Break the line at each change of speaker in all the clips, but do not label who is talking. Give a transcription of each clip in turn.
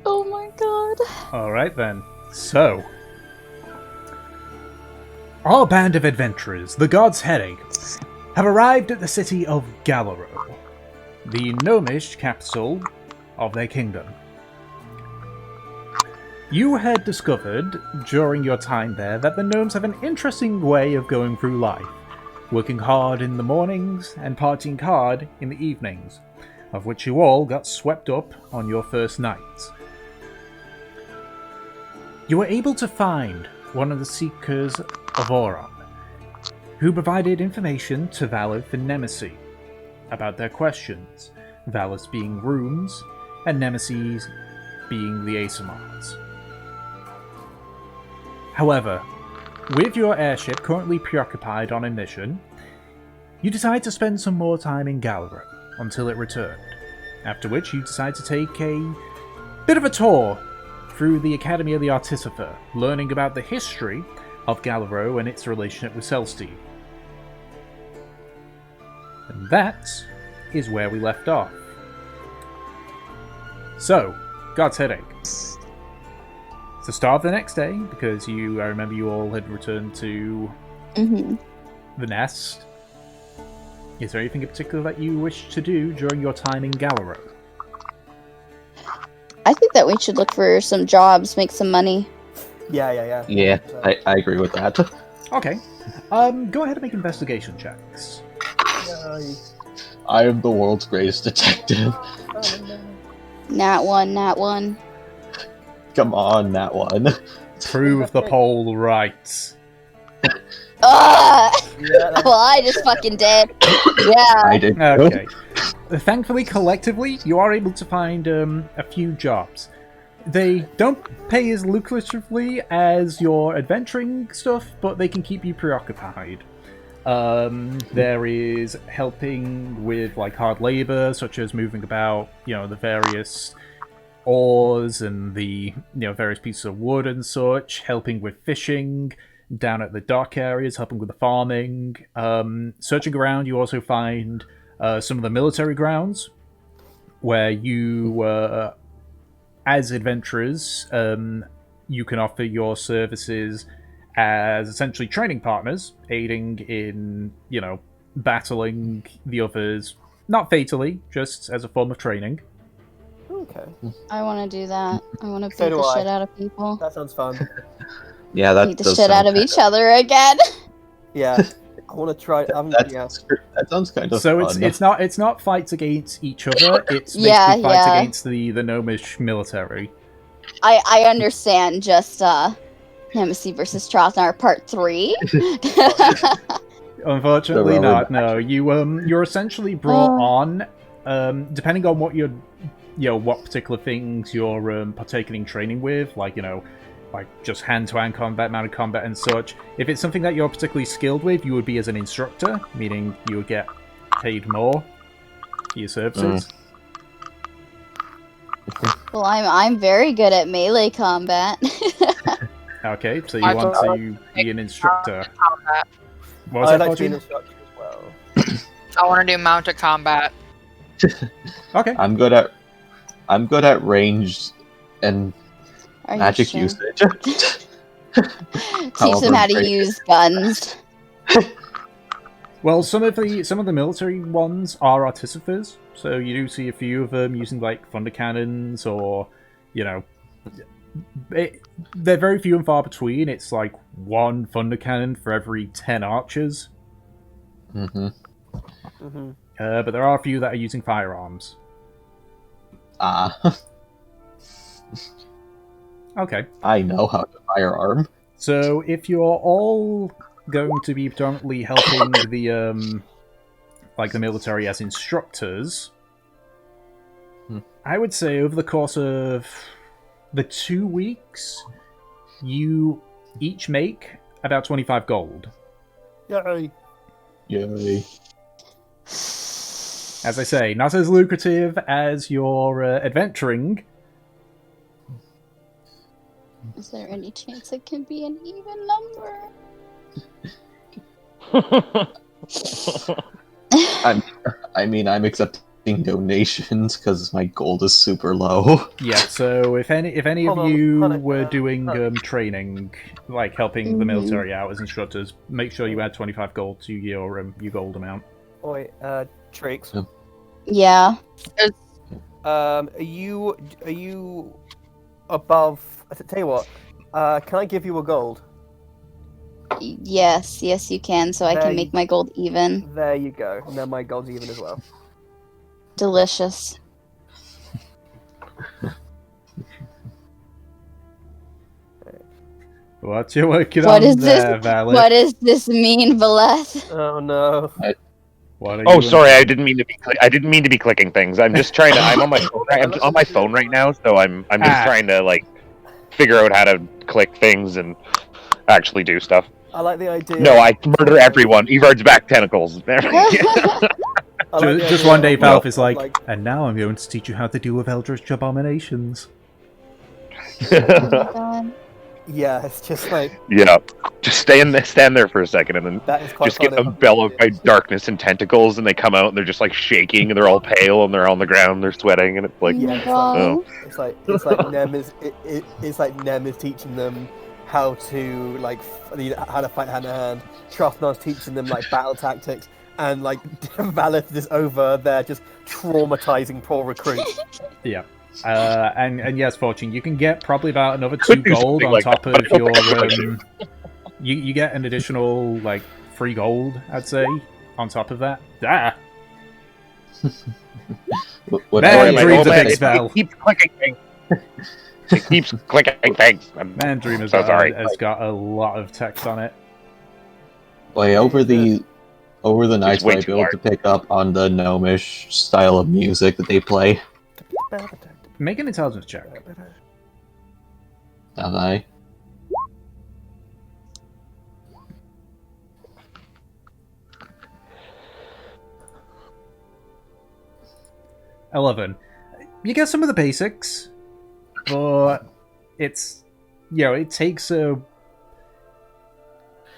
Oh my god.
Alright then. So, our band of adventurers, the God's Headache, have arrived at the city of Gallaro, the gnomish capital of their kingdom. You had discovered during your time there that the gnomes have an interesting way of going through life, working hard in the mornings and partying hard in the evenings, of which you all got swept up on your first night. You were able to find one of the Seekers of Auron, who provided information to Valith and Nemesis about their questions, Valith being rooms, and Nemesis being the Asimars. However, with your airship currently preoccupied on a mission, you decide to spend some more time in Gallaro until it returned, after which you decide to take a bit of a tour through the Academy of the Artificer, learning about the history of Gallaro and its relationship with Celestine. And that is where we left off. So, God's Headache. It's the start of the next day, because I remember you all had returned to the nest. Is there anything in particular that you wish to do during your time in Gallaro?
I think that we should look for some jobs, make some money.
Yeah.
Yeah, I agree with that.
Okay. Go ahead and make investigation checks.
I am the world's greatest detective.
Nat one.
Come on, that one.
Prove the poll right.
Well, I just fucking did. Yeah.
I did.
Okay. Thankfully, collectively, you are able to find a few jobs. They don't pay as lucratively as your adventuring stuff, but they can keep you preoccupied. There is helping with like hard labor, such as moving about, the various oars and the various pieces of wood and such. Helping with fishing down at the dock areas, helping with the farming. Searching around, you also find some of the military grounds where you, as adventurers, you can offer your services as essentially training partners, aiding in, battling the others, not fatally, just as a form of training.
Okay.
I want to do that. I want to beat
So do
the
I.
shit out of people.
That sounds fun.
Yeah, that
Beat the
does
shit out
sound
of each other again.
Yeah. I want to try.
that sounds kind of
So
fun.
it's not fights against each other. It's basically
Yeah,
fights
yeah.
against the gnomish military.
I understand. Just Nemesis versus Trotnar Part 3.
Unfortunately,
The
not.
rubber
No, you're essentially brought on, depending on what what particular things you're partaking in training with, like just hand-to-hand combat, mounted combat, and such. If it's something that you're particularly skilled with, you would be as an instructor, meaning you would get paid more for your services.
Well, I'm very good at melee combat.
Okay, so you want to be an instructor.
Combat.
What was
I'd
that,
like to be an
Fortune?
instructor as well.
I want to do mounted combat.
Okay.
I'm good at ranged and
Are you
magic
sure?
usage.
Teach them how to use guns.
Well, some of the military ones are artificers, so you do see a few of them using like thunder cannons, or they're very few and far between. It's like one thunder cannon for every 10 archers.
Mm-hmm.
But there are a few that are using firearms. Okay.
I know how to firearm.
So if you're all going to be predominantly helping the the military as instructors, I would say over the course of the 2 weeks, you each make about 25 gold.
Yay.
Yay.
As I say, not as lucrative as your adventuring.
Is there any chance it can be an even number?
I'm accepting donations because my gold is super low.
Yeah, so if any
Hold
of
on,
you
hold on,
were doing training, like helping the
Mhm.
military out as instructors, make sure you add 25 gold to your gold amount.
Oi, Trix.
Yeah.
Are you above? I tell you what. Can I give you a gold?
Yes, you can, so I
There
can
you-
make my gold even.
There you go. And then my gold's even as well.
Delicious.
What you working
What
on
is this?
there, Valet?
What does this mean, Valeth?
Oh no.
What are
Oh,
you
sorry, I
into?
didn't mean to be. I didn't mean to be clicking things. I'm just trying to. I'm on my phone. I'm on my phone right now, so I'm just trying to like figure out how to click things and actually do stuff.
I like the idea.
No, I murder everyone. Evard's back tentacles. There we go.
I like the
Just
idea
one day,
of,
Valve is
of,
like, and now I'm going to teach you how to deal with Eldritch abominations.
Oh my god.
Yeah, it's just like
Yeah, just stand there for a second, and then
that is quite
just get
funny.
enveloped by darkness and tentacles, and they come out and they're just like shaking, and they're all pale, and they're on the ground, they're sweating, and it's like,
Oh my
Yeah,
god.
oh,
it's like Nem is it's like Nem is teaching them how to how to fight hand to hand. Trothnar's teaching them like battle tactics, and like Valeth is over there just traumatizing poor recruits.
Yeah. And yes, Fortune, you can get probably about another 2
Could do
gold
something
on
like
top
that, but I
of
don't
your.
think I'm going to.
You get an additional like 3 gold, I'd say, on top of that. Ah,
What
Man,
area-
dreams a
man,
big spell.
it keeps clicking things. It keeps clicking things.
Man, Dream has
So sorry.
got a lot of text on it.
Wait, over the nights
way
might
too
be able to pick up on the gnomish style of music that they play.
Make an intelligence check.
Have I?
$11. You get some of the basics, but it's it takes a.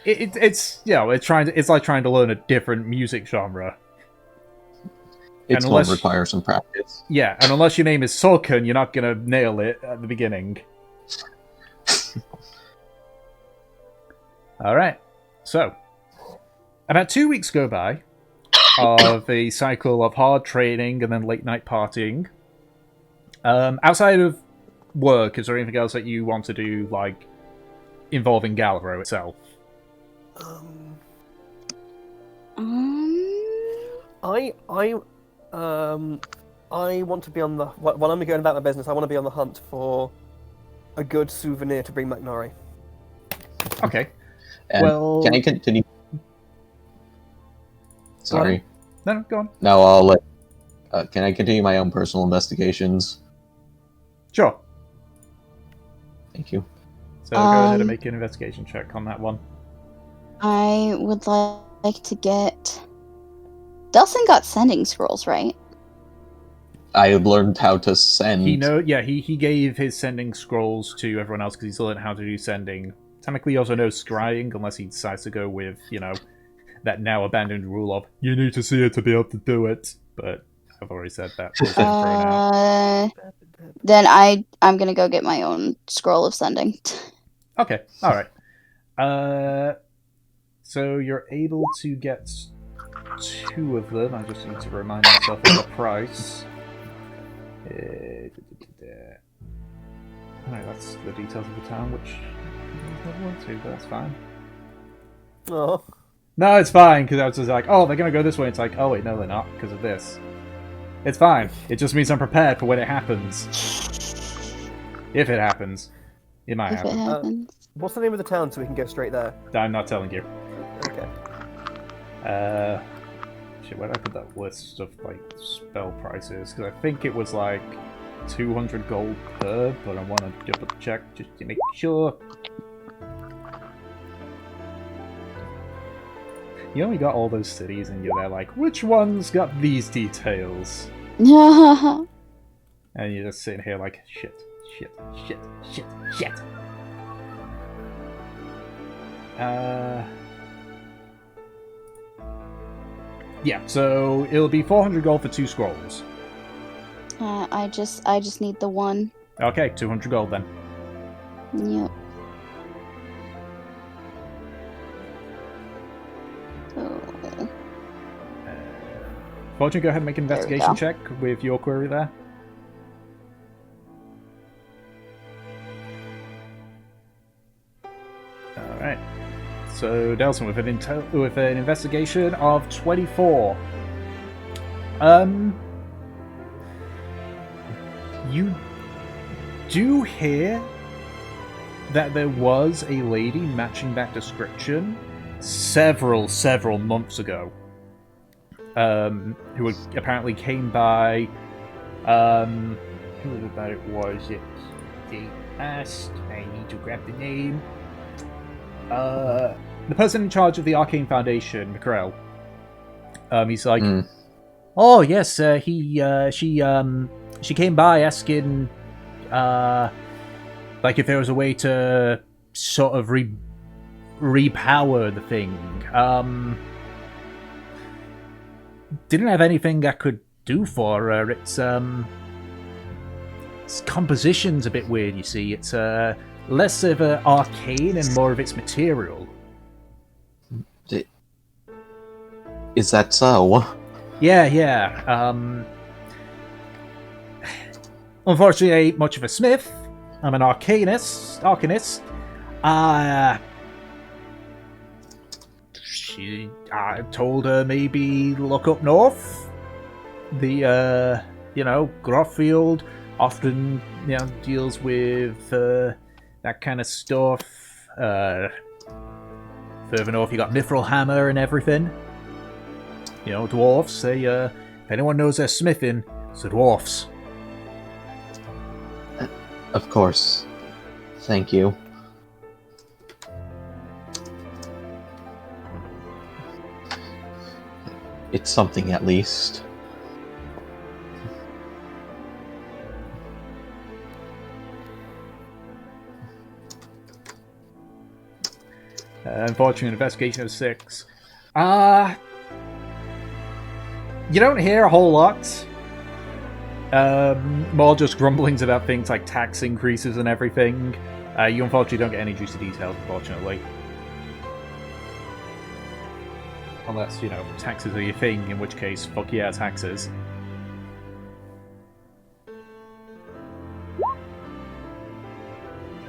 It's like trying to learn a different music genre.
It's
Unless-
going to require some practice.
Yeah, and unless your name is Sorkin, you're not gonna nail it at the beginning. Alright, so about 2 weeks go by of a cycle of hard training and then late night partying. Outside of work, is there anything else that you want to do, like, involving Gallaro itself?
I want to be on the while I'm going about my business. I want to be on the hunt for a good souvenir to bring back Nori.
Okay.
And
Well-
can I continue? Sorry.
No, go on.
No, I'll let. Can I continue my own personal investigations?
Sure.
Thank you.
So go ahead and
Um,
make an investigation check on that one.
I would like to get. Delson got sending scrolls, right?
I have learned how to send.
He gave his sending scrolls to everyone else because he's learned how to do sending. Technically, he also knows scrying, unless he decides to go with, that now abandoned rule of, you need to see it to be able to do it. But I've already said that. So it's been thrown out.
Then I'm gonna go get my own scroll of sending.
Okay, alright. So you're able to get 2 of them. I just need to remind myself of the price. Alright, that's the details of the town, which I never went to, but that's fine.
Oh,
No, it's fine, because I was just like, oh, they're going to go this way. It's like, oh, wait, no, they're not, because of this. It's fine. It just means I'm prepared for when it happens. If it happens. It might
If it
happen.
happens.
what's the name of the town so we can go straight there?
I'm not telling you.
Okay.
Shit, where did I put that list of, like, spell prices? Because I think it was, like, 200 gold per, but I want to double check just to make sure. You only got all those cities and you're there like, which one's got these details? And you're just sitting here like, shit. Yeah, so it'll be 400 gold for 2 scrolls.
I just need the one.
Okay, 200 gold then.
Yep. So,
Fortune, go ahead and make an
There we
investigation
go.
check with your query there. Alright. So, Delson with an investigation of 24. You do hear that there was a lady matching that description several months ago. Who apparently came by. Who was it? They asked. I need to grab the name. The person in charge of the Arcane Foundation, McCrell. He's like, oh yes, she came by asking, like if there was a way to sort of repower the thing. Didn't have anything I could do for her. Its composition's a bit weird, you see. It's less of an arcane and more of its material.
Is that so?
Yeah. Unfortunately, I ain't much of a smith. I'm an arcanist. I told her maybe look up north. The, Groffield often, deals with that kind of stuff. Further north, you got Niflhammer and everything. Dwarves. They, if anyone knows their smithing, it's the dwarfs.
Of course. Thank you. It's something at least.
Unfortunate investigation of 6. You don't hear a whole lot. More just grumblings about things like tax increases and everything. You unfortunately don't get any juicy details, unfortunately. Unless, taxes are your thing, in which case, fuck yeah, taxes.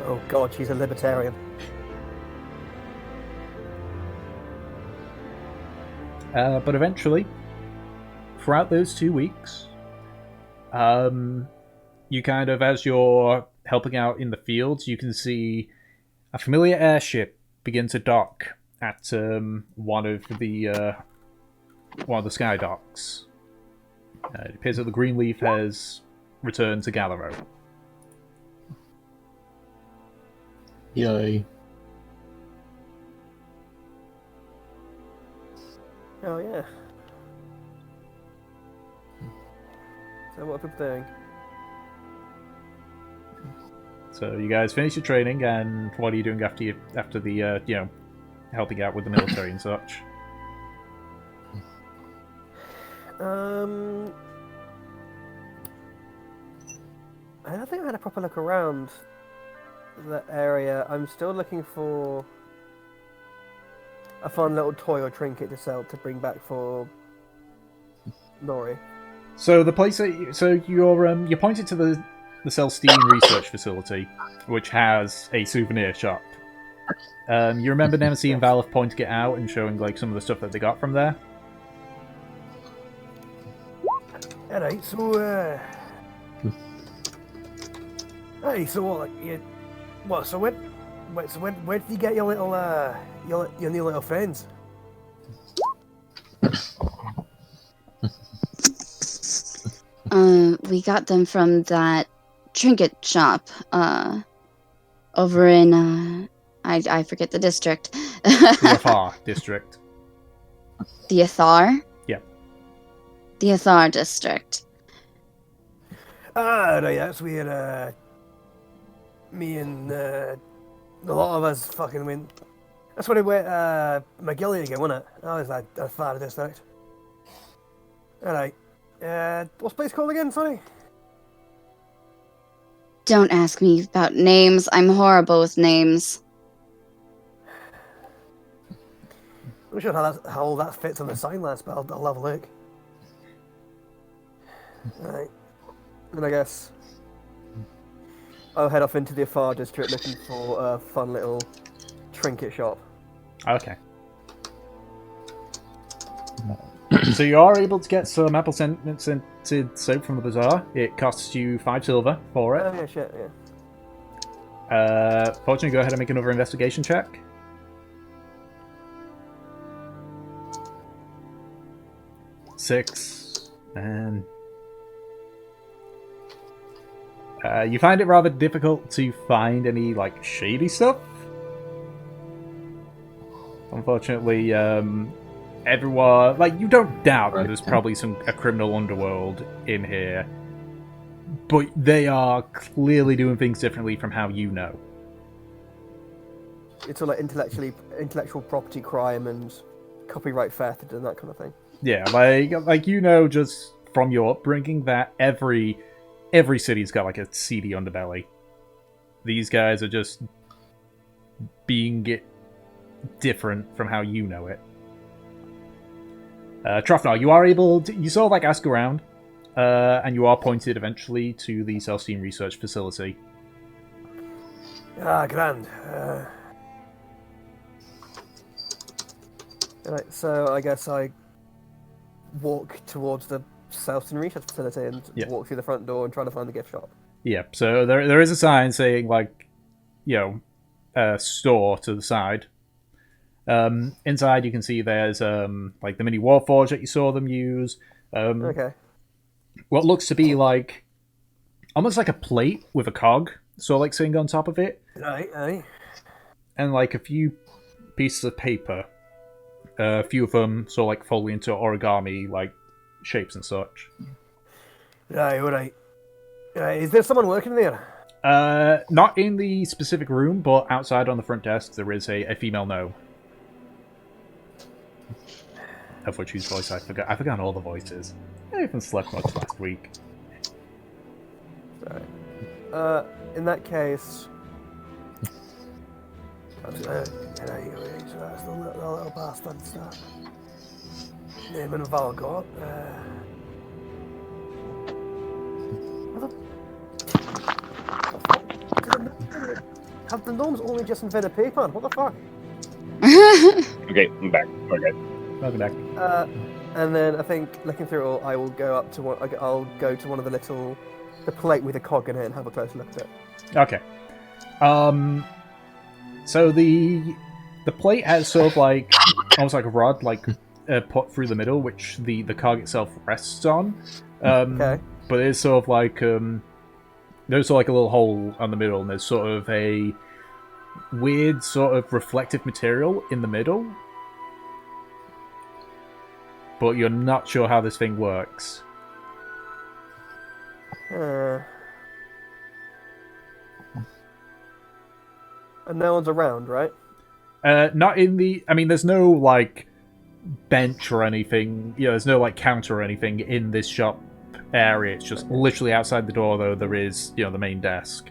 Oh god, she's a libertarian.
But eventually, throughout those 2 weeks, you kind of, as you're helping out in the fields, you can see a familiar airship begin to dock at one of the sky docks. It appears that the Greenleaf has returned to Gallaro.
Yay.
Oh yeah. So what are people doing?
So you guys finish your training, and what are you doing after the helping out with the military and such?
I don't think I had a proper look around that area. I'm still looking for a fun little toy or trinket to sell to bring back for Nori.
So the place, you're pointed to the Celestine Research Facility, which has a souvenir shop. You remember Nemesis and Valeth pointing it out and showing like some of the stuff that they got from there?
Alright, so hey, so what? What? So where did you get your little your new little friends?
We got them from that trinket shop, over in, I forget the district.
The Afar district.
The Athar?
Yeah.
The Athar district.
Ah, right, that's where me and a lot of us fucking went. That's where we went McGilly again, wasn't it? That was that far district. Alright. What's the place called again, sorry?
Don't ask me about names. I'm horrible with names.
I'm not sure how all that fits on the sign last, but I'll have a look. Alright. And I guess I'll head off into the far district looking for a fun little trinket shop.
Okay. So you are able to get some apple scented soap from the bazaar. It costs you 5 silver for it.
Oh yeah, shit, yeah.
Fortunately, go ahead and make another investigation check. Six, and you find it rather difficult to find any like shady stuff. Unfortunately, everyone, like, you don't doubt that there's probably a criminal underworld in here, but they are clearly doing things differently from how you know.
It's all like intellectual property crime and copyright theft and that kind of thing.
Yeah, like you know, just from your upbringing, that every city's got like a seedy underbelly. These guys are just being it different from how you know it. Trofnar, you are able to, you sort of like ask around, and you are pointed eventually to the Celestine Research Facility.
Ah, grand. Right, so I guess I walk towards the Celestine Research Facility and walk through the front door and try to find the gift shop.
Yeah, so there is a sign saying, like, you know, store to the side. Inside you can see there's like the mini warforge that you saw them use.
Okay.
What looks to be like almost like a plate with a cog, so like sitting on top of it.
Right.
And like a few pieces of paper. A few of them sort of like fold into origami like shapes and such.
Right. Is there someone working there?
Not in the specific room, but outside on the front desk there is a female gnome. Of which whose voice I forgot all the voices. I haven't slept much last week.
Sorry. In that case, that's the little bastards that name and Valgor. Have the gnomes only just invented paper? What the fuck?
Okay, I'm back. Okay.
Welcome back.
And then I think looking through it all, I will go up to one. I'll go to one of the plate with a cog in it and have a closer look at it.
Okay. So the plate has sort of like almost like a rod, like put through the middle, which the cog itself rests on.
Okay.
But it's sort of like there's sort of like a little hole on the middle, and there's sort of a weird sort of reflective material in the middle. But you're not sure how this thing works.
And no one's around, right?
Not in the... I mean, there's no, like, bench or anything. You know, there's no, like, counter or anything in this shop area. It's just literally outside the door, though, there is, you know, the main desk.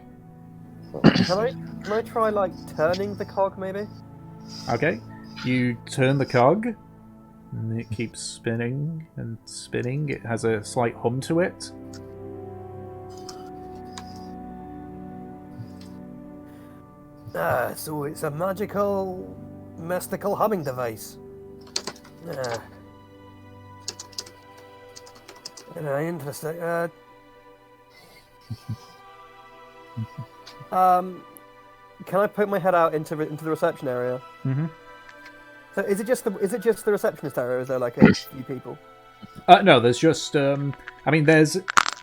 Can I try, like, turning the cog, maybe?
Okay. You turn the cog, and it keeps spinning and spinning. It has a slight hum to it.
So it's a magical, mystical humming device. Interesting. Can I poke my head out into the reception area?
Mm-hmm.
So is it just the receptionist area, or is there like a few people?
No, there's just I mean, there's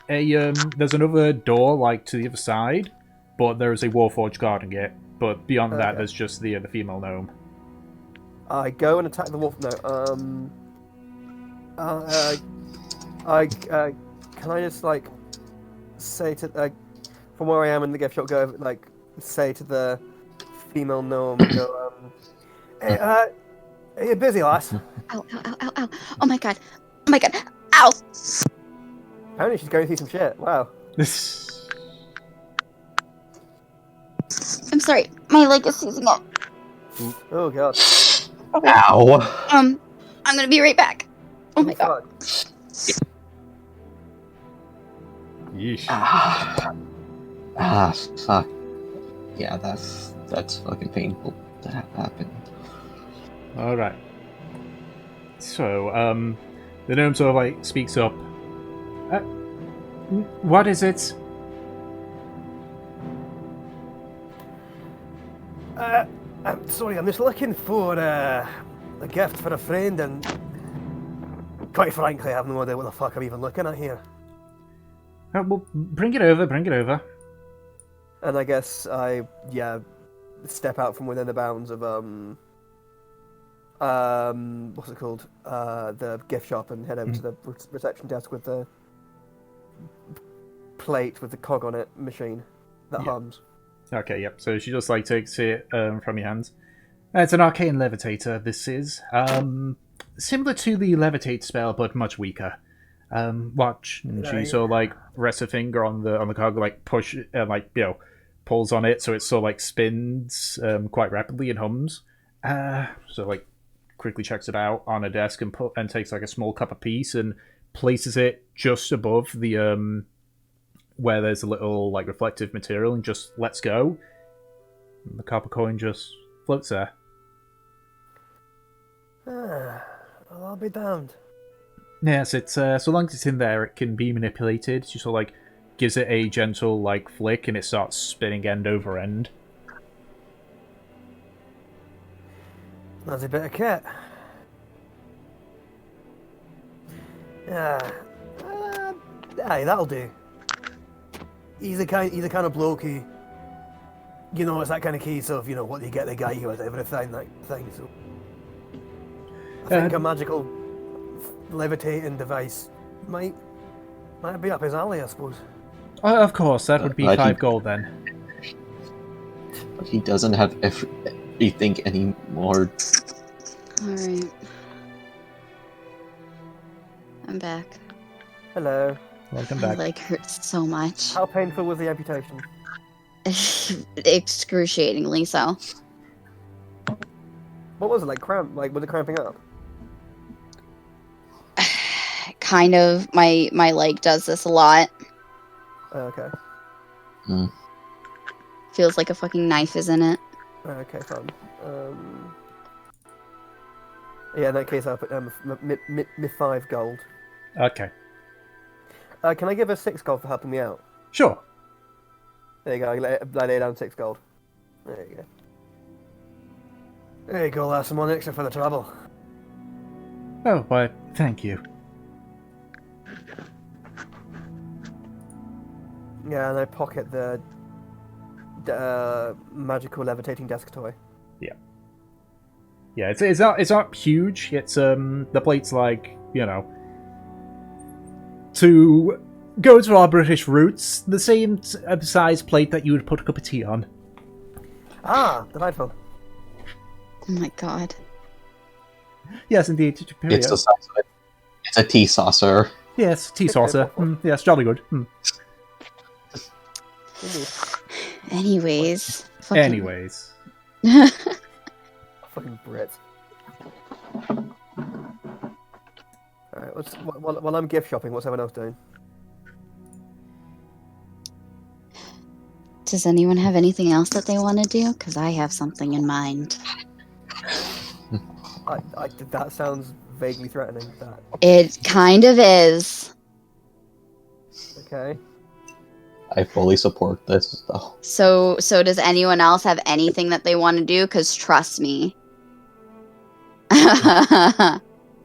another door like to the other side, but there is a warforged guarding it. But beyond that, there's just the female gnome.
I go and attack the wolf. No. Can I just like say to from where I am in the gift shop, go like say to the female gnome, go hey, are you busy, lass?
Ow. Oh my god. Ow!
Apparently she's going through some shit. Wow.
I'm sorry. My leg is seizing up.
Oh god.
Ow.
I'm gonna be right back. Oh my god.
Fuck.
Yeesh.
Fuck. Yeah, that's fucking painful. That happened.
All right. So, the gnome sort of like speaks up. What is it?
I'm sorry, I'm just looking for a gift for a friend, and quite frankly, I have no idea what the fuck I'm even looking at here.
Well, bring it over. Bring it over.
And I guess I, step out from within the bounds of what's it called? The gift shop, and head over to the reception desk with the plate with the cog on it machine that hums.
Okay, yep. So she just like takes it from your hands. It's an arcane levitator. This is similar to the levitate spell, but much weaker. Watch, and she sort of like rests her finger on the cog, like push, pulls on it, so it sort of like spins quite rapidly and hums. So like quickly checks it out on a desk and takes like a small cup of peace and places it just above the where there's a little like reflective material and just lets go. And the copper coin just floats there.
Well, I'll be damned.
Yes, it's so long as it's in there, it can be manipulated. She sort of like gives it a gentle like flick, and it starts spinning end over end.
That's a bit of kit. Yeah, aye, that'll do. He's the kind of bloke who, it's that kind of case of, what do you get the guy who has everything, that thing. So I think a magical levitating device might be up his alley, I suppose.
Of course, that would be
But
5 gold then.
But he doesn't have everything anymore.
Alright. I'm back.
Hello.
Welcome
My
back.
leg hurts so much.
How painful was the amputation?
Excruciatingly so.
What was it, like cramp? Like, was it cramping up?
Kind of. My leg does this a lot.
Okay.
Feels like a fucking knife is in it.
Okay, fine. Yeah, in that case, I'll put me 5 gold.
Okay.
Can I give her 6 gold for helping me out?
Sure.
There you go. I lay down 6 gold. There you go. There you go. That's some more extra for the trouble.
Oh, why, thank you.
Yeah, and I pocket the magical levitating desk toy.
Yeah, it's not huge. It's the plate's like, to go to our British roots, the same size plate that you would put a cup of tea on.
Ah, delightful.
Oh my god.
Yes, indeed.
It's the size of it. It's a tea saucer.
Yes, tea saucer. Yes, jolly good.
Anyways.
Anyways.
Fucking Brit. Alright, while I'm gift shopping, what's everyone else doing?
Does anyone have anything else that they want to do? Because I have something in mind.
That sounds vaguely threatening. That.
It kind of is.
Okay.
I fully support this, though.
So does anyone else have anything that they want to do? Because trust me.
Are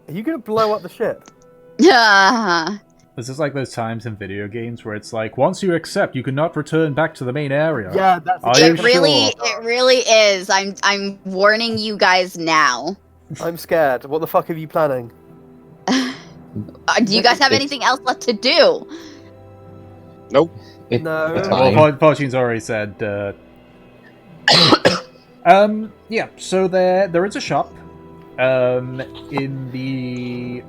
you gonna blow up the ship?
This is like those times in video games where it's like, once you accept, you cannot return back to the main area.
Yeah, that's
Are you
It really,
sure?
it really is. I'm warning you guys now.
I'm scared. What the fuck are you planning?
Do you guys have anything else left to do?
Nope.
It's
No.
fine.
Well, Fortune's already said. Yeah. So there is a shop, in the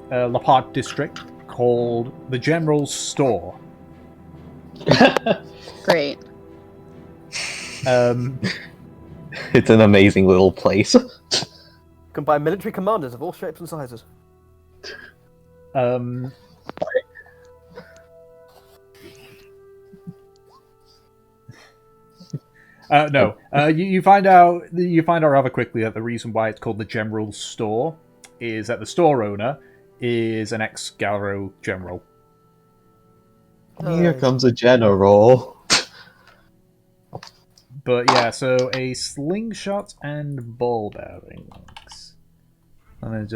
Laporte district called the General Store.
Great.
It's an amazing little place.
Combine military commanders of all shapes and sizes.
No. You find out rather quickly that the reason why it's called the General Store is that the store owner is an ex-Gallaro general.
Here comes a general.
But yeah, so a slingshot and ball bearings. I'm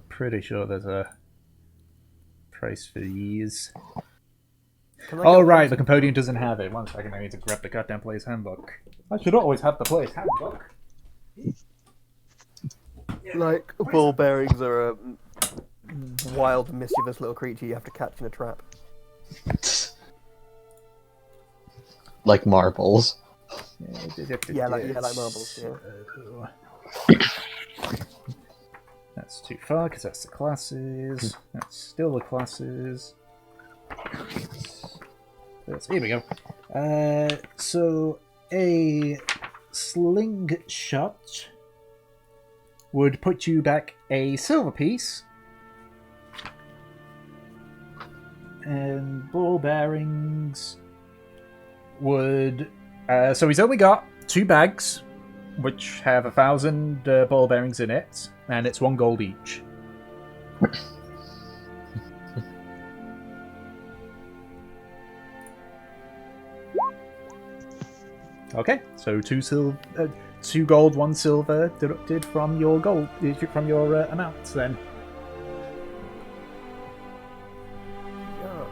pretty sure there's a price for these. Oh right, the Compodian doesn't have it. 1 second, I need to grab the goddamn player's handbook. I should always have the player's handbook.
Like, ball bearings are a wild, mischievous little creature you have to catch in a trap.
Like marbles.
Yeah, like marbles, yeah.
That's too far, because that's the classes. That's still the classes. Here we go. So, a slingshot would put you back a silver piece. And ball bearings would... so he's only got 2 bags, which have 1,000 ball bearings in it, and it's 1 gold each. Okay, so 2 gold, 1 silver deducted from your amount then.
Yeah,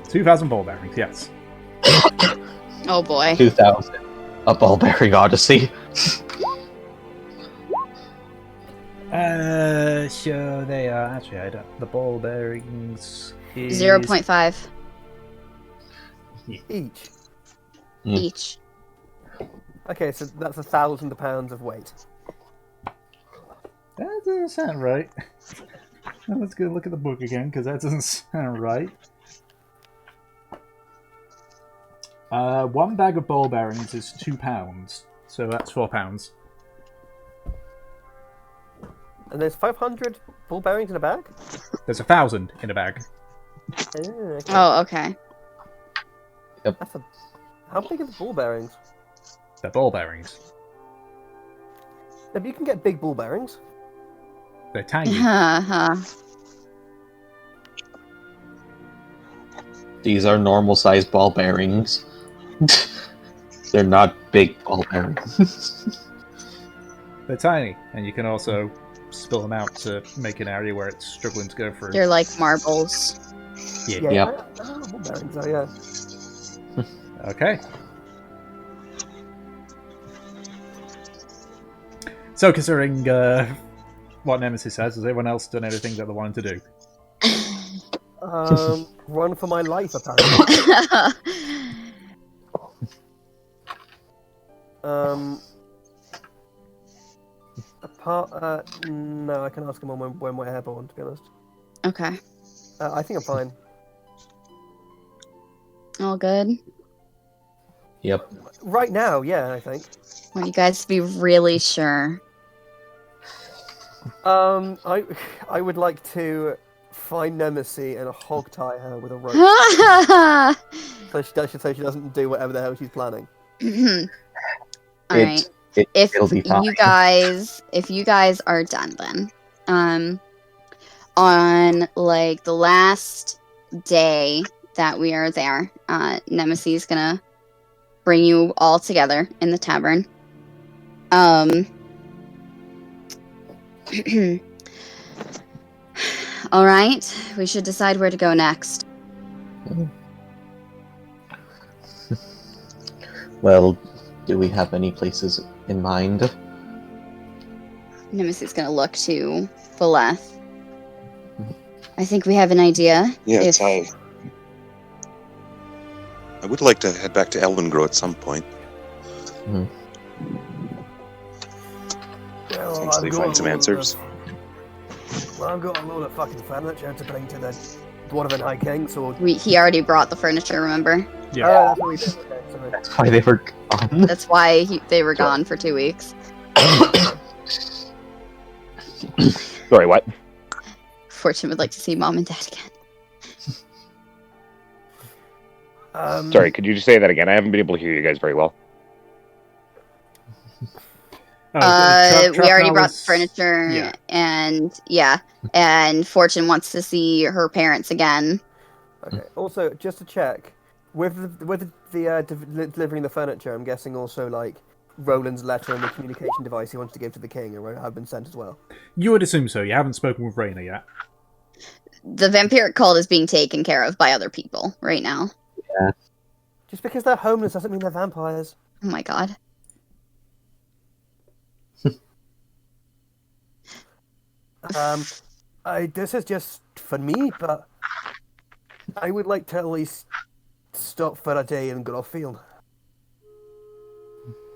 2,000 ball bearings, yes.
Oh boy.
2,000. A ball bearing odyssey.
Sure they are. Actually, I don't. The ball bearings is
0.5
each.
each.
Okay, so that's 1,000 pounds of weight.
That doesn't sound right. Let's go look at the book again, because that doesn't sound right. 1 bag of ball bearings is 2 pounds, so that's 4 pounds.
And there's 500 ball bearings in a bag?
There's 1,000 in a bag.
Okay.
Oh, okay.
How big are the ball bearings?
They're ball bearings.
If you can get big ball bearings.
They're tiny.
These are normal sized ball bearings. They're not big ball bearings.
They're tiny, and you can also spill them out to make an area where it's struggling to go through.
They're like marbles.
Yeah.
Yeah, I know what ball bearings are, yeah.
Okay. So, considering what Nemesis says, has everyone else done anything that they wanted to do?
Run for my life, apparently. No, I can ask him when we're airborne, to be honest.
Okay.
I think I'm fine.
All good.
Yep.
Right now, yeah, I think.
Want you guys to be really sure.
I would like to find Nemesis and hog-tie her with a rope. so she doesn't do whatever the hell she's planning.
All right.
It'll be fine.
If you guys are done then, on like the last day that we are there, Nemesis is gonna bring you all together in the tavern. All right, we should decide where to go next.
Well, do we have any places in mind?
Nemesis is gonna look to Valeth. I think we have an idea.
Yes, I would like to head back to Elvengrow at some point.
Well,
Hopefully find some answers.
Well, I've got a load of fucking furniture to bring to the Dwarven High King, so...
He already brought the furniture, remember?
Yeah.
Oh, that's what we did. Okay, sorry.
That's why they were gone.
That's why they were gone for 2 weeks.
Sorry, what?
Fortune would like to see Mom and Dad again.
Sorry, could you just say that again? I haven't been able to hear you guys very well.
Oh,
We already brought the
was-
furniture,
yeah.
and Fortune wants to see her parents again.
Okay. Also, just to check, with delivering the furniture, I'm guessing also like Roland's letter and the communication device he wants to give to the king have been sent as well.
You would assume so. You haven't spoken with Raina yet.
The vampiric cult is being taken care of by other people right now.
Just because they're homeless doesn't mean they're vampires.
Oh my god.
This is just for me, but I would like to at least stop for a day in Groffield.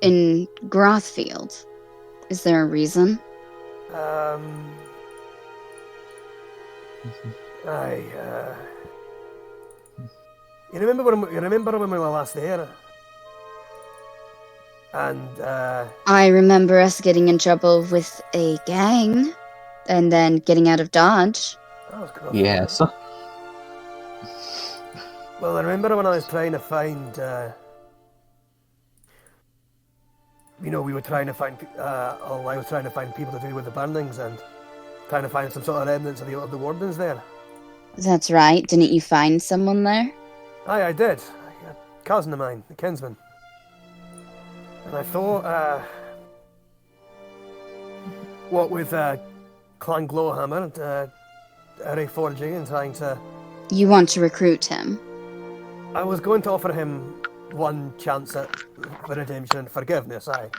In Grothfield. Is there a reason?
You remember when we were last there? And
I remember us getting in trouble with a gang, and then getting out of Dodge.
that was Groffield.
Yes.
Well, I remember when I was trying to find, we were trying to find, I was trying to find people to do with the burnings and trying to find some sort of remnants of the wardens there.
That's right. Didn't you find someone there?
Aye, I did. A cousin of mine, a kinsman. And I thought, what with Clan Glowhammer and Eri forging and trying to...
You want to recruit him?
I was going to offer him one chance at redemption and forgiveness, aye.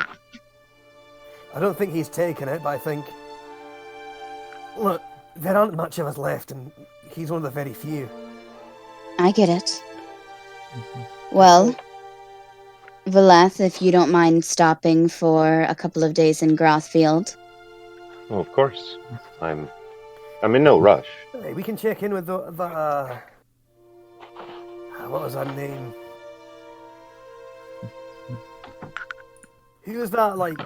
I don't think he's taken it, but I think... Look, there aren't much of us left, and he's one of the very few.
I get it. Well, Valeth, if you don't mind stopping for a couple of days in Grothfield.
Oh, of course. I'm in no rush.
Hey, we can check in with the what was her name? Who was that, like,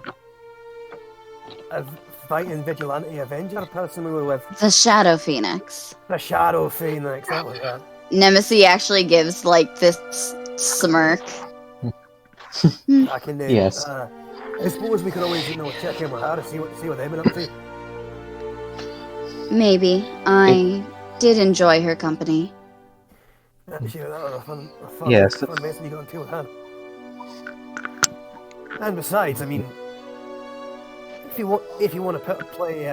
a fighting vigilante Avenger person we were with?
The Shadow Phoenix.
The Shadow Phoenix, that was that.
Nemesis actually gives, like, this smirk.
I can name.
Yes.
I suppose we could always, check in with her to see what they've been up to.
Maybe. I did enjoy her company.
Yeah, sure, that was a fun
Yes.
fun mess you got into with her. And besides, I mean, if you want to play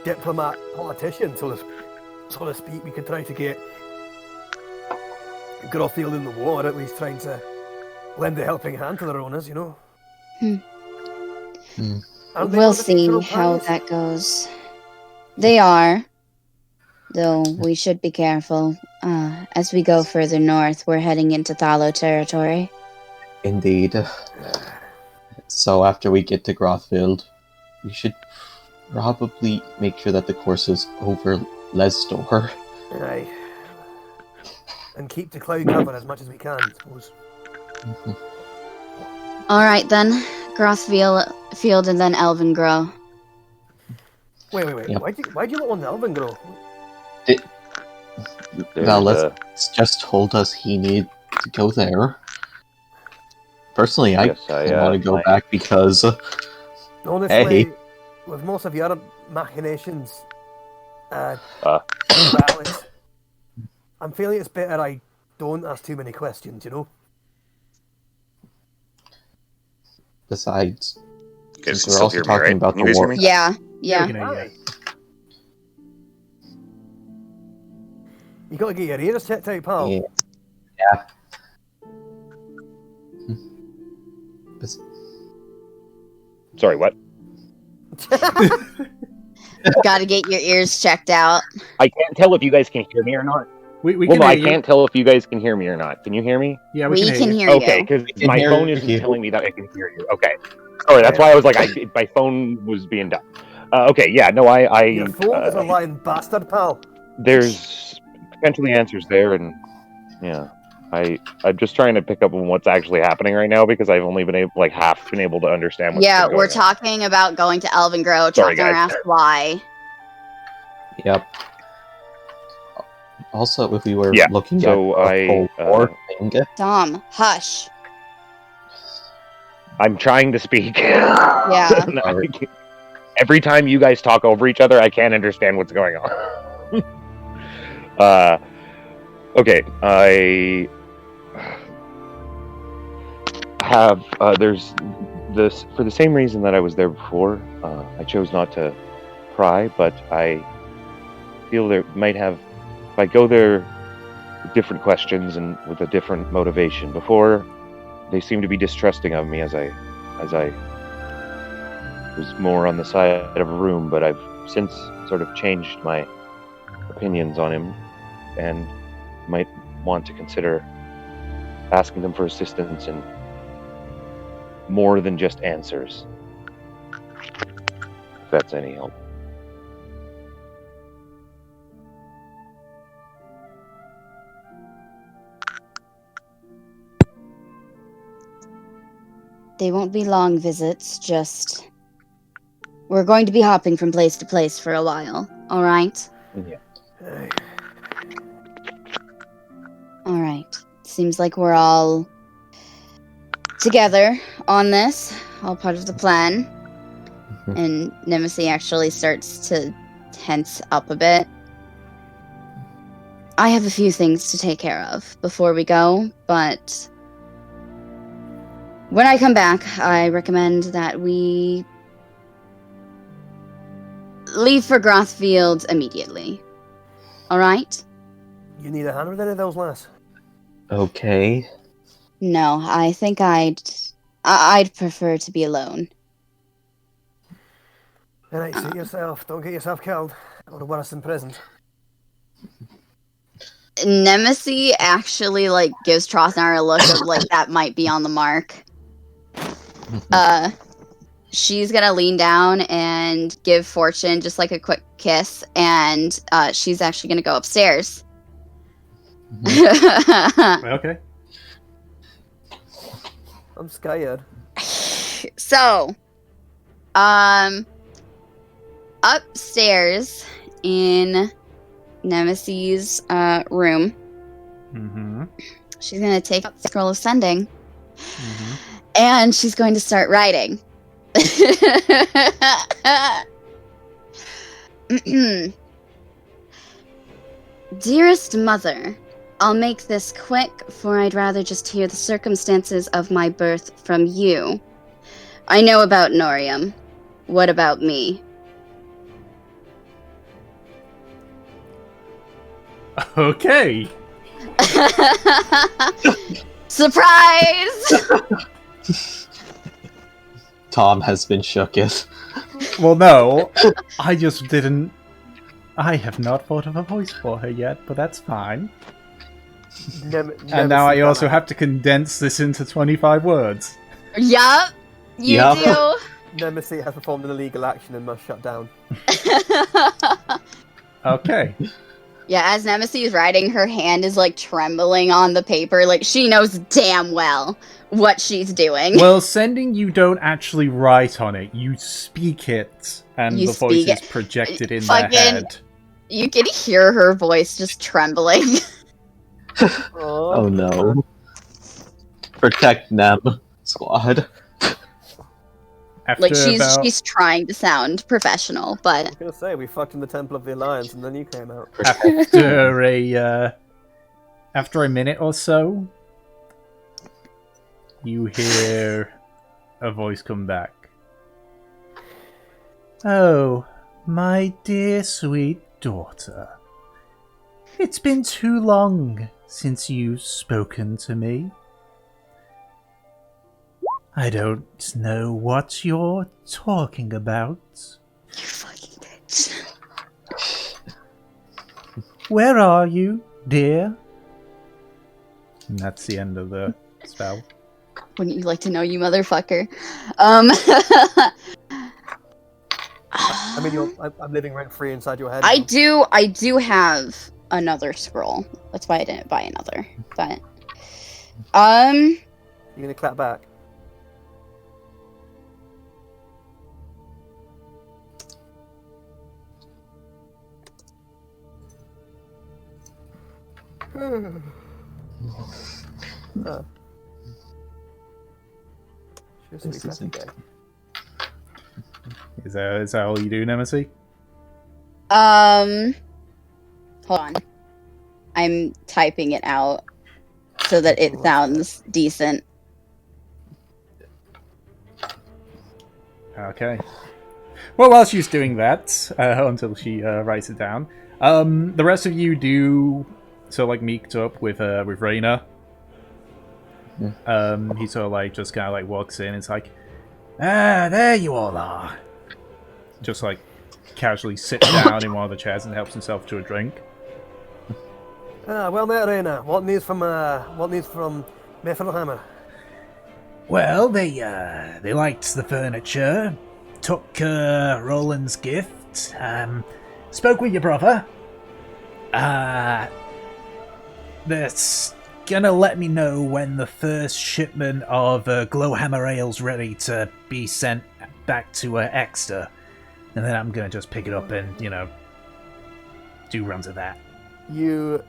diplomat politician, so to speak, we could try to get Groffield in the war, at least trying to lend a helping hand to their owners, Aren't they
We'll
not the
see
fictional
how
parents?
that goes. They are. Though we should be careful. As we go further north, we're heading into Thalo territory.
Indeed. So after we get to Grothfield, we should probably make sure that the course is over Lesdor.
Aye. And keep the cloud cover as much as we can, I suppose.
Alright then. Grothfield and then Elvengrow.
Wait.
Yep.
Why'd you not want the Elven grow?
Valis just told us he needed to go there. Personally, I want to go back because...
Honestly,
Hey.
with most of your machinations, valid, I'm feeling it's better I don't ask too many questions,
You
Besides,
guys
since
can
we're
still
also
hear me,
talking
right?
about
Can you
the
guys hear
war...
me?
Yeah.
We
Yeah.
can hear you.
Aye. You gotta get your ears checked out, pal.
Yeah. Bes-
Sorry, what?
Gotta get your ears checked out.
I can't tell if you guys can hear me or not.
We
Well,
can
no,
hear
I
you.
can't tell if you guys can hear me or not. Can you hear me?
Yeah,
We
can
can
hear
hear
Okay,
you.
because
can
my
hear
phone isn't
you.
telling me that I can hear you. Okay. Sorry, that's why I was like, my phone was being done. Okay, yeah, no,
Your phone is a lying bastard, pal.
there's potentially answers there, and yeah, I'm just trying to pick up on what's actually happening right now because I've only been able, like, half been able to understand what's
Yeah,
been
we're
going on.
talking about going to Elven Grove.
Sorry,
Chopner
guys.
asked why.
Yep. Also, if we were
Yeah,
looking
so
at the whole war thing,
Dom, hush.
I'm trying to speak.
Yeah.
Every time you guys talk over each other, I can't understand what's going on. Okay, I have there's this for the same reason that I was there before. I chose not to pry, but I feel there might have if I go there with different questions and with a different motivation. Before, they seemed to be distrusting of me as I was more on the side of a room, but I've since sort of changed my opinions on him and might want to consider asking them for assistance and more than just answers. If that's any help.
They won't be long visits, just... We're going to be hopping from place to place for a while, alright?
Yeah.
Alright. Seems like we're all together on this, all part of the plan. And Nemesis actually starts to tense up a bit. I have a few things to take care of before we go, but when I come back, I recommend that we leave for Grothfield immediately. Alright?
You need a hand with any of those, lass?
okay.
No, I think I'd prefer to be alone.
Alright, suit yourself. Don't get yourself killed. Or worse, imprisoned.
Nemesis actually, like, gives Trothnar a look of, like, that might be on the mark. She's gonna lean down and give Fortune just, like, a quick kiss, and, she's actually gonna go upstairs.
Okay.
I'm scared.
So, upstairs in Nemesis' room, she's gonna take up the scroll of sending, and she's going to start writing. Dearest mother, I'll make this quick, for I'd rather just hear the circumstances of my birth from you. I know about Norium. What about me?
Okay.
Surprise!
Tom has been shooketh.
Well, no, I just didn't. I have not thought of a voice for her yet, but that's fine. And now I also have to condense this into 25 words.
Yup, you do.
Nemesis has performed an illegal action and must shut down.
Okay.
Yeah, as Nemesis is writing, her hand is, like, trembling on the paper. Like, she knows damn well what she's doing.
Well, sending, you don't actually write on it. You speak it, and
You
the voice
speak
is
it.
projected in their
Fucking-
head.
You can hear her voice just trembling.
Oh no. Protect Nem, squad.
After
Like,
about...
she's trying to sound professional,
I
but...
was gonna say, we fucked in the Temple of the Alliance and then you came out.
After a minute or so, you hear a voice come back. Oh, my dear sweet daughter. It's been too long since you've spoken to me. I don't know what you're talking about.
You fucking bitch.
Where are you? dear. And that's the end of the spell.
Wouldn't you like to know, you motherfucker?
I mean, I'm living rent free inside your head.
I
now.
do have another scroll. That's why I didn't buy another. But
You're gonna clap back. Oh. Just
This
clap
isn't-
again.
Is that all you do, Nemesis?
hold on. I'm typing it out so that it sounds decent.
Okay. Well, while she's doing that, until she writes it down, the rest of you do meet up with Raina. He sort of like just kind of like walks in. It's like, there you all are. Just like casually sits down in one of the chairs and helps himself to a drink.
Well met, Raina. What news from Mephelhammer?
Well, they liked the furniture, took Roland's gift, spoke with your brother. That's gonna let me know when the first shipment of Glowhammer Ale's ready to be sent back to Exeter. And then I'm gonna just pick it up and, do runs of that.
You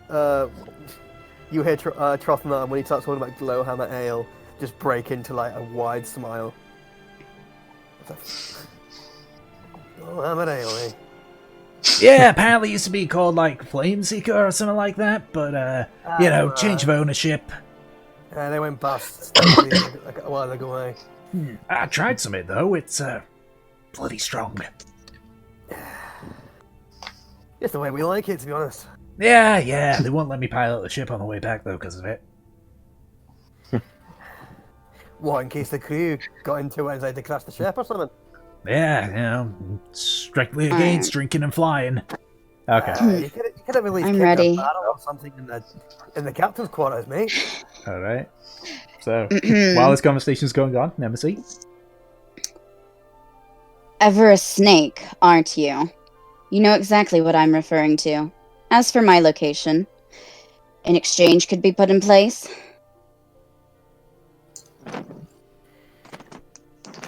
hear Trothnar when he starts talking about Glowhammer Ale just break into like a wide smile. Glowhammer Ale, eh?
Yeah, apparently it used to be called like Flameseeker or something like that, but change of ownership.
They went bust like a while ago, eh?
I tried some of it though, it's bloody strong.
Just the way we like it, to be honest.
Yeah, they won't let me pilot the ship on the way back though because of it.
What, in case the crew got into it and they crash the ship or something?
Yeah, strictly against drinking and flying. Okay.
You could have at least
I'm
kept
ready.
a barrel or something in the captain's quarters, mate.
Alright. So, while this conversation's going on, Nemesis.
Ever a snake, aren't you? You know exactly what I'm referring to. As for my location, an exchange could be put in place.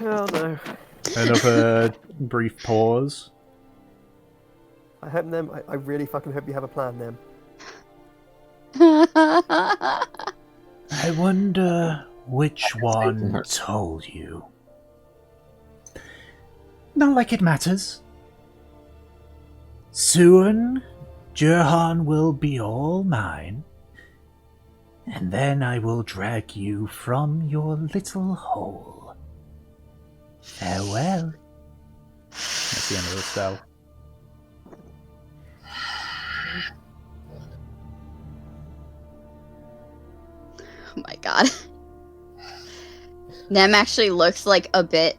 Oh no.
Another brief pause.
I really fucking hope you have a plan, Nim.
I wonder which one told you. Not like it matters. Soon, Jurhan will be all mine. And then I will drag you from your little hole. Farewell. That's the end of the spell.
Oh my god. Nem actually looks like a bit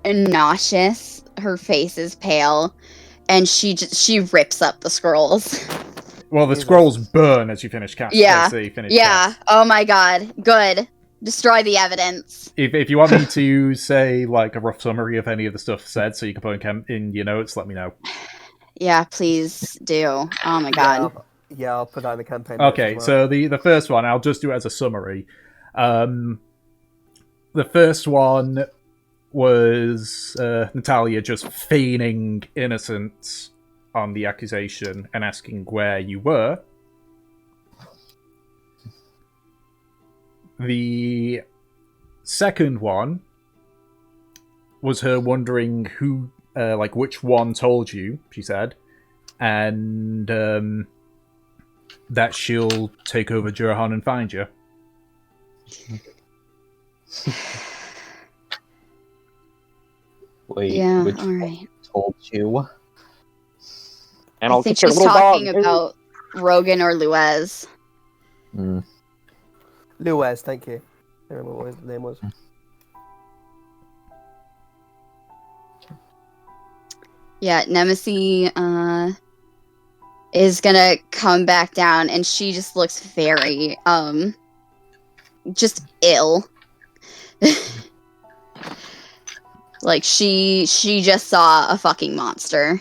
nauseous. Her face is pale, and she rips up the scrolls.
Well, the scrolls burn as you finish casting.
Yeah.
Yeah.
Oh my god. Good. Destroy the evidence.
If you want me to say like a rough summary of any of the stuff said, so you can put in your notes, let me know.
Yeah, please do. Oh my god.
Yeah, I'll put that in the campaign. notes
Okay,
as well.
so the first one, I'll just do it as a summary. The first one was Natalia just feigning innocence on the accusation and asking where you were. The second one was her wondering who, which one told you, she said, and that she'll take over Jurhan and find you.
Wait,
Yeah,
which
alright.
told you?
And
I
I'll
think
get your
she's
little
talking
dog.
about Rogan or Luez.
Luez, thank you. I don't remember what his name was.
Yeah, Nemesis is gonna come back down, and she just looks very, just ill. Like, she just saw a fucking monster.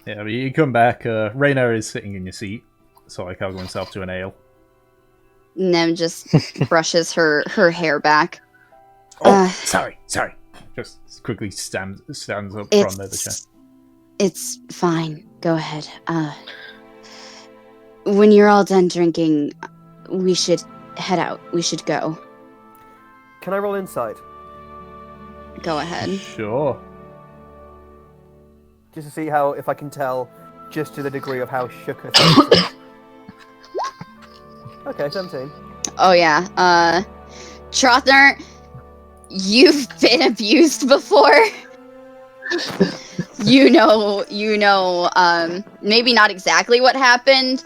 Yeah, but you come back, Reyna is sitting in your seat, so like hugging himself to an ale.
Nem just brushes her hair back.
Oh, sorry. Just quickly stands up from the chair.
It's fine. Go ahead. When you're all done drinking, we should head out. We should go.
Can I roll insight?
Go ahead.
Sure.
Just to see how, if I can tell, just to the degree of how shook her face is. Okay, 17.
Oh yeah. Trothner, you've been abused before. you know, maybe not exactly what happened,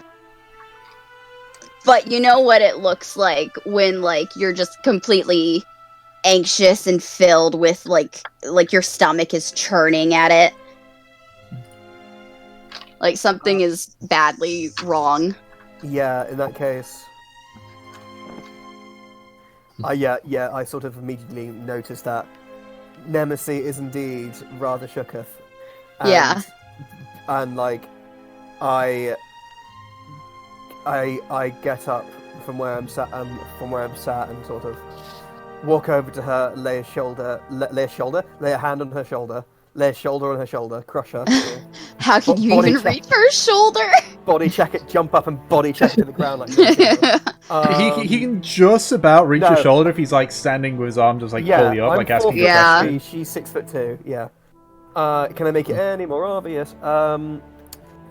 but you know what it looks like when, like, you're just completely anxious and filled with, like your stomach is churning at it. Like, something is badly wrong.
Yeah, in that case... yeah, I sort of immediately noticed that Nemesis is indeed rather shooketh.
Yeah.
And like, I get up from where I'm sat, and sort of walk over to her, lay a hand on her shoulder, lay a shoulder on her shoulder, crush her.
How can you even reach her shoulder?
Body check it, jump up and body check it to the ground like
He can just about reach your shoulder if he's like standing with his arm just like pull you up, like asking you a question.
She's 6'2", yeah. Can I make it any more obvious? And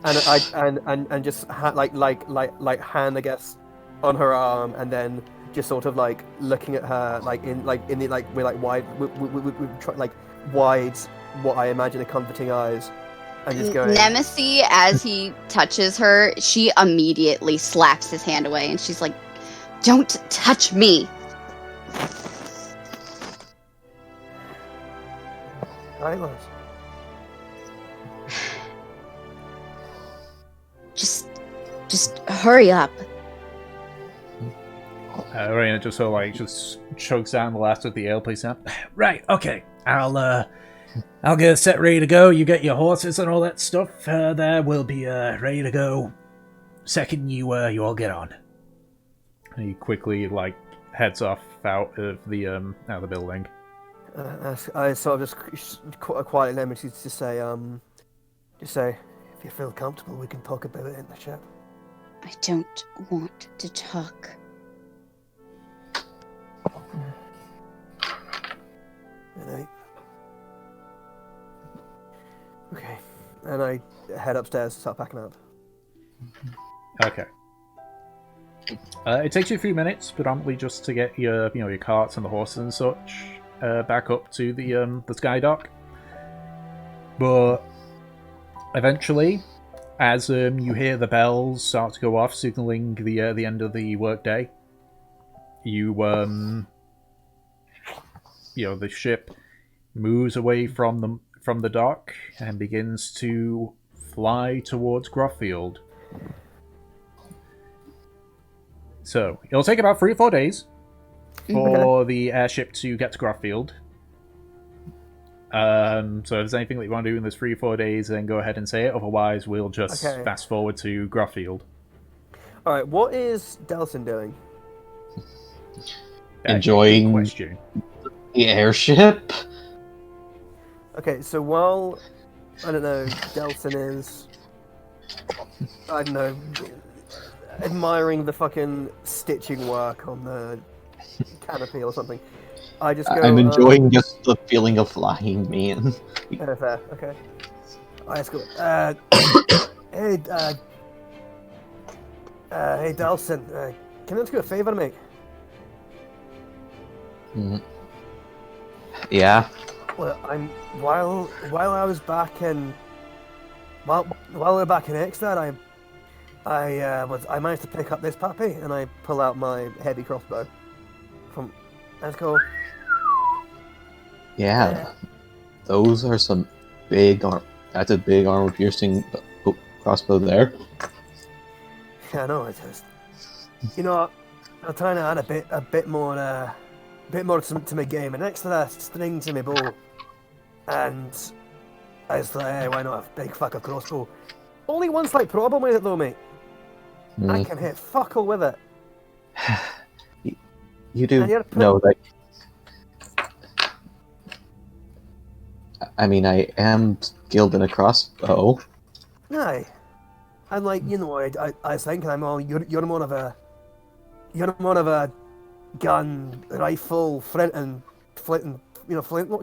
just hand, hand, I guess, on her arm, and then just sort of like looking at her wide, what I imagine are comforting eyes, and just going.
Nemesis, as he touches her, she immediately slaps his hand away, and she's like, "Don't touch me."
Silence.
Just hurry up.
Reyna just sort of like just chokes down the last of the ale, please. Now, right? Okay, I'll get set ready to go. You get your horses and all that stuff. There will be ready to go. Second you all get on. And he quickly like heads off out of the building.
I sort of just quietly Nemesis to say, if you feel comfortable, we can talk about it in the ship.
I don't want to talk.
Okay, and I head upstairs to start packing up.
Okay. It takes you a few minutes, predominantly just to get your carts and the horses and such back up to the sky dock. But eventually, as you hear the bells start to go off, signaling the end of the workday, the ship moves away from the dock and begins to fly towards Groffield. So it'll take about 3 or 4 days for the airship to get to Groffield. So if there's anything that you want to do in those 3 or 4 days, then go ahead and say it. Otherwise, we'll just fast forward to Groffield.
All right, what is Delson doing?
Enjoying the airship.
Okay, so while I don't know, Delson is admiring the fucking stitching work on the canopy or something. I just go.
I'm enjoying just the feeling of flying, man.
Fair. Okay. I just go. Hey, Delson. Can I ask you a favor, mate?
Yeah.
Well, while I was back in while we were back in Ixnad, I managed to pick up this puppy, and I pull out my heavy crossbow. That's cool.
Yeah. those are some big arm. That's a big armor-piercing crossbow there.
Yeah, I know it is. You know, I'm trying to add a bit more to my game, and next to that string to my bow, and I was like, hey, why not a big fucker crossbow? Only one slight problem with it though, mate. I can hit fuck all with it.
You do know that. I mean, I am skilled in a crossbow.
Aye. And like, you know, I was thinking, you're more of a gun, rifle, flintlock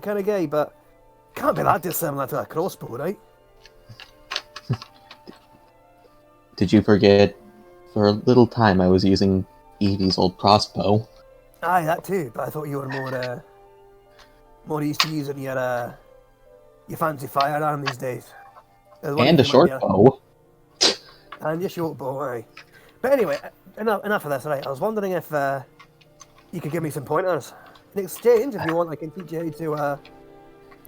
kind of guy, but can't be that dissimilar to a crossbow, right?
Did you forget? For a little time, I was using Evie's old crossbow.
Aye, that too. But I thought you were more used to using your fancy firearm these days.
And a short bow.
And your short bow, aye. But anyway, enough of this. Right, I was wondering if you could give me some pointers in exchange. If you want, I can teach you how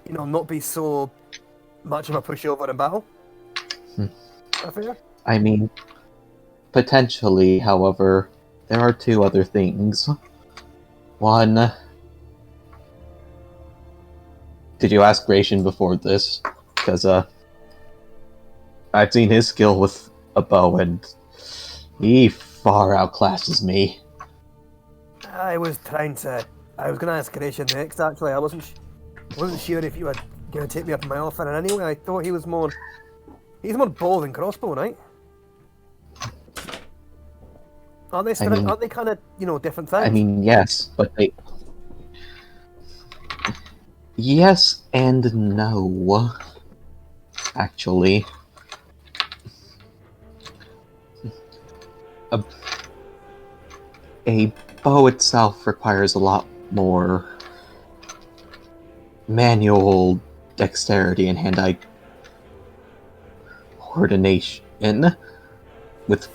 to, not be so much of a pushover in battle. Fair?
I mean, potentially. However, there are two other things. One. Did you ask Gratian before this? Because I've seen his skill with a bow, and he far outclasses me.
I was going to ask Gratian next. Actually, I wasn't sure if you were going to take me up on my offer. And anyway, I thought he's more bow than crossbow, right? Aren't they kind of different things?
I mean, yes, but they. Yes and no. Actually. A bow itself requires a lot more manual dexterity and hand-eye coordination with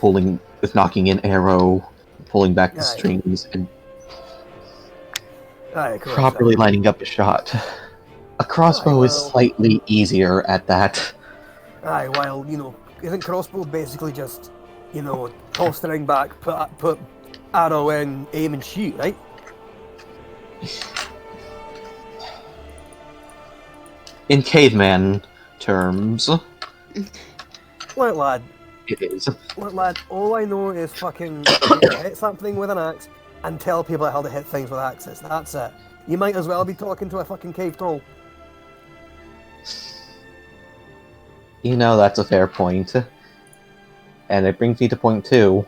knocking an arrow, pulling back the strings, and properly lining up a shot. A crossbow is slightly easier at that.
Aye, while, isn't crossbow basically just, pull string back, put arrow in, aim and shoot, right?
In caveman terms.
Look, lad.
It is.
Look, lad, all I know is fucking hit something with an axe and tell people how to hit things with axes. That's it. You might as well be talking to a fucking cave troll.
That's a fair point. And it brings me to point 2.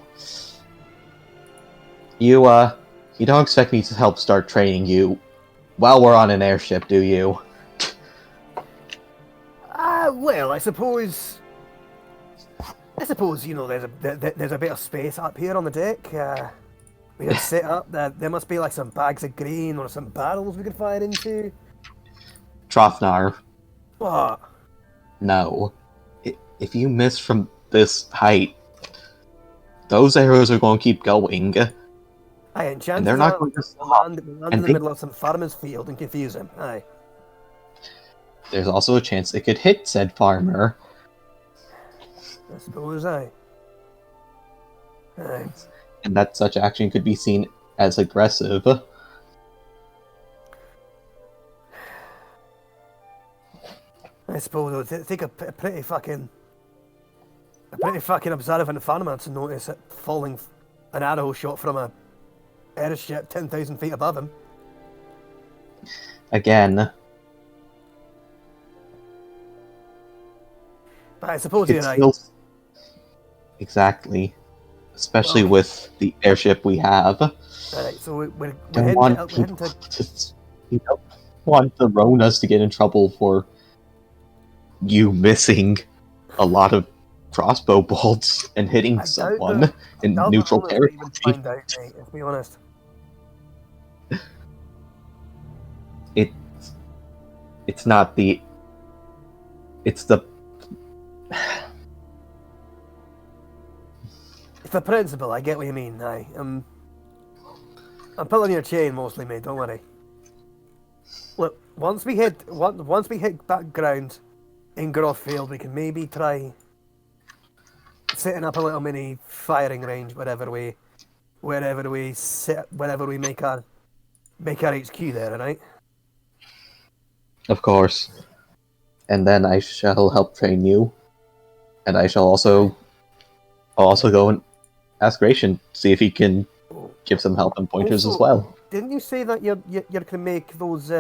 You don't expect me to help start training you while we're on an airship, do you?
Well, I suppose, there's a bit of space up here on the deck. We had set up that there must be like some bags of grain or some barrels we could fire into.
Trofnar.
What?
No. If you miss from this height, those arrows are going to keep going.
Aye, and chances
they're not
are
going to
we'll
stop.
land in the middle of some farmer's field and confuse him. Aye.
There's also a chance it could hit said farmer.
I suppose, aye.
And that such action could be seen as aggressive.
I suppose it would take a pretty fucking observant farmer to notice it falling an arrow shot from a airship 10,000 feet above him.
Again.
But I suppose you're right.
Exactly. Especially with the airship we have.
Alright, so we're
don't
heading
want
to...
you don't want the Ronas to get in trouble for you missing a lot of crossbow bolts and hitting someone in neutral territory.
Find out, mate, let's be honest.
It's not the... It's the...
It's the principle, I get what you mean, aye. I'm pulling your chain mostly, mate, don't worry. Look, once we hit back ground in Grothfield, we can maybe try setting up a little mini firing range wherever we make our HQ there, alright?
Of course. And then I shall help train you. And I shall also go and ask Gratian, see if he can give some help and pointers
Also,
as well.
Didn't you say that you're gonna make those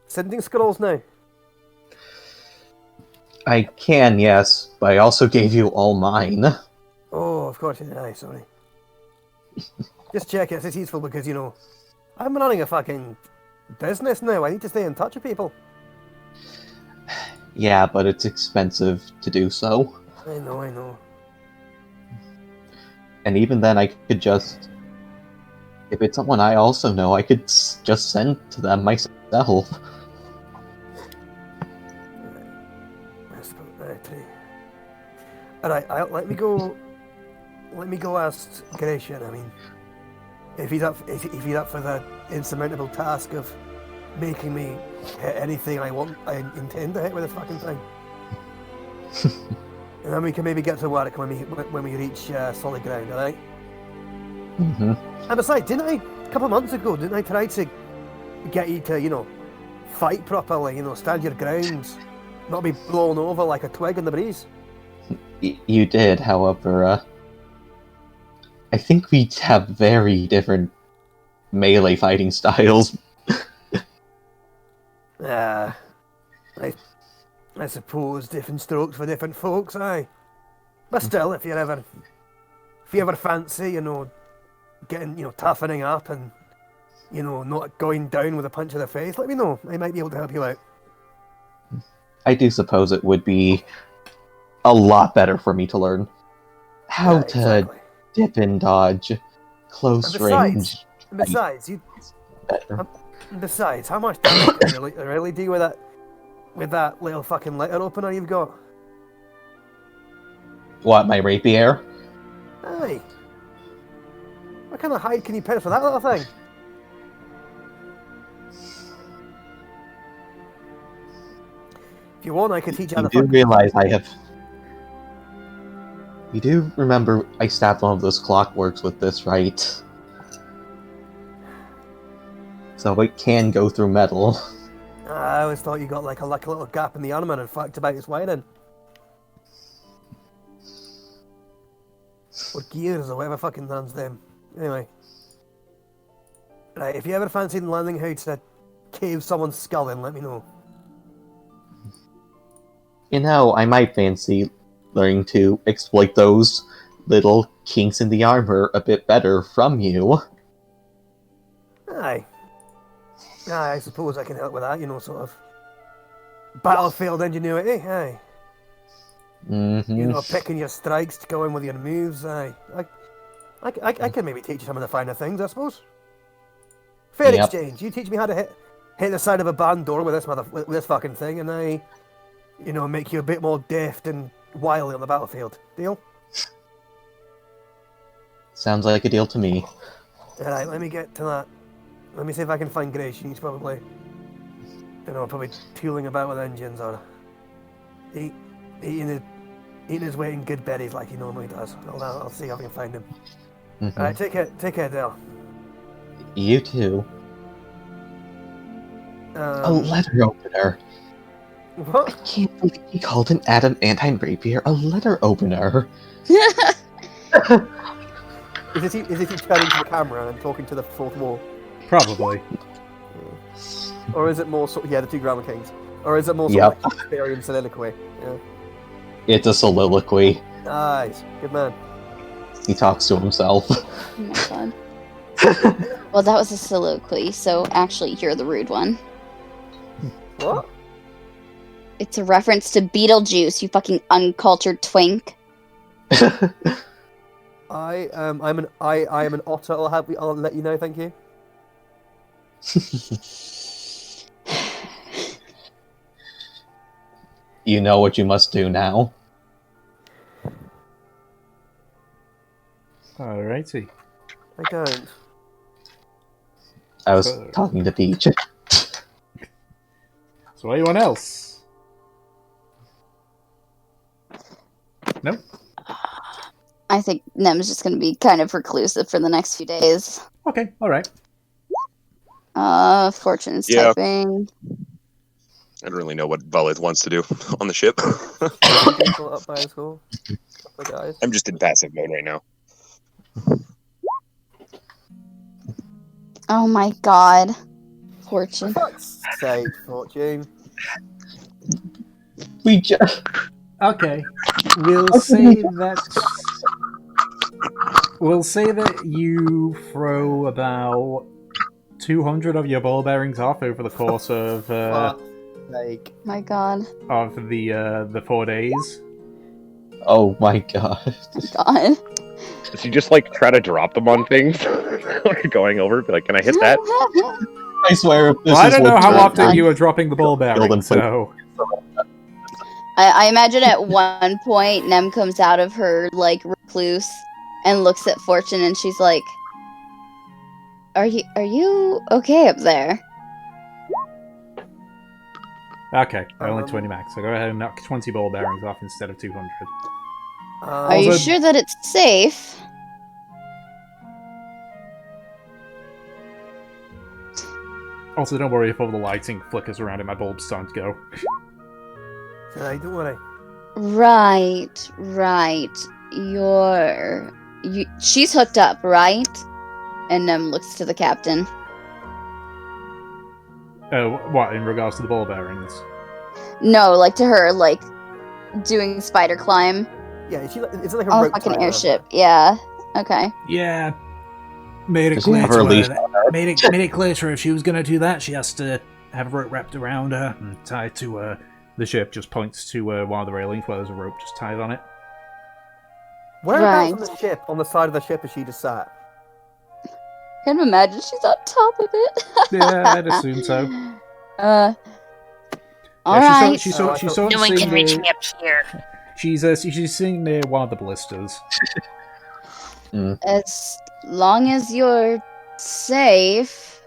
sending scrolls now?
I can, yes, but I also gave you all mine.
Oh, of course, yeah, sorry. Just check it, it's useful because, you know, I'm running a fucking business now. I need to stay in touch with people.
Yeah, but it's expensive to do so.
I know.
And even then, I could just... If it's someone I also know, I could just send to them myself.
Alright, let me go ask Gratian. I mean, if he's up for the insurmountable task of making me hit anything I intend to hit with this fucking thing. And then we can maybe get to work when we reach solid ground, alright?
Mm-hmm.
And besides, a couple of months ago, didn't I try to get you to, you know, fight properly, you know, stand your ground, not be blown over like a twig in the breeze?
You did, however, I think we have very different melee fighting styles.
I suppose different strokes for different folks, aye. But still, if you ever fancy, you know, getting, you know, toughening up and, you know, not going down with a punch in the face, let me know. I might be able to help you out.
I do suppose it would be a lot better for me to learn how to dip and dodge, close range.
Besides, how much damage can you really do with that little fucking letter opener you've got?
What, my rapier?
Aye. What kind of hide can you pin for that little thing? If you want, I could teach you how to
You do realize I have... You do remember I stabbed one of those clockworks with this, right? So it can go through metal.
I always thought you got like a little gap in the armor and fucked about its wiring. Or gears or whatever fucking runs them. Anyway. Right, if you ever fancied learning how to cave someone's skull in, let me know.
You know, I might fancy learning to exploit those little kinks in the armor a bit better from you.
Aye. I suppose I can help with that, you know, sort of battlefield ingenuity, aye.
Mm-hmm.
You know, picking your strikes to go in with your moves, aye. I can maybe teach you some of the finer things, I suppose. Fair exchange. You teach me how to hit the side of a barn door with this fucking thing, and I, you know, make you a bit more deft and wily on the battlefield. Deal?
Sounds like a deal to me.
Alright, let me get to that. Let me see if I can find Gratian. He's probably, you know, probably tooling about with engines or eating his weight in good berries like he normally does. I'll see if I can find him.
Mm-hmm.
Alright, take care, Dale.
You too. A letter opener.
What?
I can't believe he called an adamantine rapier a letter opener.
Is it he turning to the camera and talking to the fourth wall?
Probably.
Or is it more the two Grammar Kings? Or is it more sort of like Shakespearean soliloquy? Yeah.
It's a soliloquy.
Nice. Good man.
He talks to himself.
Oh my god. Well, that was a soliloquy, so actually you're the rude one.
What?
It's a reference to Beetlejuice, you fucking uncultured twink.
I am an otter. I'll let you know. Thank you.
You know what you must do now.
Alrighty.
I don't.
I was talking to Peach.
So anyone else? Nope.
I think Nem's just going to be kind of reclusive for the next few days.
Okay, alright.
Fortune's
Yeah.
typing.
I don't really know what Valith wants to do on the ship.
People up by the school. The guys.
I'm just in passive mode right now.
Oh my god.
For
Fortune.
fuck's sake, Fortune.
We just.
Okay. We'll say that you throw about 200 of your ball bearings off over the course of
Fuck's sake.
My god.
the 4 days.
Oh my god.
God.
So you just like try to drop them on things or going over, be like, can I hit that?
I swear if this
Well, I
is
don't know
what
how
Turk
often
did,
you are dropping the ball bearing,
Build and play.
so...
I imagine at one point Nem comes out of her like recluse and looks at Fortune and she's like, Are you okay up there?
Okay, only 20 max, so go ahead and knock 20 ball bearings off instead of 200.
Are you
Also-
sure that it's safe?
Also, don't worry if all the lighting flickers around and my bulb's starting to go.
Hey, don't worry.
Right. She's hooked up, right? And Nem looks to the captain.
Oh, what, in regards to the ball bearings?
No, like to her, like doing spider climb
Yeah, is it like a
on a
rope
fucking
tie
airship. Yeah. Okay.
Yeah. Made it
Does he
clear
have her
to
leash
her. Made it clear to her if she was gonna do that, she has to have a rope wrapped around her and tied to the ship. Just points to one of the railings where there's a rope just tied on it.
Whereabouts on
Right.
the ship, on the side of the ship, is she just sat?
Can you imagine she's on top of it?
Yeah, I'd assume so.
Alright.
She's
Oh, I
sort
thought-
of
No one can
sitting
reach
there.
me up here.
She's sitting near one of the blisters.
As long as you're safe.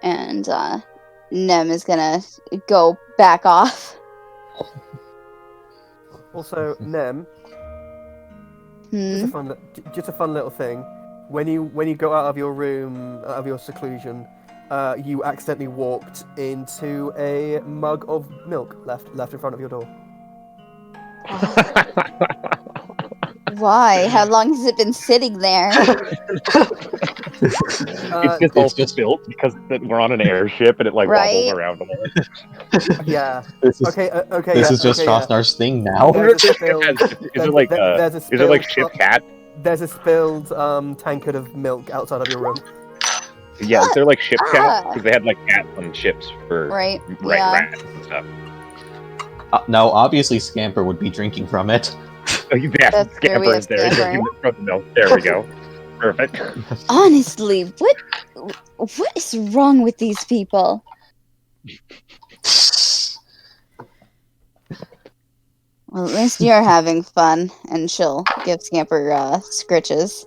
And Nem is gonna go back off.
Also, Nem,
Hmm.
just a fun little thing. When you go out of your room, out of your seclusion, you accidentally walked into a mug of milk left in front of your door.
Why? How long has it been sitting there?
It's just built because we're on an airship and it like
Right.
wobbles around a little.
Yeah.
This is,
Okay. Okay.
this
yeah,
is just
okay, yeah.
Trostnar's thing now.
There's a spilled-
Is it like
there's a
is it like
spilled-
ship cat?
There's a spilled tankard of milk outside of your room.
Yeah, is there like ship cat?
Ah.
Because they had like cats on ships for
Right. Yeah.
rats and stuff.
Now, obviously, Scamper would be drinking from it.
Oh, you bastard
That's true, we
scamper
have
is there.
Scamper.
From the milk. There we go. Perfect.
Honestly, what is wrong with these people? Well, at least you're having fun, and she'll give Scamper scritches.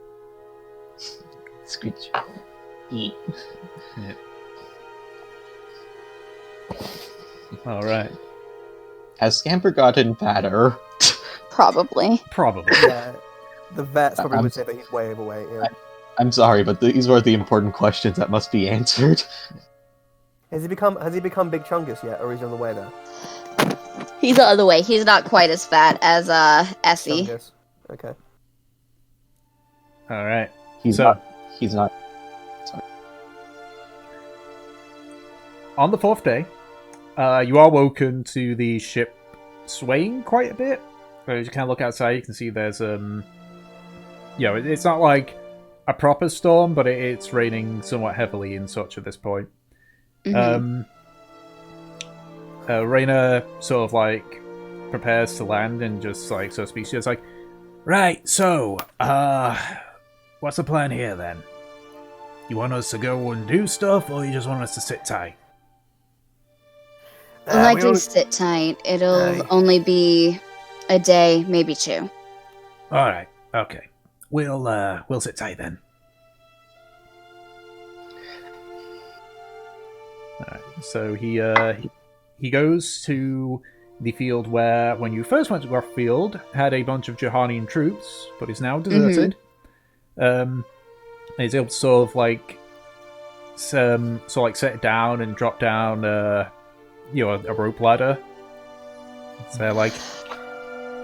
Screech.
Alright.
Has Scamper gotten fatter?
Probably.
Probably.
Yeah. The vets probably
I'm-
would say that he's way overweight. Yeah.
I'm sorry, but these were the important questions that must be answered.
Has he become Big Chungus yet, or is he on the way there?
He's the other way. He's not quite as fat as Essie.
Chungus. Okay.
Alright.
He's
So-
not. He's not.
On the 4th day, you are woken to the ship swaying quite a bit. As you kind of look outside, you can see there's it's not like a proper storm, but it's raining somewhat heavily in such at this point.
Mhm.
Raina sort of like prepares to land and just like so speaks. She's like, right, so what's the plan here then? You want us to go and do stuff, or you just want us to sit tight?
Likely sit tight. It'll only be a day, maybe 2.
All right, okay, we'll sit tight then. All right, so he he goes to the field where, when you first went to Grofffield, had a bunch of Johanian troops, but is now deserted. And he's able to sort of like set it down and drop down, a rope ladder. So like,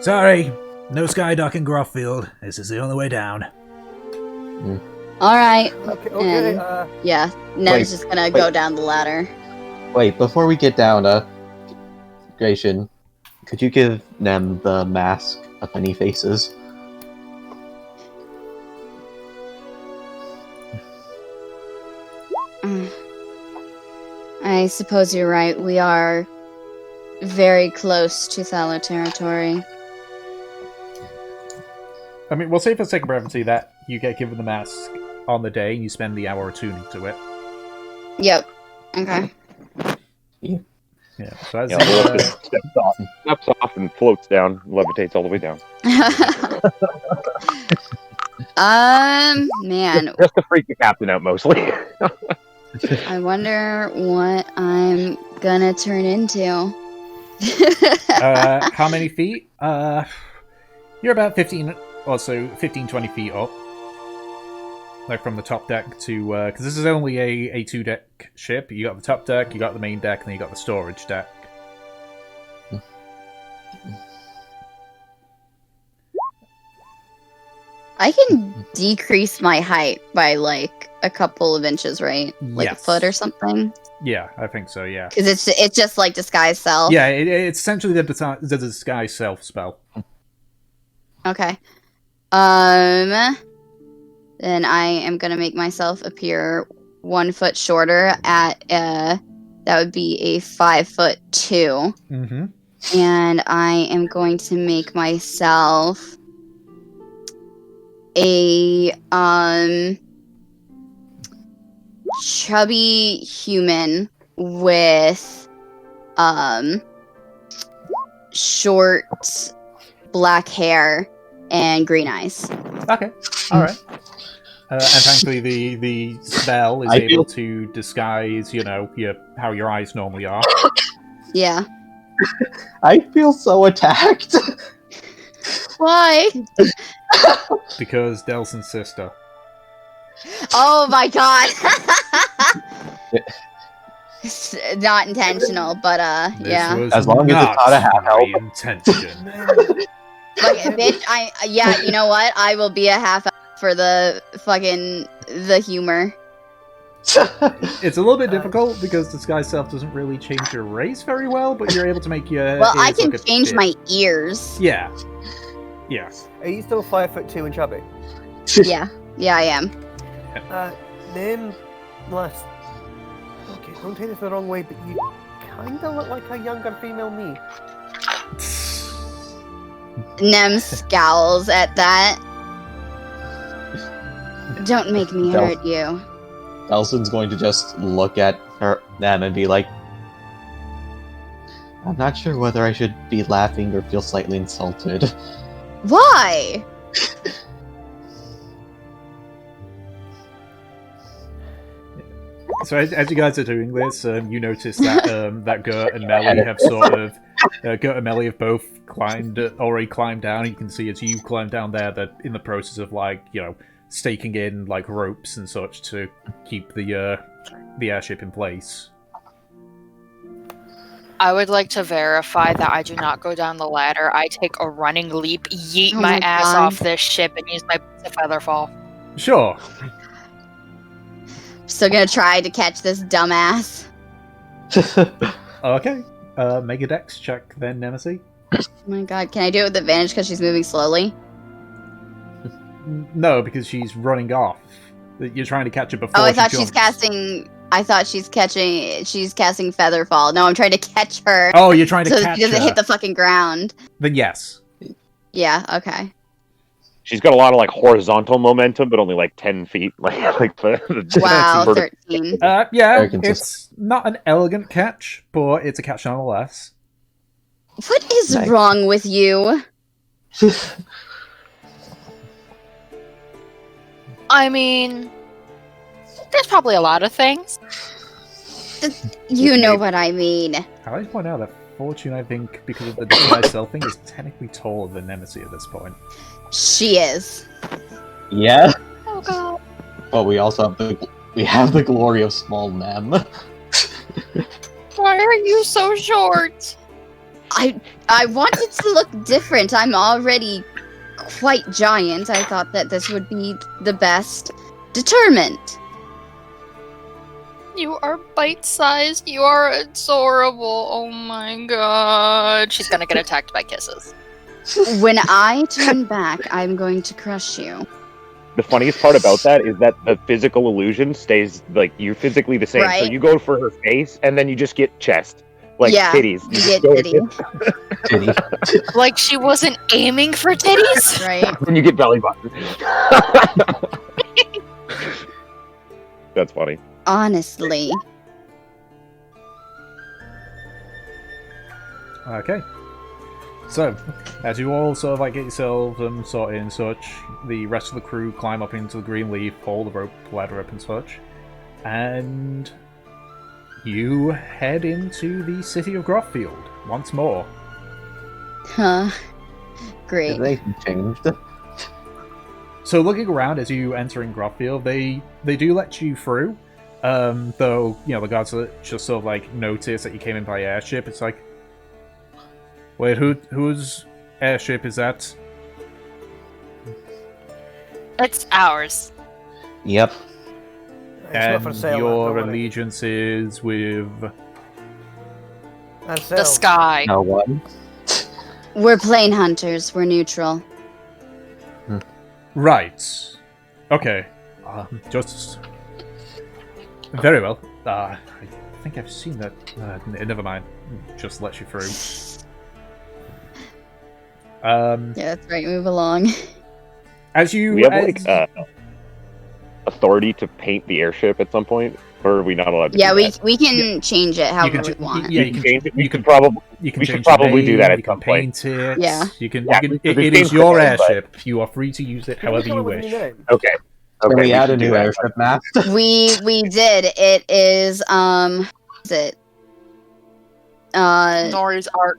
sorry, no skydock in Grofffield. This is the only way down.
All right.
Okay.
And, yeah, Nev's just gonna go down the ladder.
Wait, before we get down, Gration, could you give Nem the mask of many faces?
I suppose you're right. We are very close to Thaler territory.
I mean, we'll say for sake of brevity that you get given the mask on the day and you spend the hour or tuning to it.
Yep. Okay.
Yeah, so that's
steps off and floats down, levitates all the way down.
Man.
Just to freak the captain out, mostly.
I wonder what I'm gonna turn into.
How many feet? You're about 15, 20 feet up. Like from the top deck to, because this is only a 2-deck ship. You got the top deck, you got the main deck, and then you got the storage deck.
I can decrease my height by like a couple of inches, right? Like
Yes.
a foot or something.
Yeah, I think so. Yeah.
Because it's just like disguise self.
Yeah, it's essentially the disguise self spell.
Okay. Then I am gonna make myself appear 1 foot shorter at that would be a 5'2".
Mm-hmm.
And I am going to make myself a chubby human with short black hair and green eyes.
Okay. All right. And thankfully, the spell is able to disguise, how your eyes normally are.
Yeah.
I feel so attacked.
Why?
Because Delson's sister.
Oh my god. It's not intentional, but yeah.
This was
As long as it's not a half
my
elf.
intention.
Like, bitch, yeah, you know what? I will be a half elf for the humor.
It's a little bit difficult because disguise self doesn't really change your race very well, but you're able to make your
Well, I
ears
can
look a
change
bit-
my ears.
Yeah. Yeah.
Are you still 5'2" and chubby?
Yeah, I am.
Name last. Okay, don't take this the wrong way, but you kinda look like a younger female me.
Nem scowls at that. Don't make me hurt you.
Elson's going to just look at them and be like, I'm not sure whether I should be laughing or feel slightly insulted.
Why?
So as you guys are doing this, you notice that that Gert and Melly have sort of Gert and Melly have both already climbed down. You can see as you climb down there that in the process of staking in ropes and such to keep the airship in place.
I would like to verify that I do not go down the ladder. I take a running leap, yeet
Oh
my
my
ass
God.
off this ship, and use my boots to feather fall.
Sure.
Still gonna try to catch this dumbass.
Okay. Make a dex check then, Nemesis.
Oh my god, can I do it with advantage because she's moving slowly?
No, because she's running off. You're trying to catch her before.
Oh, I thought
she
she's
jumps.
casting. I thought she's casting Featherfall. No, I'm trying to catch her
Oh, you're trying to
so
catch
she doesn't
her.
hit the fucking ground.
Then yes.
Yeah. Okay.
She's got a lot of horizontal momentum, but only 10 feet. The
Wow,
vertical-
13.
Yeah,
Very consistent.
it's not an elegant catch, but it's a catch nonetheless.
What is
Nice.
wrong with you?
I mean, there's probably a lot of things.
You know what I mean.
I like to point out that Fortune, I think, because of the disguise self thing, is technically taller than Nemesis at this point.
She is.
Yeah,
Oh god.
but we also have the glory of small Nem.
Why are you so short?
I wanted to look different. I'm already quite giant. I thought that this would be the best. Determined.
You are bite-sized. You are adorable. Oh my god. She's gonna get attacked by kisses.
When I turn back, I'm going to crush you.
The funniest part about that is that the physical illusion stays like you're physically the same. So
Right.
you go for her face, and then you just get chest, like
Yeah,
titties.
You
just
get
go-
titty,
Like she wasn't aiming for titties?
right?
Then you get belly button. That's funny.
Honestly.
Okay. So, as you all sort of like get yourselves sorted and such, the rest of the crew climb up into the green leaf, pull the rope ladder up and such, and you head into the city of Groffield once more.
Huh. Great.
They changed.
So, looking around as you enter in Groffield, they do let you through, though the guards just sort of like notice that you came in by airship. It's like, wait, whose airship is that?
It's ours.
Yep.
It's not for
And
sale,
your
don't worry.
allegiance is with...
And
The
sale.
sky.
No one.
We're plane hunters. We're neutral.
Right. Okay. Just... Very well. I think I've seen that. Never mind. Just let you through.
Yeah, that's right. Move along.
As you...
We have authority to paint the airship at some point, or are we not allowed to?
Yeah,
do that?
we can change it however we
ch-
want.
Yeah,
You can change it. We could probably.
You can
We should
change the
probably do
name,
that at
you can
some point.
paint it.
Yeah.
You can.
Yeah,
You can
because
it
it's
is your
painted, but-
airship. You are free to use it
Can we
however
come
you
up with a
wish.
new name?
Okay.
Can we add a
should do
new
that.
airship map?
We did. It is is it
Nori's arc.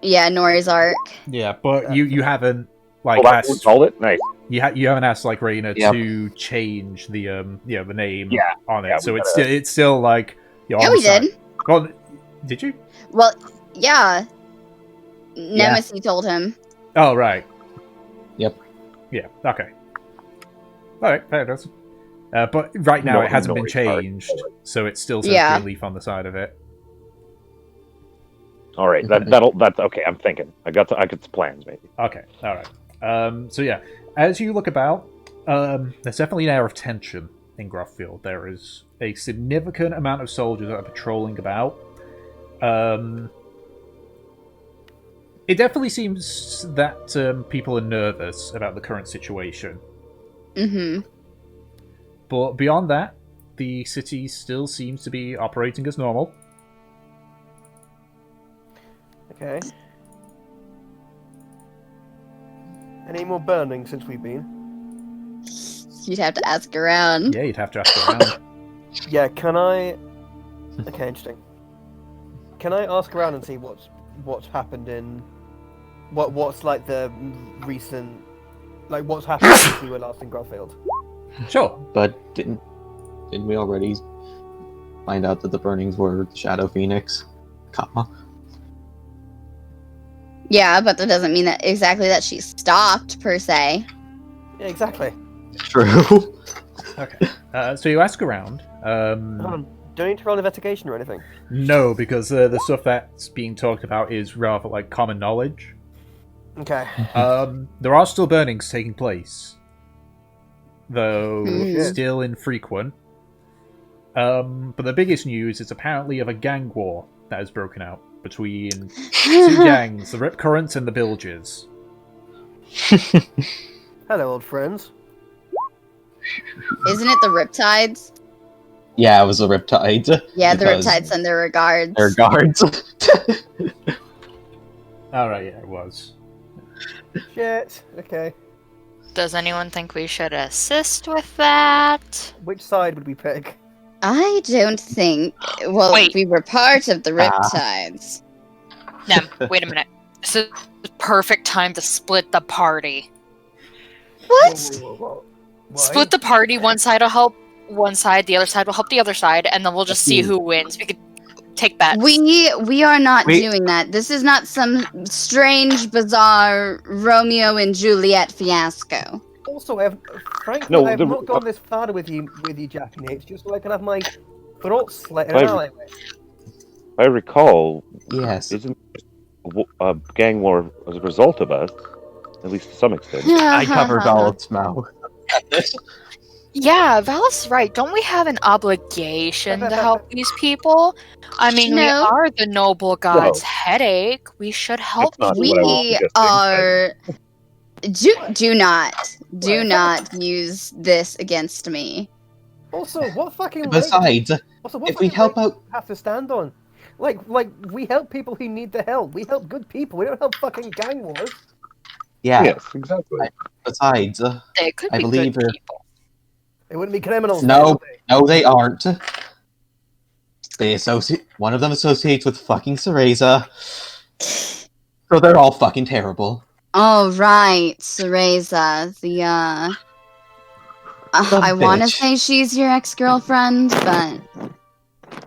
yeah, Nori's arc.
Yeah, but you haven't like
Oh, that's what we
asked.
called it. Nice.
You haven't asked like Raina
Yep.
to change the the name
Yeah,
on it.
yeah,
So
we
it's still like
Yeah, we did.
Well, did you?
Well, yeah. Nemesis told him.
Oh right.
Yep.
Yeah. Okay. All right. Fair enough. But right now
No,
it hasn't been
Nori's arc.
changed, so it still says
Yeah.
green leaf on the side of it.
All right. That's okay. I'm thinking. I got some plans maybe.
Okay, all right. So yeah, as you look about, there's definitely an air of tension in Groffield. There is a significant amount of soldiers that are patrolling about. It definitely seems that people are nervous about the current situation.
Mm-hmm.
But beyond that, the city still seems to be operating as normal.
Okay. Any more burning since we've been?
You'd have to ask around.
Yeah, you'd have to ask around.
Yeah, can I... Okay, interesting. Can I ask around and see what's happened in... What's like the recent... Like what's happened since we were last in Groffield?
Sure.
But didn't we already find out that the burnings were Shadow Phoenix? Comma.
Yeah, but that doesn't mean that exactly that she stopped per se.
Yeah, exactly.
True.
Okay. So you ask around.
Hold on. Do I need to roll an investigation or anything?
No, because the stuff that's being talked about is rather like common knowledge.
Okay.
There are still burnings taking place, though
Hmm.
still infrequent. But the biggest news is apparently of a gang war that has broken out between two gangs, the Rip Currents and the Bilges.
Hello, old friends.
Isn't it the Riptides?
Yeah, it was the Riptide.
Yeah, the
Because
Riptides send their regards.
Their guards.
Alright, yeah, it was.
Shit. Okay.
Does anyone think we should assist with that?
Which side would we pick?
I don't think. Well,
Wait.
we were part of the Riptides.
Nem, wait a minute. This is the perfect time to split the party.
What?
Whoa. Why?
Split the party. One side will help one side, the other side will help the other side, and then we'll just see who wins. We could take bets.
We are not
Wait.
doing that. This is not some strange, bizarre Romeo and Juliet fiasco.
Also, frankly,
No,
I've
the-
not gone this far with you, Jack and H, just so I can have my throat slit in
I've-
an alleyway.
I recall,
Yes.
isn't a gang war as a result of us, at least to some extent.
I covered Valeth's mouth.
Yeah, Val's right. Don't we have an obligation to help these people? I mean, we
No.
are the noble god's headache. We should help
That's not
these
what I was
We
suggesting,
are. Do not use this against me.
Also, what fucking leg-
Besides,
also, what
if we
fucking
help
leg
out,
do we have to stand on? Like we help people who need the help. We help good people. We don't help fucking gang wars.
yeah.
Yes, exactly.
Besides,
They could
I
be
believe
good
her-
people.
They wouldn't be criminals.
No.
would they?
no, they aren't. They associate. One of them associates with fucking Cereza, so they're all fucking terrible.
Oh right, Cereza, the I want to
bitch.
say she's your ex-girlfriend, but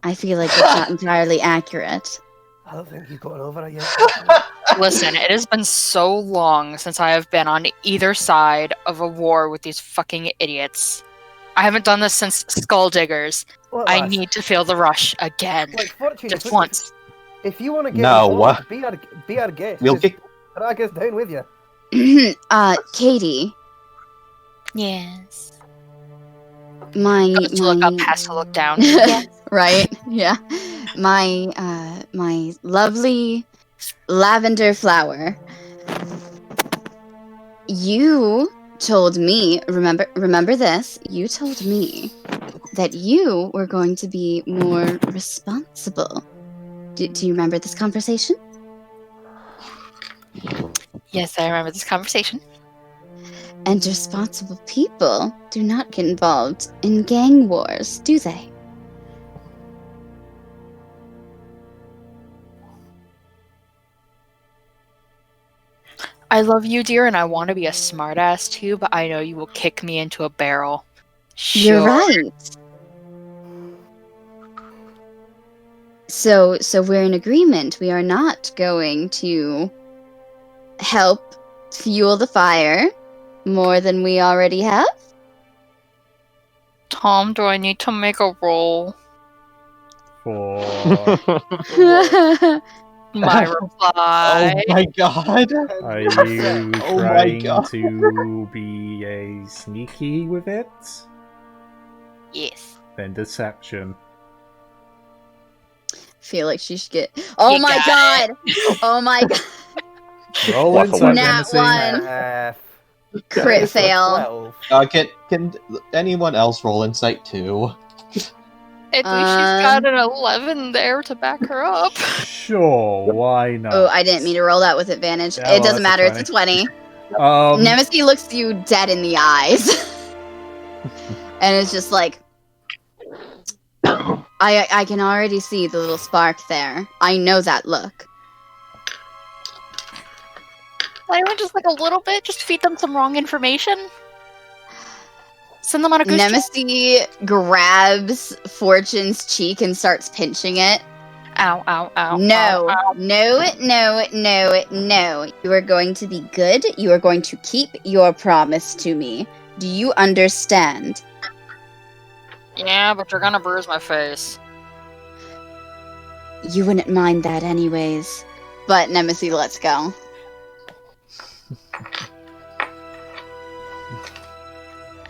I feel like it's not entirely accurate.
I don't think you've gotten over it yet.
Listen, it has been so long since I have been on either side of a war with these fucking idiots. I haven't done this since Skulldiggers.
Well,
I
lass,
need to feel the rush again.
like Fortune,
Just
if-
once.
If you want to get
No.
involved, be our guest.
We'll
Just
get.
drag us down with you.
Katie,
Yes.
my
Goes to look up, has to look down.
right? Yeah. My lovely lavender flower. You told me, remember this, you told me that you were going to be more responsible. Do you remember this conversation?
Yes, I remember this conversation.
And responsible people do not get involved in gang wars, do they?
I love you, dear, and I want to be a smartass too, but I know you will kick me into a barrel.
You're
Sure.
right. So we're in agreement. We are not going to help fuel the fire more than we already have.
Tom, do I need to make a roll?
For
My
Oh
reply.
my god!
are you
Oh my
trying
God.
to be a sneaky with it?
Yes.
Then deception.
Feel like she should get. Oh
You
my
got
god! Oh my god!
Roll
Waffle
insight,
one.
Nat
Nemesis.
one. Crit fail.
12.
Can anyone else roll insight too?
At least she's got an 11 there to back her up.
Sure, why not?
Oh, I didn't mean to roll that with advantage.
Yeah,
It
well,
doesn't
that's
matter.
a
It's a 20.
Um,
Nemesis looks you dead in the eyes. And it's just like, I can already see the little spark there. I know that look.
I would just like a little bit, just feed them some wrong information. Send them on a goose chase.
Nemesis grabs Fortune's cheek and starts pinching it.
Ow, ow, ow.
No,
ow, ow.
no. You are going to be good. You are going to keep your promise to me. Do you understand?
Yeah, but you're gonna bruise my face.
You wouldn't mind that anyways. But Nemesis, let's go.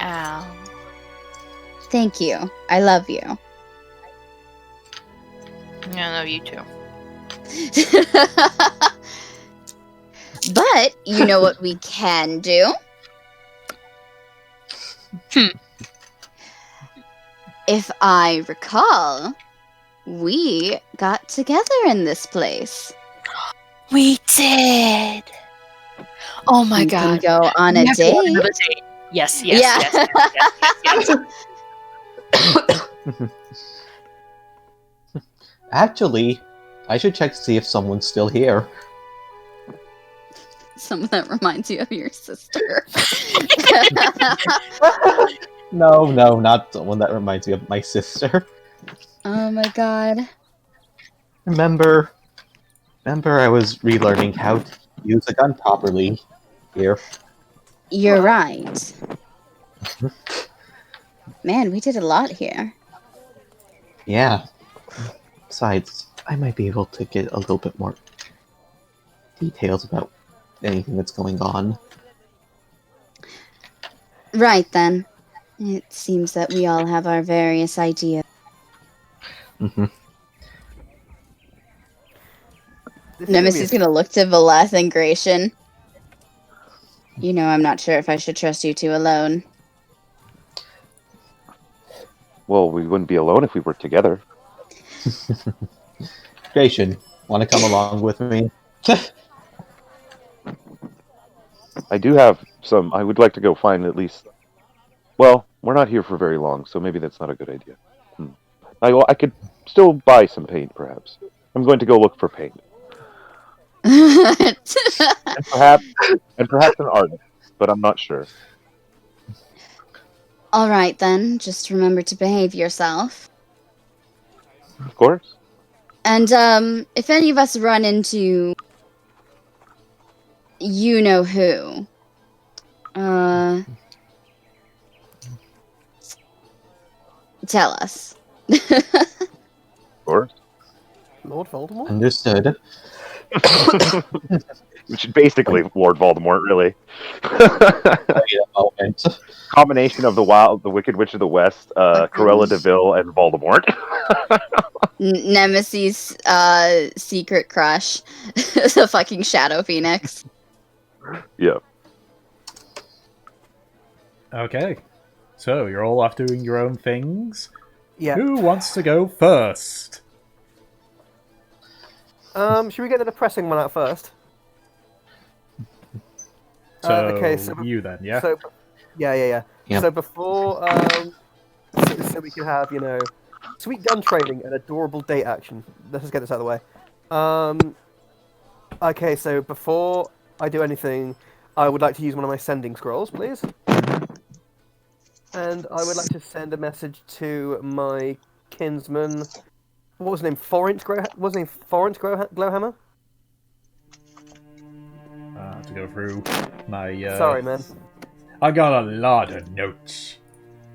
Ow.
Thank you. I love you.
Yeah, I love you too.
But you know what we can do? If I recall, we got together in this place.
We did. Oh my
we
god.
can go on a
We have to go on
date.
another date. Yes, yes,
Yeah.
yes, yes, yes, yes, yes.
Actually, I should check to see if someone's still here.
Someone that reminds you of your sister.
No, not someone that reminds me of my sister.
Oh my god.
Remember I was relearning how to use a gun properly here.
You're right. Man, we did a lot here.
Yeah. Besides, I might be able to get a little bit more details about anything that's going on.
Right then. It seems that we all have our various ideas.
Mm-hmm.
Nemesis is gonna look to Valeth and Gratian. You know, I'm not sure if I should trust you two alone.
Well, we wouldn't be alone if we were together.
Gratian, want to come along with me?
I do have some. I would like to go find at least. Well, we're not here for very long, so maybe that's not a good idea. I could still buy some paint, perhaps. I'm going to go look for paint, and perhaps an artist, but I'm not sure.
All right then, just remember to behave yourself.
Of course.
And if any of us run into you know who, tell us.
Of course.
Lord Voldemort?
Understood.
Which is basically Lord Voldemort, really.
Wait a moment.
Combination of the Wicked Witch of the West, Cruella de Vil, and Voldemort.
Nemesis' secret crush, the fucking Shadow Phoenix.
Yeah.
Okay. So, you're all off doing your own things.
Yeah.
Who wants to go first?
Should we get the depressing one out first?
So,
Okay, so
you then, yeah?
So, yeah.
Yep.
So before, so we can have, you know, sweet gun training and adorable date action. Let's just get this out of the way. Okay, so before I do anything, I would like to use one of my sending scrolls, please. And I would like to send a message to my kinsman. What was his name? Florent Glowhammer?
To go through my...
Sorry, man.
I got a lot of notes.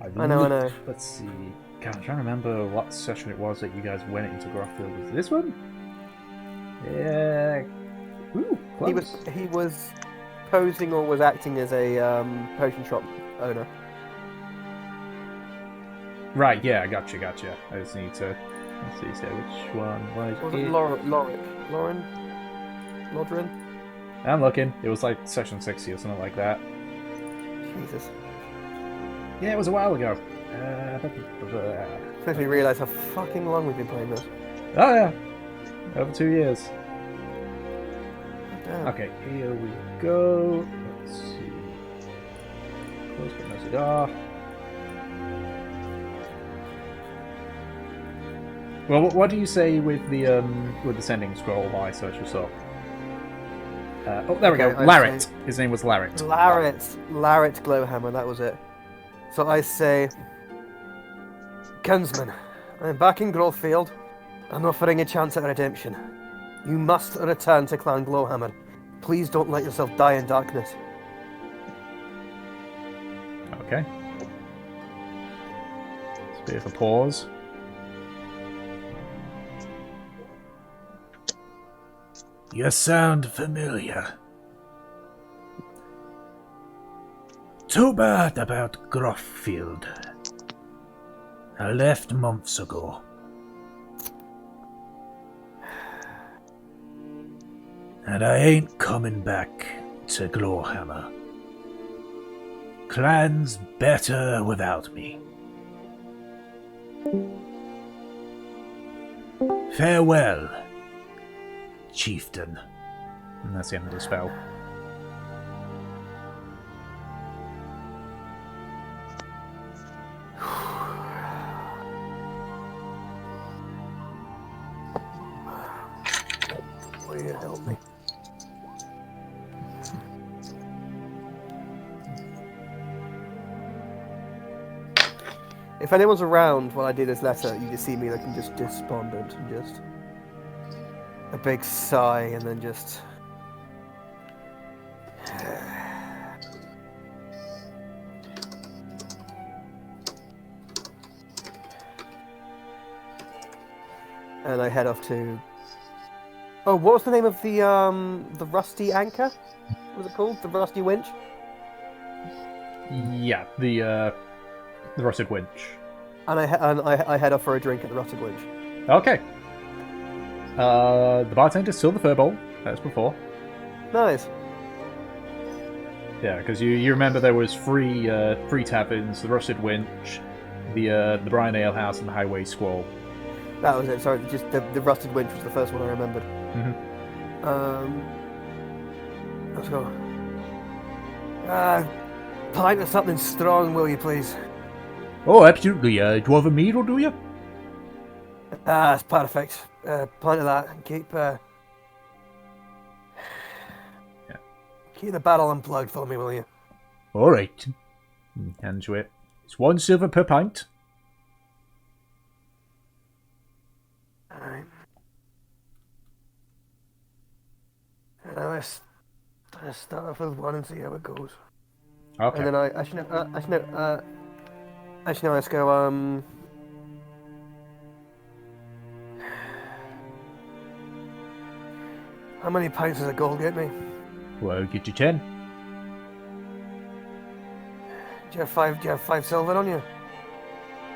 I know.
Let's see. God, I'm trying to remember what session it was that you guys went into Grothfield. Was it this one? Yeah. Ooh, close.
He was posing or was acting as a potion shop owner.
Right, yeah, gotcha. I just need to... Let's see, so which one was
it? Lauren? Lodrin?
I'm looking. It was like session 60 or something like that.
Jesus.
Yeah, it was a while ago.
Makes me realise how fucking long we've been playing this.
Oh yeah, over 2 years.
Damn.
Okay, here we go. Let's see. Close but no cigar. Well, what do you say with the sending scroll I search yourself? Oh, there we go. Larret. His name was Larret.
Larret Glowhammer, that was it. So I say, Kinsman, I'm back in Grothfield and offering a chance at redemption. You must return to Clan Glowhammer. Please don't let yourself die in darkness.
Okay. It's a bit of a pause. You sound familiar. Too bad about Grothfield. I left months ago. And I ain't coming back to Glowhammer. Clan's better without me. Farewell, Chieftain. And that's the end of the spell.
will you help me? If anyone's around while I do this letter, you just see me looking just despondent and just a big sigh and then just... and I head off to... Oh, what was the name of the rusty anchor? What was it called? The rusty winch?
Yeah, the rusted winch.
And I head off for a drink at the rusted winch.
Okay. The bartender's still the furball, as before.
Nice.
Yeah, because you remember there was three taverns: the Rusted Winch, the Brian Ale House, and the Highway Squall.
That was it. Sorry, just the rusted winch was the first one I remembered. Let's go. Pint of something strong, will you please?
Oh, absolutely. Do you have a mead, or do you?
That's perfect. Pint of that. And keep the battle unplugged for me, will you?
All right. Hands you it. It's 1 silver per pint.
Alright. Let's start off with one and see how it goes.
Okay.
And then actually let's go. How many pints does a gold get me?
Well, get you 10.
Do you have five silver on you?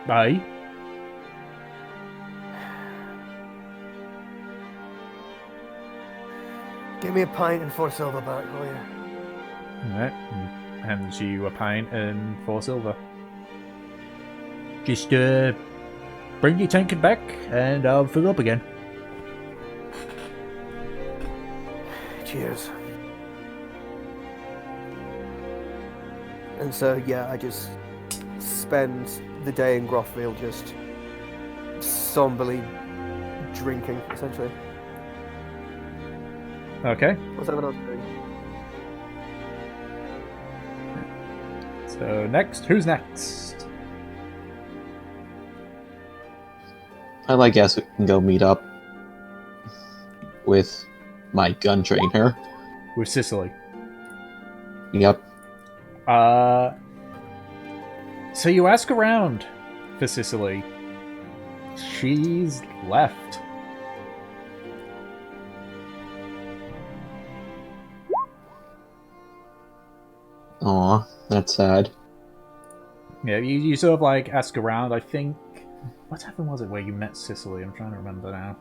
Aye.
Give me a pint and 4 silver back, will you?
Alright. Hands you a pint and 4 silver. Just bring your tankard back and I'll fill up again.
Cheers. And so, yeah, I just spend the day in Groffville just somberly drinking, essentially.
Okay.
What's everyone else doing?
So next, who's next?
I guess we can go meet up with my gun trainer.
With Sicily.
Yep.
So you ask around for Sicily. She's left.
Aw, that's sad.
Yeah, you sort of like ask around. I think... What tavern was it where you met Sicily? I'm trying to remember now.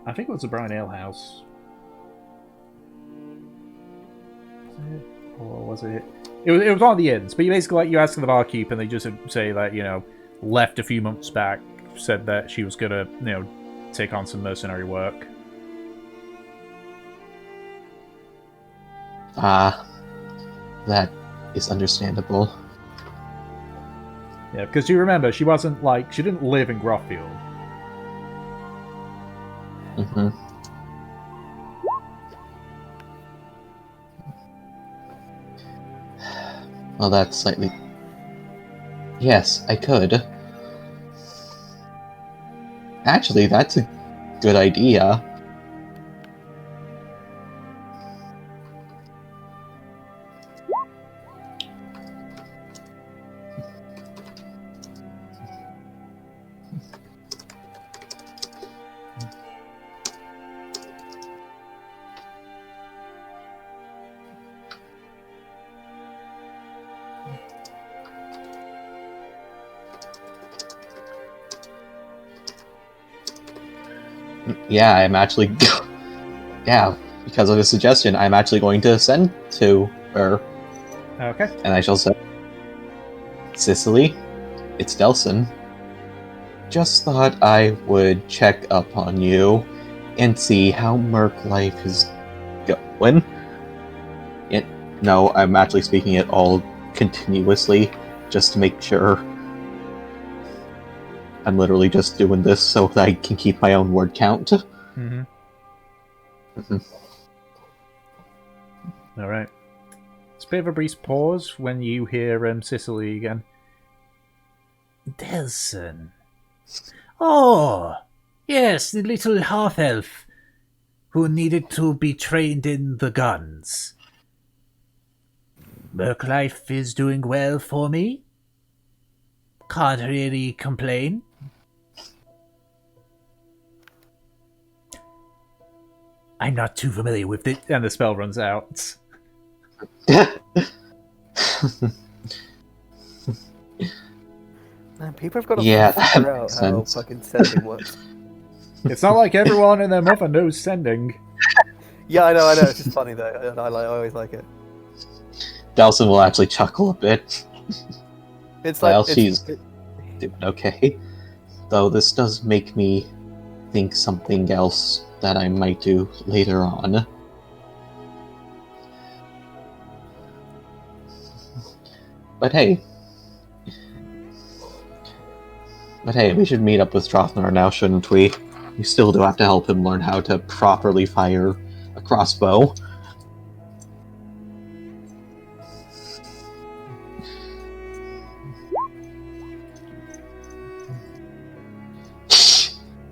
I think it was the Brian Ale House. Was it? Or was it? It was one of the inns, but you basically like you ask the barkeep and they just say that, you know, left a few months back, said that she was gonna, you know, take on some mercenary work.
That is understandable.
Yeah, because you remember, she wasn't like, she didn't live in Grofffield.
Mm-hmm. Well, that's slightly... Yes, I could. Actually, that's a good idea. Yeah, I'm actually... yeah, because of the suggestion, I'm actually going to send to her.
Okay.
And I shall say... Sicily, it's Delson. Just thought I would check up on you and see how Merc life is going. No, I'm actually speaking it all continuously, just to make sure. I'm literally just doing this so that I can keep my own word count.
Mm-hmm. All right. It's a bit of a brief pause when you hear Cicely again. Delson. Oh, yes, the little half-elf who needed to be trained in the guns. Work life is doing well for me. Can't really complain. I'm not too familiar with it. And the spell runs out.
Man, people have got to
Yeah,
figure
that
out
makes
how
sense.
fucking sending works.
It's not like everyone and their mother knows sending.
Yeah, I know. It's just funny though. I always like it.
Delson will actually chuckle a bit.
It's
Well,
like
she's doing okay. Though this does make me think something else that I might do later on. But hey, we should meet up with Drothnar now, shouldn't we? We still do have to help him learn how to properly fire a crossbow.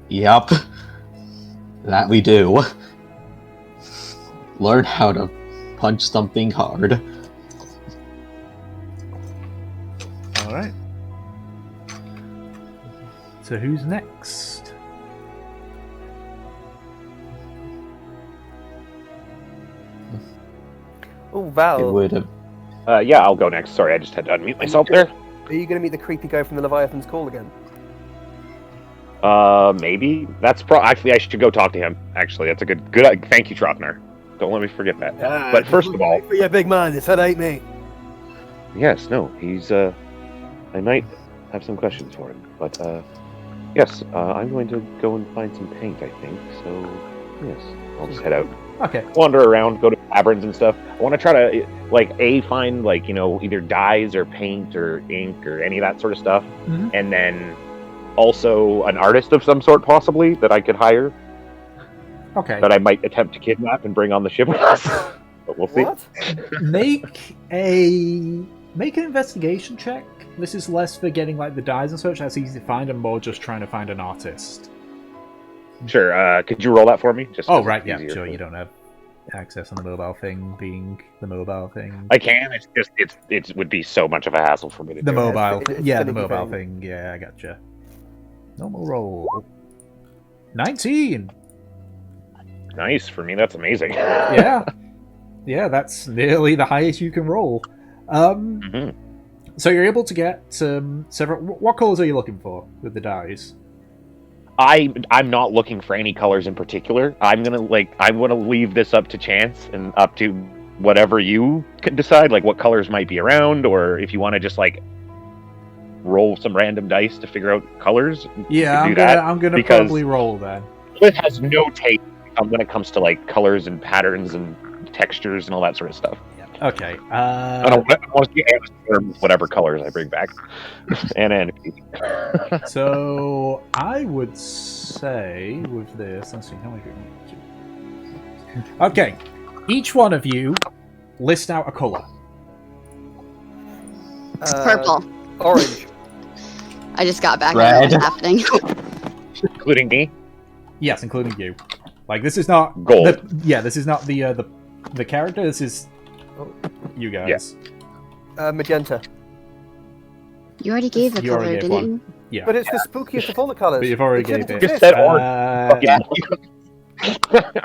Yup. That we do. Learn how to punch something hard.
Alright. So who's next?
Oh, Val.
It would have.
Yeah, I'll go next. Sorry, I just had to unmute myself there.
Are you going to meet the creepy guy from the Leviathan's Call again?
Maybe. That's actually, I should go talk to him. Actually, that's a good. Thank you, Trothner. Don't let me forget that. But first of all,
yeah, big man, this head ain't me.
yes, no, he's. I might have some questions for him, but yes, I'm going to go and find some paint. I think so. Yes, I'll just head out.
Okay.
Wander around, go to taverns and stuff. I want to try to find either dyes or paint or ink or any of that sort of stuff, and then also an artist of some sort possibly that I could hire.
Okay.
That I might attempt to kidnap and bring on the ship with us. But we'll see.
What?
Make an investigation check. This is less for getting the dyes and such. That's easy to find, and more just trying to find an artist.
Sure. Could you roll that for me? Just
Right. Yeah. Sure. You don't have access on the mobile thing, being the mobile thing.
I can. It's just it would be so much of a hassle for me to
The
do.
mobile.
It's
Yeah, the
finicky
mobile
thing.
thing. Yeah, I gotcha. Normal roll. 19.
Nice for me. That's amazing.
Yeah. Yeah, that's nearly the highest you can roll. So you're able to get several. What colors are you looking for with the dyes?
I'm not looking for any colors in particular. I'm gonna leave this up to chance and up to whatever you can decide, what colors might be around, or if you want to just roll some random dice to figure out colors.
Yeah,
I'm
gonna probably roll then.
It has no taste when it comes to colors and patterns and textures and all that sort of stuff.
Okay.
I don't want to see whatever colors I bring back. and
So I would say with this, let's see how many. Okay, each one of you list out a color.
Purple.
Orange.
I just got back. I know what's
Red.
happening.
including me.
Yes, including you. This is not
Gold.
This is not the character. This is you guys.
Magenta.
You already gave the
You
color,
already gave
didn't
one.
you?
Yeah.
But it's the spookiest of all the colours.
But you've already
It should've
gave it.
Just said orange.
Yeah.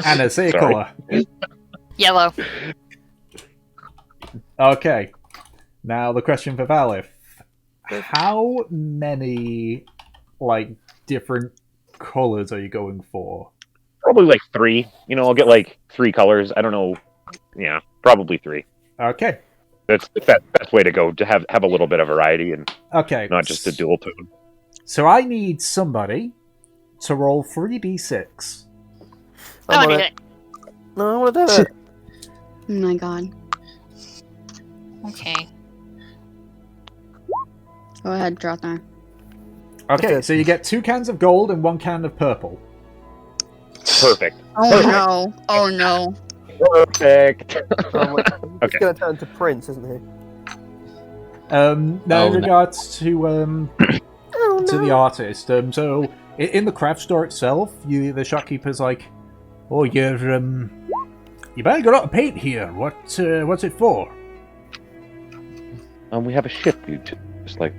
Anna, say a
Sorry.
color.
Yellow.
Okay. Now the question for Valif. How many different colors are you going for?
Probably 3. I'll get 3 colors. I don't know. Yeah, probably 3.
Okay.
That's the best way to go, to have a little bit of variety and
Okay.
not just a dual tone.
So I need somebody to roll 3d6.
I need it.
No, I want to do it.
Oh my god.
Okay.
Go ahead, Drothnar.
Okay, so you get 2 cans of gold and 1 can of purple.
Perfect.
Oh no! Oh no!
Perfect.
He's going to turn to Prince, isn't he?
Now,
Oh,
in
no.
regards to the artist, so in the craft store itself, the shopkeeper's like, "Oh, you better got a lot of paint here. What's it for?"
We have a ship, you just like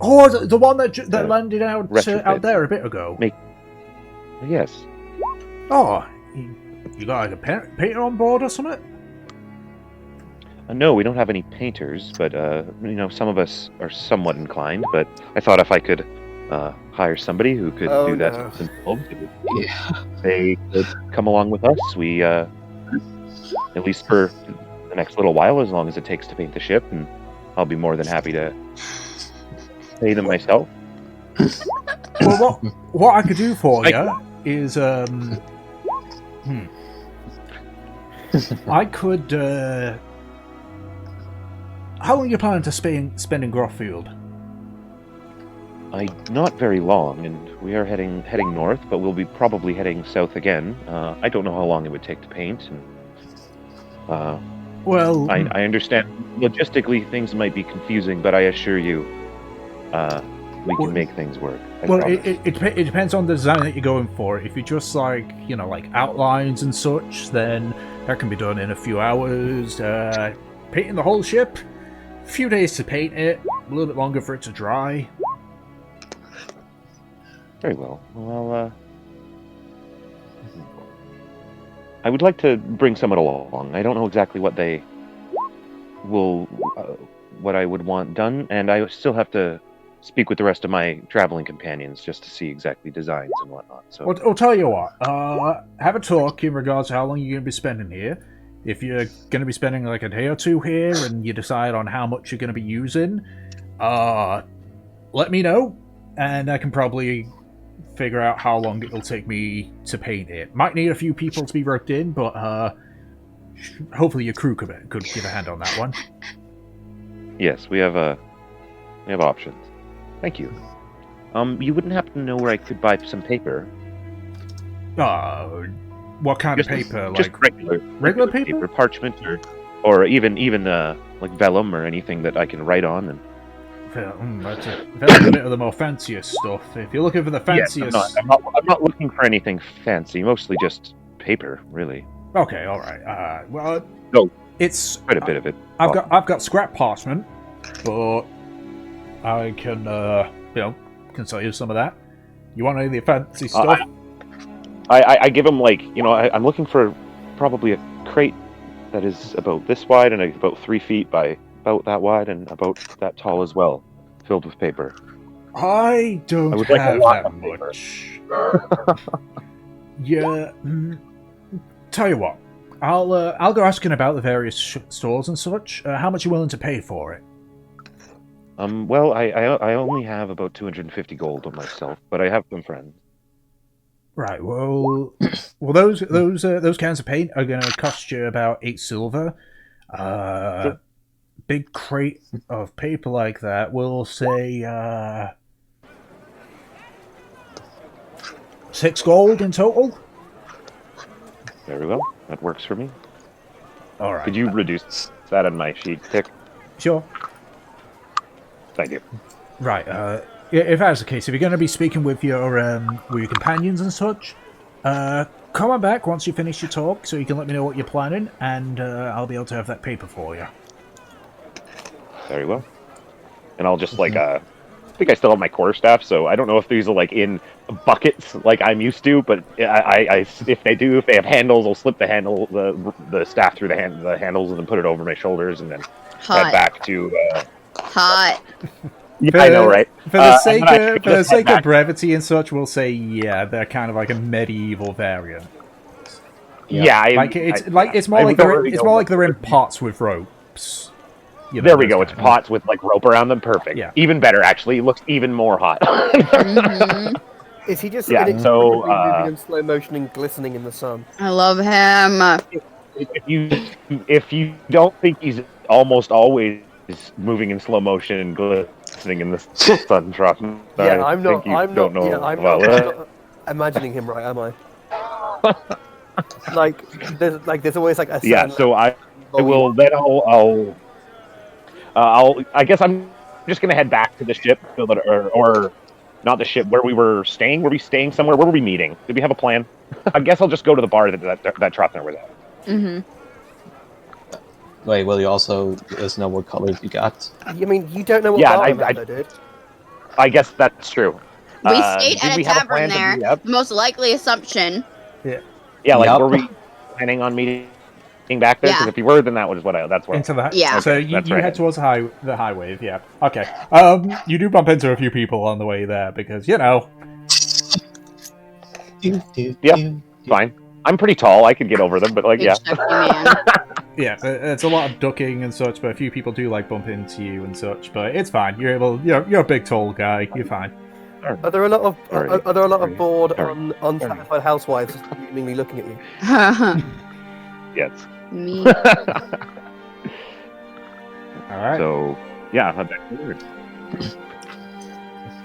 Oh, the one that landed out
retrofit.
there a bit ago.
yes.
Oh, you got like a painter on board or something?
No, we don't have any painters, but some of us are somewhat inclined. But I thought if I could hire somebody who could do that themselves, they could come along with us. We, at least for the next little while, as long as it takes to paint the ship, and I'll be more than happy to pay them myself.
Well, what I could do for you is I could. How long are you planning to spend in Groffield?
Not very long, and we are heading north, but we'll be probably heading south again. I don't know how long it would take to paint, and
well,
I understand logistically things might be confusing, but I assure you, we can make things work.
it depends on the design that you're going for. If you're just like outlines and such, then that can be done in a few hours. Painting the whole ship, a few days to paint it, a little bit longer for it to dry.
Very well. Well, I would like to bring someone along. I don't know exactly what they will, what I would want done, and I still have to speak with the rest of my traveling companions just to see exactly designs and whatnot. So
I'll tell you what. Have a talk in regards to how long you're going to be spending here. If you're going to be spending like a day or two here, and you decide on how much you're going to be using, let me know, and I can probably figure out how long it'll take me to paint it. Might need a few people to be roped in, but hopefully your crew could give a hand on that one.
yes, we have options. Thank you. You wouldn't happen to know where I could buy some paper?
What kind of paper?
Just regular paper, parchment, or even like vellum or anything that I can write on. And
that's a bit of the more fanciest stuff. If you're looking for the fanciest,
yes, I'm not looking for anything fancy. Mostly just paper, really.
Okay, all right. Well,
no,
it's
quite a bit of it.
I've got scrap parchment, but I can can sell you some of that. You want any of the fancy stuff?
I give him I'm looking for probably a crate that is about this wide and about 3 feet by about that wide and about that tall as well, filled with paper.
I don't
would
have
like
that much. Yeah. Tell you what, I'll go asking about the various stores and such. How much are you willing to pay for it?
Well, I only have about 250 gold on myself, but I have some friends.
Right. Well, those cans of paint are going to cost you about 8 silver.
Sure.
Big crate of paper like that will say 6 gold in total.
Very well. That works for me.
All right.
Could you reduce that on my sheet, Tick?
Sure.
Thank you.
Right. If that's the case, if you're going to be speaking with your companions and such, come on back once you finish your talk, so you can let me know what you're planning, and I'll be able to have that paper for you.
Very well. And I'll just I think I still have my quarterstaff, so I don't know if these are in buckets like I'm used to, but if they have handles, I'll slip the staff through the handles and then put it over my shoulders and then head back to.
Hot.
Yeah, I know, right?
For the sake of brevity and such, we'll say they're kind of like a medieval variant.
Yeah,
it's more like they're in pots with ropes.
There we go. It's pots with rope around them. Perfect.
Yeah.
Even better, actually. It looks even more hot.
Mm-hmm.
Is he just
moving
in slow motion and glistening in the sun?
I love him.
If you don't think he's almost always is moving in slow motion and glistening in the sun drop.
Yeah, I'm not imagining him right, am I? there's always like a
Yeah,
certain
so I will. Then I guess I'm just gonna head back to the ship, so that, or not the ship, where we were staying. Were we staying somewhere? Where were we meeting? Did we have a plan? I guess I'll just go to the bar that Trotner was at.
Mm-hmm.
Wait, will you also let us know what colors you got?
You mean you don't know what
Yeah,
bar I'm at, though, dude?
I guess that's true.
We stayed
did
at a
we have a
tavern
plan to
there.
meet up?
The most likely assumption.
Yeah, like
Yup.
were we planning on meeting back there? Because
Yeah.
if you were, then that's what
Into the
Yeah.
So
Okay,
you
that's
head
right.
towards the highway. Yeah. Okay. You do bump into a few people on the way there because
Yeah. Fine. I'm pretty tall. I could get over them, but like,
Big
yeah.
chunky man.
Yeah, it's a lot of ducking and such, but a few people do like bump into you and such. But it's fine. You're a big tall guy. You're fine.
Are there a lot of
Sorry.
bored,
Sorry.
unsatisfied housewives seemingly looking at you?
Yes.
Me.
All right.
So, yeah, I'll back forward.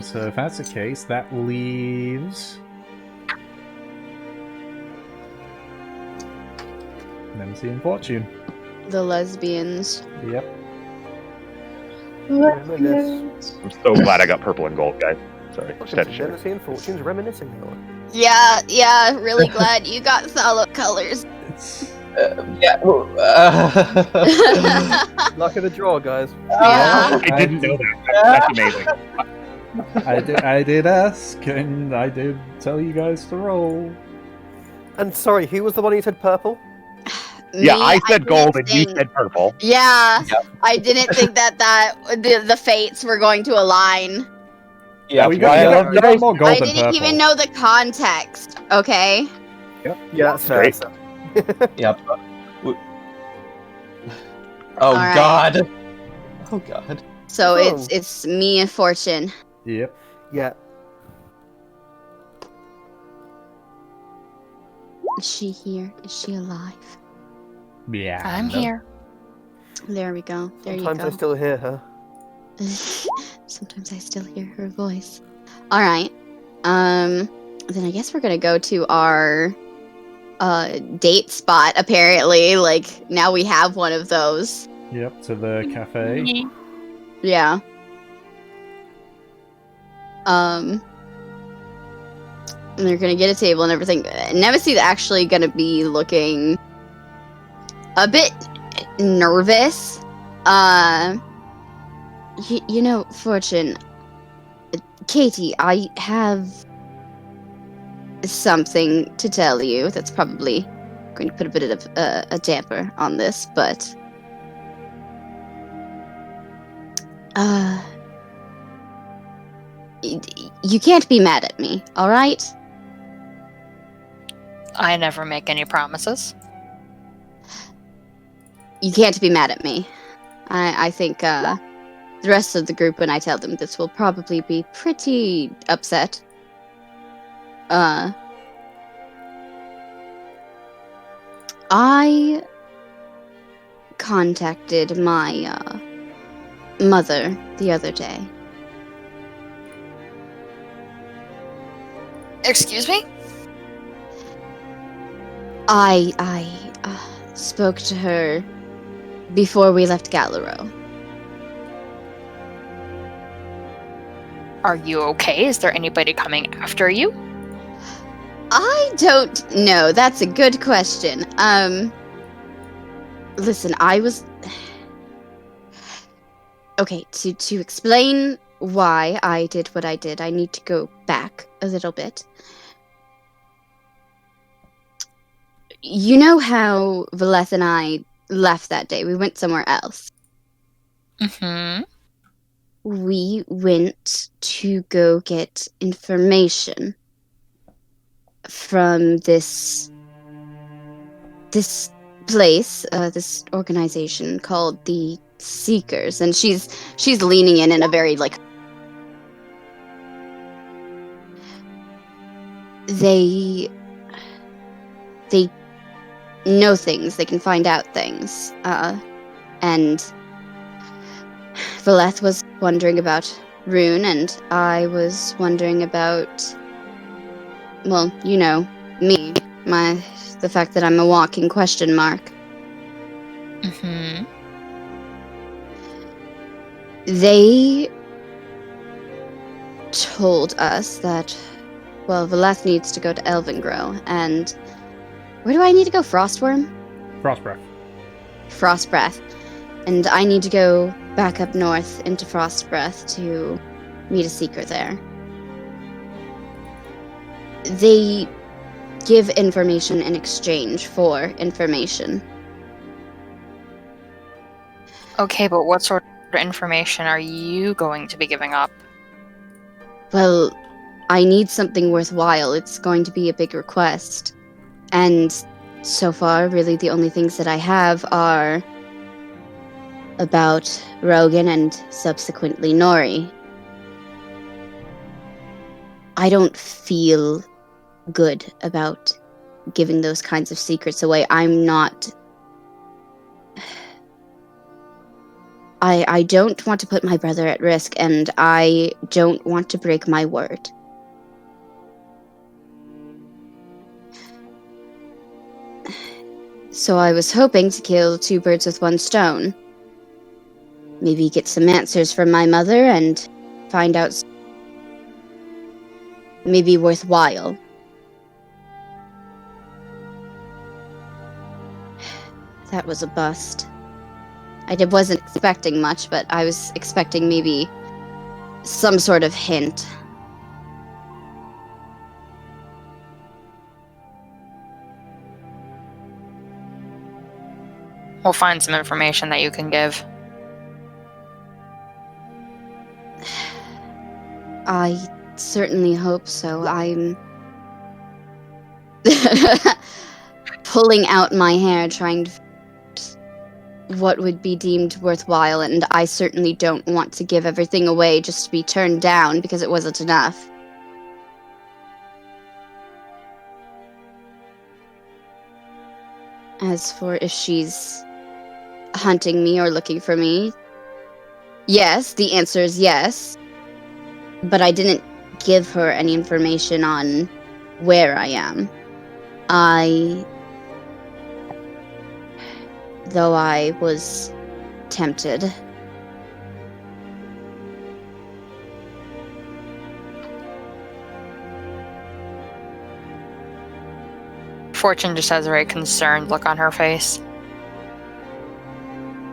So if that's the case, that leaves Nemesis and Fortune.
The lesbians.
Yep.
Reminisce.
I'm so glad I got purple and gold, guys. Sorry. Just had to share.
Nemesis and Fortune's reminiscing now.
Yeah, really glad you got solid colors.
Yeah.
Luck of the draw, guys.
Yeah.
I didn't know that. That's amazing.
I did ask, and I did tell you guys to roll.
And sorry, who was the one who said purple?
Yeah,
Me,
I said
didn't
gold and you
think-
said purple.
Yeah,
Yep.
I didn't think that the fates were going to align.
Yeah,
Well, you
why I
got,
love
you got more gold
I
than
didn't
purple.
even know the context. Okay.
Yeah, that's fair.
Great.
Yep. Oh
Alright.
God. Oh God.
So
Oh.
it's me and Fortune.
Yep.
Yeah.
Is she here? Is she alive?
Yeah.
I'm
no.
here.
There we go. There
Sometimes
you
I
go.
still hear her.
Sometimes I still hear her voice. All right. Then I guess we're gonna go to our date spot. Apparently, like now we have one of those.
Yep. To the cafe.
Yeah. And they're gonna get a table and everything. Nemesis actually gonna be looking a bit nervous. You know, Fortune, Katie, I have something to tell you that's probably going to put a bit of a damper on this, but you can't be mad at me, all right?
I never make any promises.
You can't be mad at me. I think the rest of the group, when I tell them this, will probably be pretty upset. I contacted my mother the other day.
Excuse me?
I spoke to her before we left Gallaro.
Are you okay? Is there anybody coming after you?
I don't know. That's a good question. Listen, I was... Okay, to explain why I did what I did, I need to go back a little bit. You know how Valeth and I left that day? We went somewhere else.
Mm-hmm.
We went to go get information from this place, this organization called the Seekers, and she's leaning in a very like they know things, they can find out things, and Valeth was wondering about Rune, and I was wondering about, well, you know, me. The fact that I'm a walking question mark.
Mm-hmm.
They told us that, well, Valeth needs to go to Elvengrow, and where do I need to go? Frostworm?
Frostbreath.
Frostbreath. And I need to go back up north into Frostbreath to meet a seeker there. They give information in exchange for information.
Okay, but what sort of information are you going to be giving up?
Well, I need something worthwhile. It's going to be a big request. And so far, really the only things that I have are about Rogan and subsequently Nori. I don't feel good about giving those kinds of secrets away. I'm not... I don't want to put my brother at risk, and I don't want to break my word. So I was hoping to kill two birds with one stone. Maybe get some answers from my mother and find out maybe worthwhile. That was a bust. Wasn't expecting much, but I was expecting maybe some sort of hint.
We'll find some information that you can give.
I certainly hope so. I'm pulling out my hair, trying to what would be deemed worthwhile, and I certainly don't want to give everything away just to be turned down because it wasn't enough. As for if she's hunting me or looking for me, yes, the answer is yes. But I didn't give her any information on where I am. Though I was tempted.
Fortune just has a very concerned look on her face.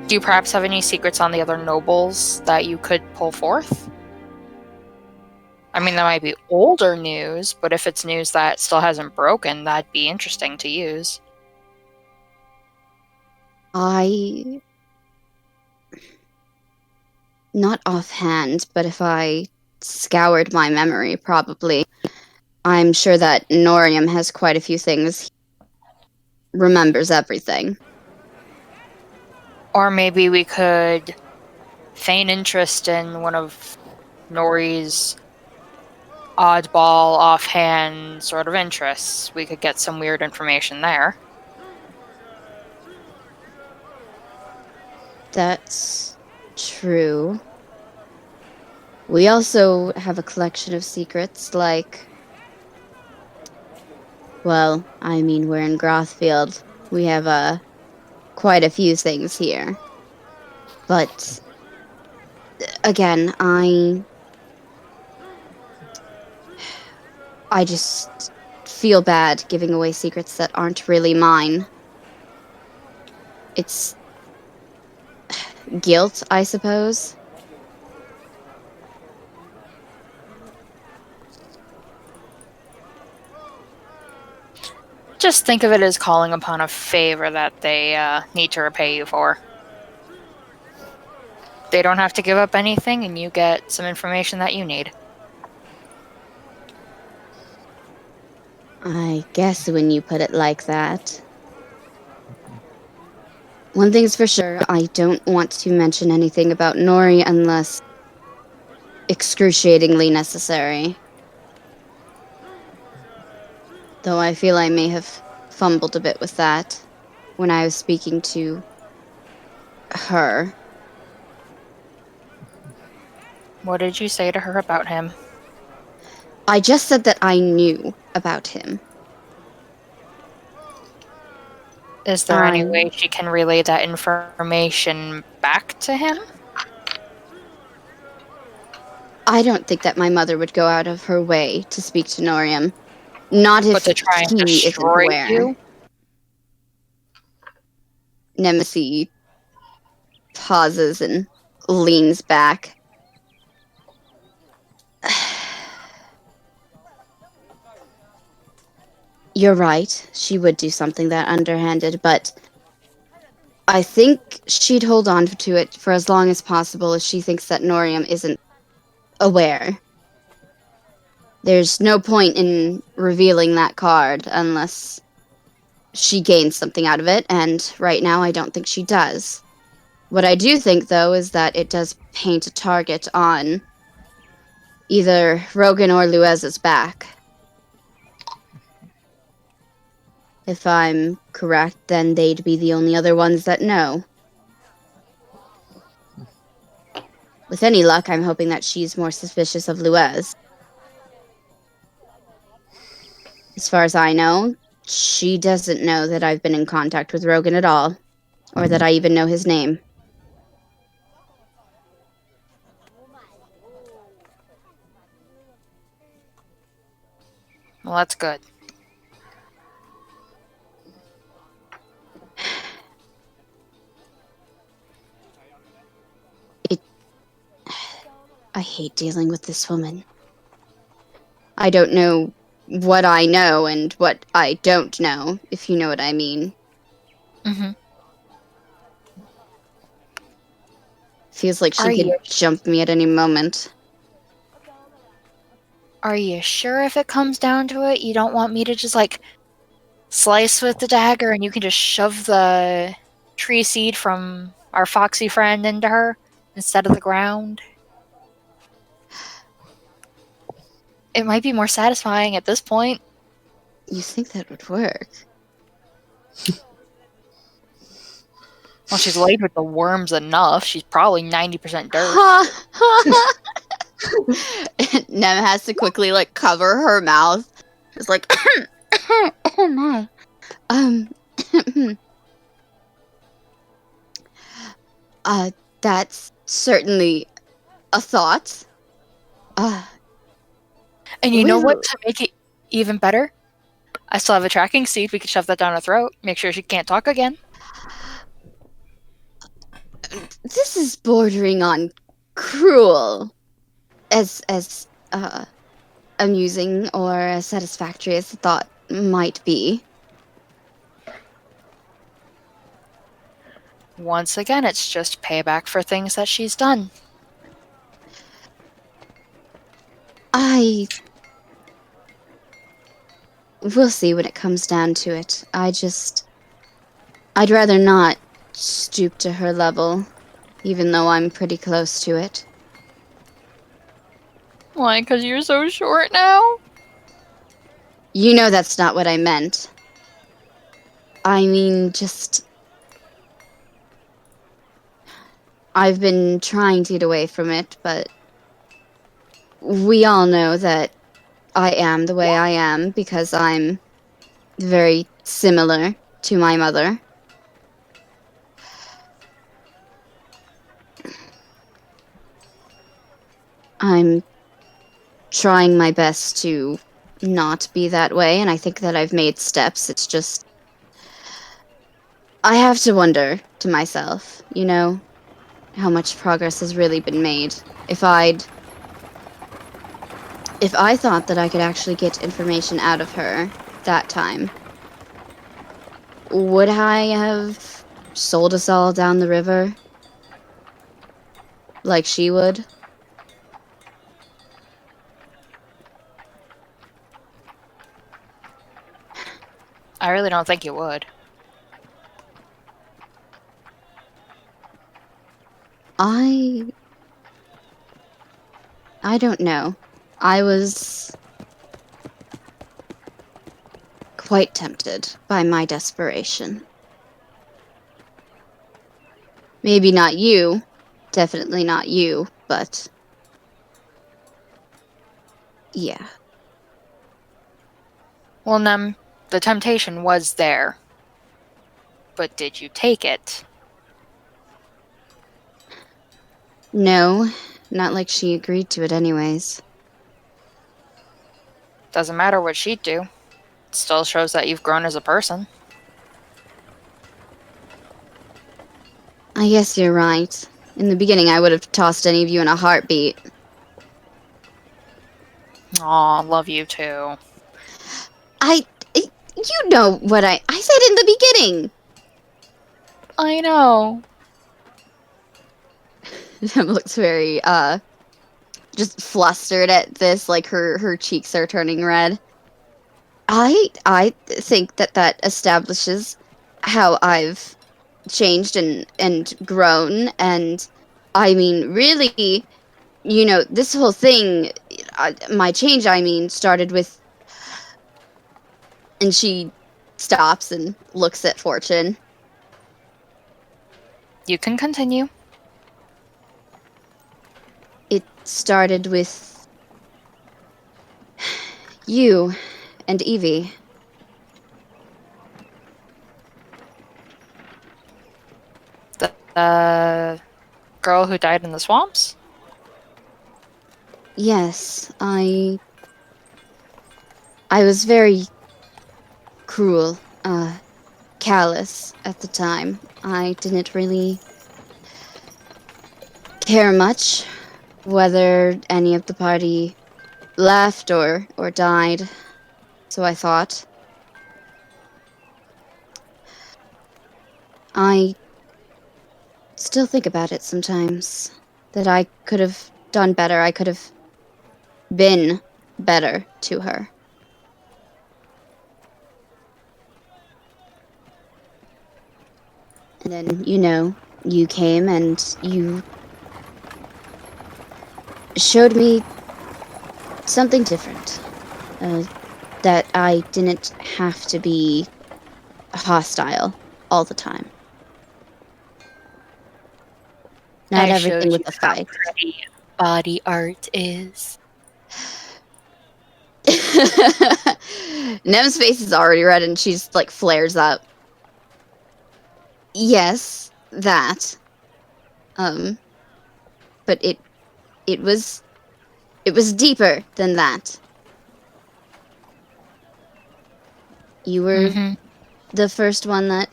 Do you perhaps have any secrets on the other nobles that you could pull forth? I mean, that might be older news, but if it's news that still hasn't broken, that'd be interesting to use.
Not offhand, but if I scoured my memory, probably. I'm sure that Norium has quite a few things. He remembers everything.
Or maybe we could feign interest in one of Nori's oddball, offhand sort of interests. We could get some weird information there.
That's true. We also have a collection of secrets, like... Well, I mean, we're in Grothfield. We have, quite a few things here. But... Again, I just feel bad giving away secrets that aren't really mine. It's... guilt, I suppose.
Just think of it as calling upon a favor that they need to repay you for. They don't have to give up anything, and you get some information that you need.
I guess when you put it like that. One thing's for sure, I don't want to mention anything about Nori unless excruciatingly necessary. Though I feel I may have fumbled a bit with that when I was speaking to her.
What did you say to her about him?
I just said that I knew about him.
Is there any way she can relay that information back to him?
I don't think that my mother would go out of her way to speak to Norium. Not if
But to try and
he isn't
destroy
aware.
you?
Nemesis pauses and leans back. You're right. She would do something that underhanded, but I think she'd hold on to it for as long as possible if she thinks that Norium isn't aware. There's no point in revealing that card unless she gains something out of it, and right now I don't think she does. What I do think, though, is that it does paint a target on either Rogan or Luez's back. If I'm correct, then they'd be the only other ones that know. With any luck, I'm hoping that she's more suspicious of Luez. As far as I know, she doesn't know that I've been in contact with Rogan at all, or that I even know his name.
Well, that's good.
I hate dealing with this woman. I don't know what I know and what I don't know, if you know what I mean.
Mm-hmm.
Feels like she could jump me at any moment.
Are you sure if it comes down to it, you don't want me to just, like, slice with the dagger and you can just shove the tree seed from our foxy friend into her instead of the ground? It might be more satisfying at this point.
You think that would work?
Well, she's laid with the worms enough. She's probably 90% dirt.
Nem has to quickly, like, cover her mouth. It's like, oh my. That's certainly a thought.
And you know what? To make it even better, I still have a tracking seed. We could shove that down her throat. Make sure she can't talk again.
This is bordering on cruel. As amusing or as satisfactory as the thought might be.
Once again, it's just payback for things that she's done.
We'll see when it comes down to it. I'd rather not stoop to her level, even though I'm pretty close to it.
Why? Because you're so short now?
You know that's not what I meant. I mean, I've been trying to get away from it, but we all know that I am the way I am because I'm very similar to my mother. I'm trying my best to not be that way, and I think that I've made steps. It's just I have to wonder to myself, how much progress has really been made. If I thought that I could actually get information out of her that time, would I have sold us all down the river like she would?
I really don't think you would.
I don't know. I was quite tempted by my desperation. Maybe not you, definitely not you, but Yeah.
Well, Nem, the temptation was there. But did you take it?
No, not like she agreed to it anyways.
Doesn't matter what she'd do. It still shows that you've grown as a person.
I guess you're right. In the beginning, I would have tossed any of you in a heartbeat.
Aw, love you too.
You know what I said in the beginning.
I know.
Em looks very, just flustered at this, like her cheeks are turning red. I think that establishes how I've changed and grown, and I mean, really, this whole thing, my change, I mean, started with, and she stops and looks at Fortune.
You can continue.
It started with you and Evie.
The girl who died in the swamps?
Yes, I was very cruel, callous at the time. I didn't really care much whether any of the party left or died, so I thought. I still think about it sometimes, that I could have done better, I could have been better to her. And then, you came and you showed me something different. That I didn't have to be hostile all the time. Not
I
everything
showed
with
you
a
how
fight.
pretty body art is.
Nem's face is already red and she's like flares up. Yes, that. But it was deeper than that. You were the first one that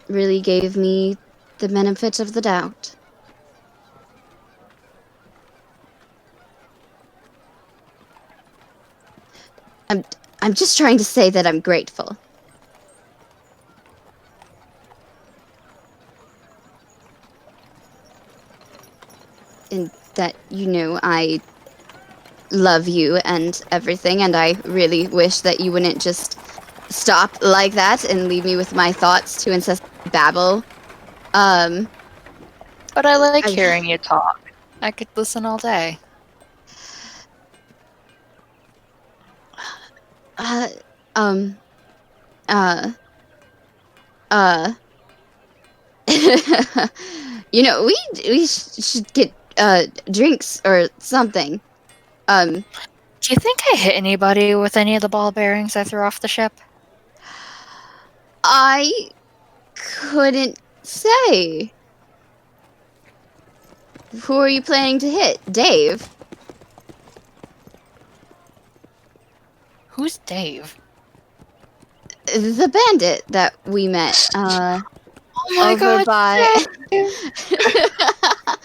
really gave me the benefit of the doubt. I'm just trying to say that I'm grateful. And that, I love you and everything, and I really wish that you wouldn't just stop like that and leave me with my thoughts to incessantly babble.
But I like hearing you talk. I could listen all day.
We should get drinks or something.
Do you think I hit anybody with any of the ball bearings I threw off the ship?
I couldn't say. Who are you planning to hit? Dave?
Who's Dave?
The bandit that we met,
Oh my
over
god,
by...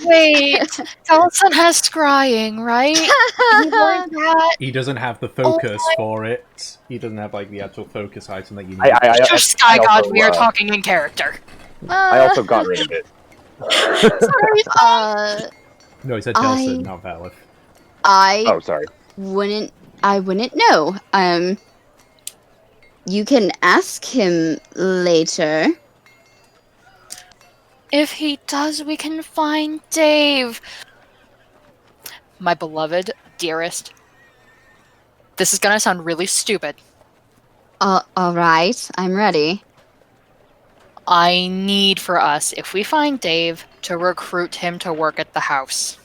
Wait, Taliesin has scrying, right? He learned that?
He doesn't have the focus for it. He doesn't have like the actual focus item that you need.
Mr. Sky God,
also,
we are talking in character.
I also got rid of it.
Sorry,
No, he said Delson, not Valif.
Oh, sorry.
I wouldn't know. You can ask him later.
If he does, we can find Dave. My beloved, dearest. This is gonna sound really stupid.
Alright, I'm ready.
I need for us, if we find Dave, to recruit him to work at the house.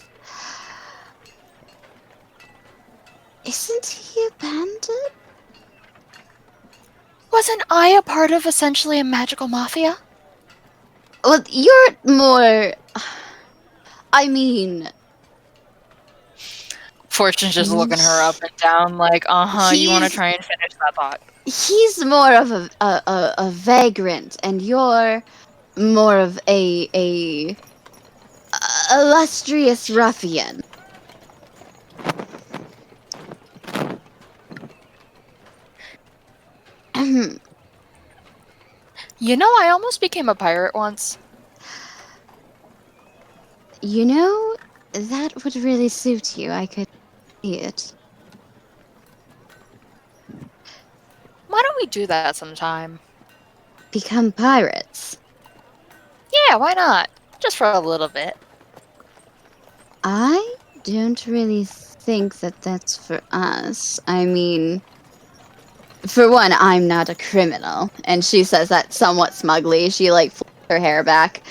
Isn't he a bandit?
Wasn't I a part of essentially a magical mafia?
Well, you're more. I mean,
Fortune's just looking her up and down like, you want to
he's
try and finish that thought.
he's more of a vagrant, and you're more of a illustrious ruffian.
You know, I almost became a pirate once.
You know, that would really suit you. I could see it.
Why don't we do that sometime?
Become pirates.
Yeah, why not? Just for a little bit.
I don't really think that that's for us. I mean, for one, I'm not a criminal. And she says that somewhat smugly. She, like, flips her hair back.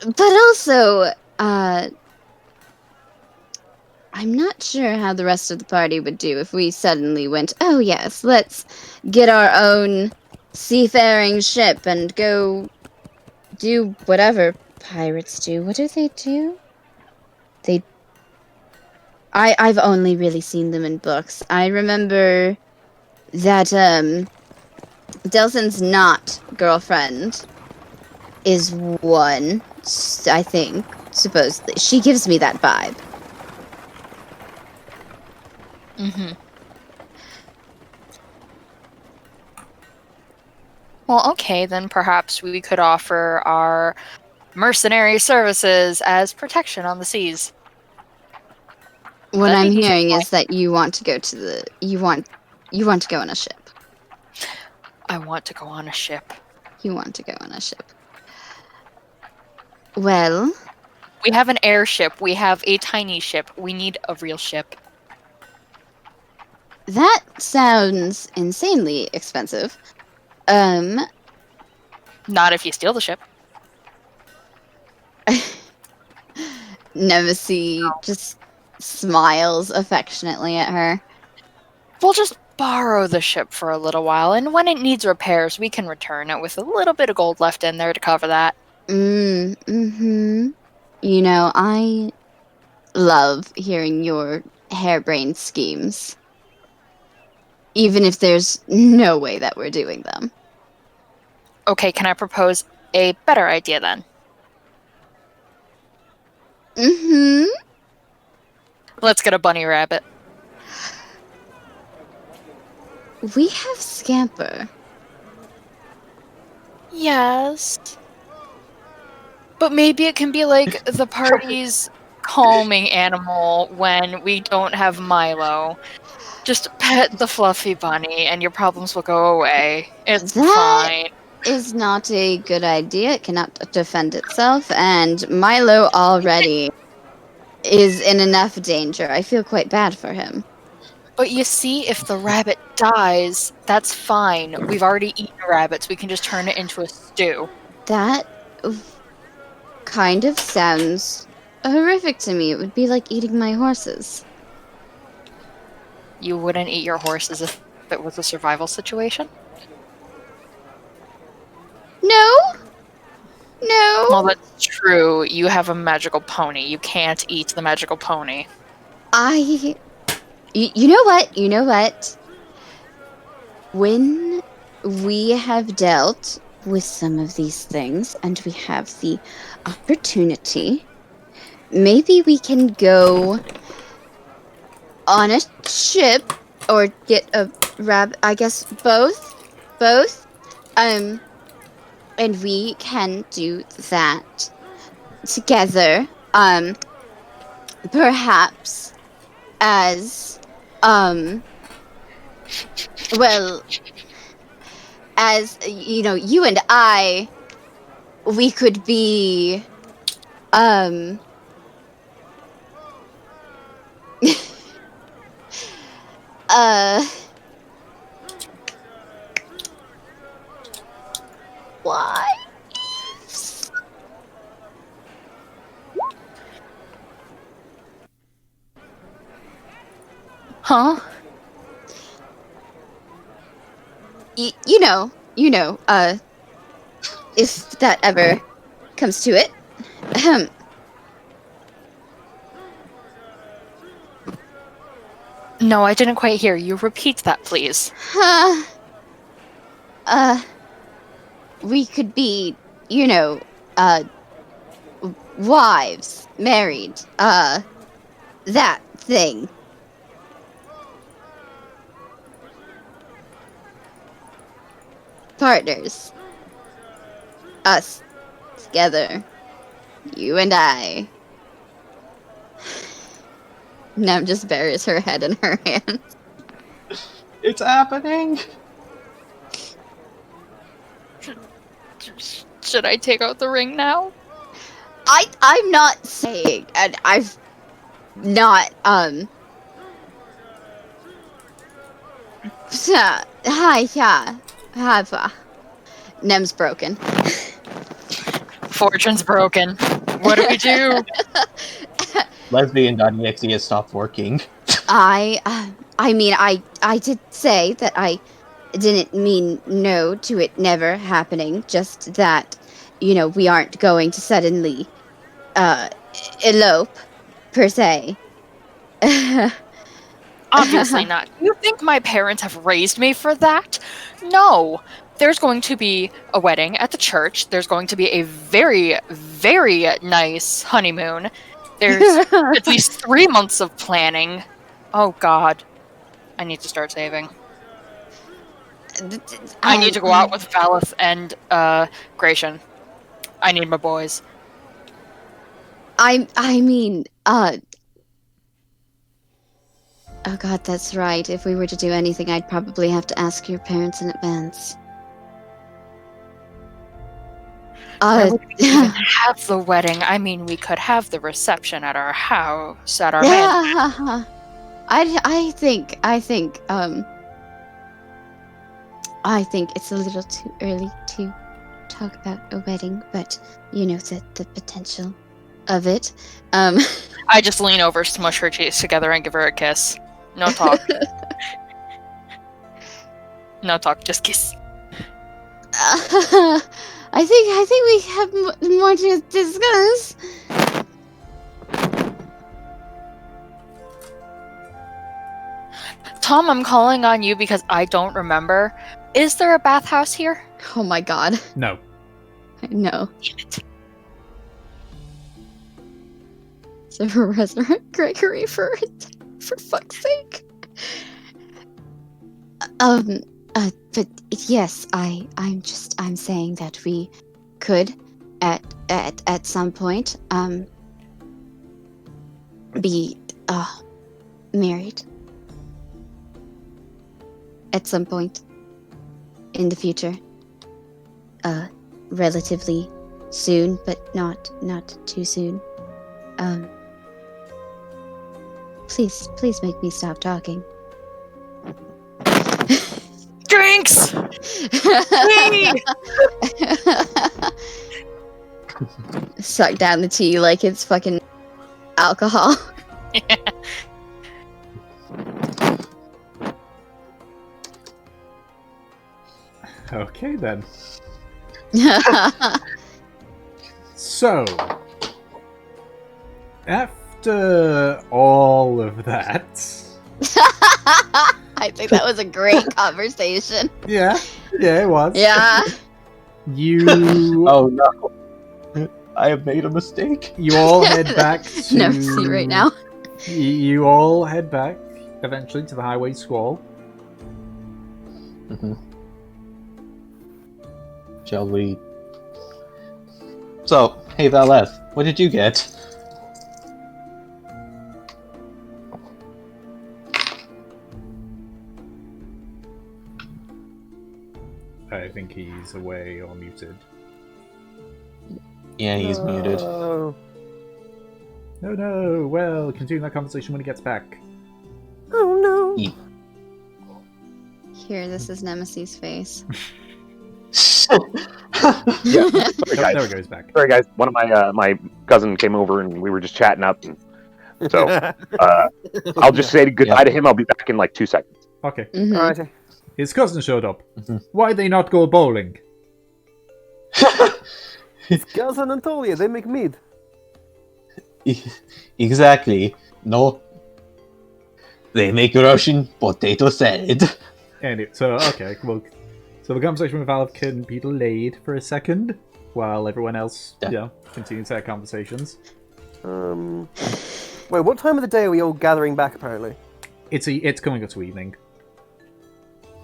But also, I'm not sure how the rest of the party would do if we suddenly went, oh yes, let's get our own seafaring ship and go do whatever pirates do. What do? I've only really seen them in books. I remember that Delsin's not girlfriend is one, I think, supposedly. She gives me that vibe.
Mm-hmm. Well, okay, then perhaps we could offer our mercenary services as protection on the seas.
What
That'd
I'm
be
hearing
fine.
is that you want to go to the you want to go on a ship.
I want to go on a ship.
You want to go on a ship. Well,
We have an airship. We have a tiny ship. We need a real ship.
that sounds insanely expensive.
Not if you steal the ship.
Nemesis just smiles affectionately at her.
We'll just borrow the ship for a little while, and when it needs repairs, we can return it with a little bit of gold left in there to cover that.
Mm-hmm. You know, I love hearing your harebrained schemes. Even if there's no way that we're doing them.
Okay, can I propose a better idea then?
Mm-hmm.
Let's get a bunny rabbit.
We have Scamper.
Yes. But maybe it can be like the party's calming animal when we don't have Milo. Just pet the fluffy bunny and your problems will go away. It's
That
fine.
is not a good idea. It cannot defend itself, and Milo already is in enough danger. I feel quite bad for him.
But you see, if the rabbit dies, that's fine. We've already eaten rabbits. We can just turn it into a stew.
That kind of sounds horrific to me. It would be like eating my horses.
You wouldn't eat your horses if it was a survival situation?
No! No!
Well, that's true. You have a magical pony. You can't eat the magical pony.
You know what? You know what? When we have dealt with some of these things and we have the opportunity, maybe we can go on a ship or get a rabbit. I guess both. And we can do that together. Perhaps as well, as you know, you and I, we could be uh why?
Huh?
You know, if that ever comes to it. Ahem.
No, I didn't quite hear you. Repeat that, please.
We could be, you know, wives, married, that thing. Partners. Us. Together. You and I. Nem just buries her head in her hands.
It's happening!
Should I take out the ring now?
I'm not saying, and I've not, Nem's broken.
Fortune's broken. What do we do?
Lesbian.exe has stopped working.
I mean, I did say that I didn't mean no to it never happening, just that, we aren't going to suddenly, elope, per se.
Obviously not. You think my parents have raised me for that? No. There's going to be a wedding at the church. There's going to be a very, very nice honeymoon. There's at least 3 months of planning. Oh, God. I need to start saving. I need to go out with Valith and Gratian. I need my boys.
I mean, oh God, that's right. If we were to do anything, I'd probably have to ask your parents in advance.
I wouldn't even have the wedding. I mean, we could have the reception at our house, at our mansion.
I think it's a little too early to talk about a wedding, but the potential of it.
I just lean over, smush her cheeks together, and give her a kiss. No talk. No talk, just kiss.
I think we have more to discuss.
Tom, I'm calling on you because I don't remember. Is there a bathhouse here?
Oh my God.
No.
No.
Damn it.
So resurrect Gregory for fuck's sake. But yes, I'm saying that we could at some point be married at some point in the future. Relatively soon, but not too soon. Please make me stop talking.
Drinks!
Suck down the tea like it's fucking alcohol.
Yeah.
Okay then. So, after all of that,
I think that was a great conversation.
yeah, it was.
Yeah.
You.
Oh no, I have made a mistake.
You all head back to.
No, see right now.
You all head back eventually to the highway squall.
Mm-hmm. Shall we? So, hey Valeth, what did you get?
I think he's away or muted.
Yeah, he's muted.
Oh no, well, continue that conversation when he gets back.
Oh no.
Here, this is Nemesis' face.
Yeah.
Oh, there it goes back.
Sorry, guys. One of my my cousin came over and we were just chatting up. And So I'll just say goodbye to him. I'll be back in like 2 seconds.
Okay.
Mhm.
Alrighty.
His cousin showed up.
Mhm.
Why they not go bowling?
Girls and Anatolia, they make mead.
Exactly. No. They make Russian potato salad.
Anyway, so the conversation with Valve can be delayed for a second while everyone else,
Yeah.
continues their conversations.
Wait, what time of the day are we all gathering back? Apparently.
It's coming up to evening.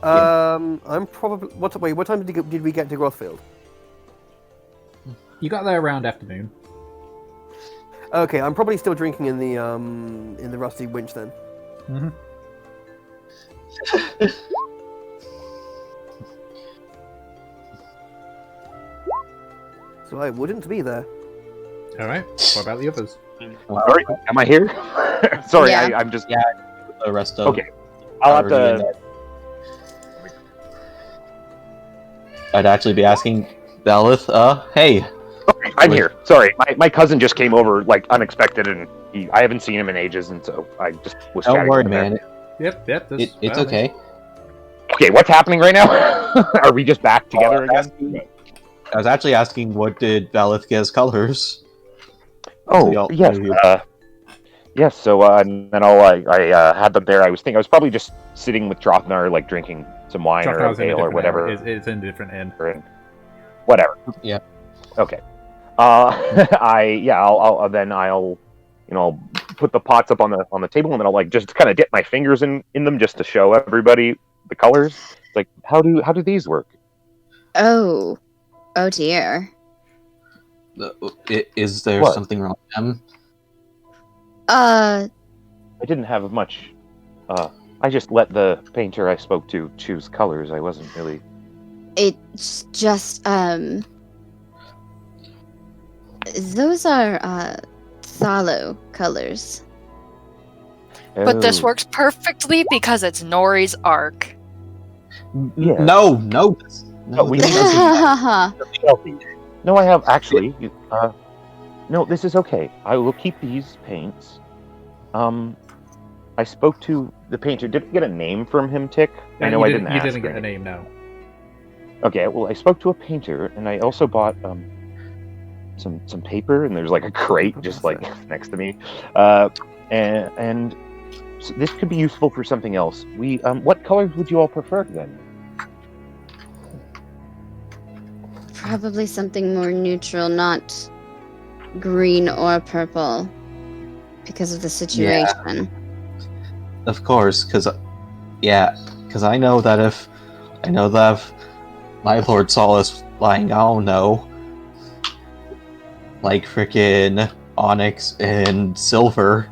I'm probably. What time did we get to Grothfield?
You got there around afternoon.
Okay, I'm probably still drinking in the rusty winch then.
Mm-hmm.
So I wouldn't be there.
All right. What about the others?
Sorry, am I here? Sorry,
Yeah.
I'm just.
The rest of
Okay. I'll have to.
I'd actually be asking Valith, hey.
Okay, I'm here. Sorry, my cousin just came over like unexpected, and I haven't seen him in ages, and so I just was.
Don't
chatting
worry,
with him.
man.
Yep.
It's okay.
Okay, what's happening right now? Are we just back together again?
I was actually asking what did Valith get as colors?
Oh, yes. Yes, so and then I had them there. I was probably just sitting with Drothnar, like drinking some wine or
Drachnar's in a
ale or
different
whatever.
It's in a different inn.
Or whatever.
Yeah.
Okay. I'll put the pots up on the table, and then I'll like just kind of dip my fingers in them just to show everybody the colors. It's like, how do these work?
Oh dear.
Is there
What?
something wrong with them?
I didn't have much. I just let the painter I spoke to choose colors. I wasn't really.
It's just those are Thalo colors.
But this
Oh.
works perfectly because it's Nori's arc.
Yeah.
No.
We
this
need
doesn't-
No, I have actually. No, this is okay. I will keep these paints. I spoke to the painter. Did I get a name from him, Tick? I know I didn't ask.
You didn't get
for
a
any.
name, no.
Okay, well, I spoke to a painter, and I also bought some paper, and there's like a crate just like next to me, and so this could be useful for something else. What colors would you all prefer then?
Probably something more neutral, not green or purple, because of the situation.
Of course, because I know that if my Lord saw us flying, I don't know, like frickin' onyx and silver,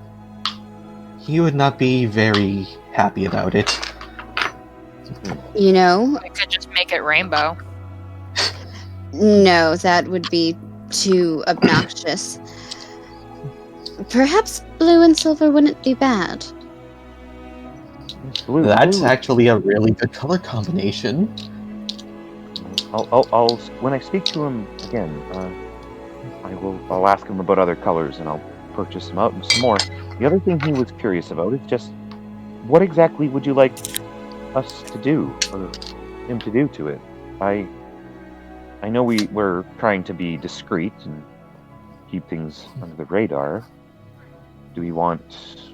he would not be very happy about it.
You know,
We could just make it rainbow.
no, that would be too obnoxious. Perhaps blue and silver wouldn't be bad.
Blue.
That's
blue.
actually a really good color combination.
I'll when I speak to him again, I'll ask him about other colors, and I'll purchase some out and some more. The other thing he was curious about is just what exactly would you like us to do, or him to do to it? I know we're trying to be discreet and keep things under the radar. Do we want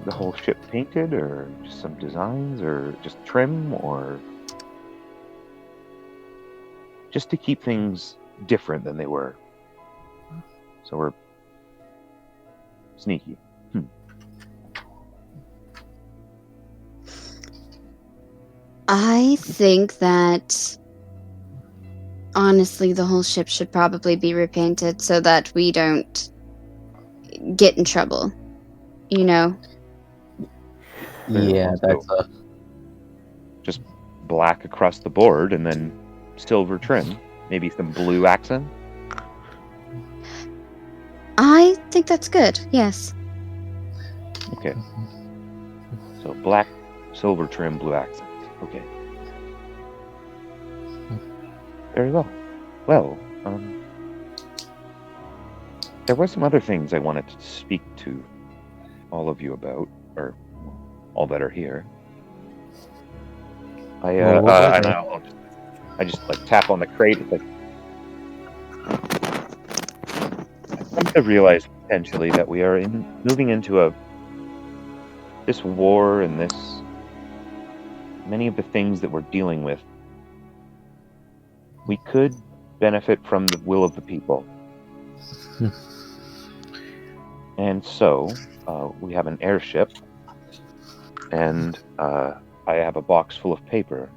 the whole ship painted, or just some designs, or just trim, or just to keep things different than they were? So we're sneaky.
I think that honestly, the whole ship should probably be repainted so that we don't get in trouble. You know?
Yeah, that's
Just black across the board, and then silver trim, maybe some blue accent.
I think that's good, yes.
Okay. So black, silver trim, blue accents. Okay. Very well. Well, There were some other things I wanted to speak to all of you about, or all that are here. I just like tap on the crate. It's like I come to realize potentially that we are moving into this war and many of the things that we're dealing with. We could benefit from the will of the people. And so, we have an airship, and I have a box full of paper.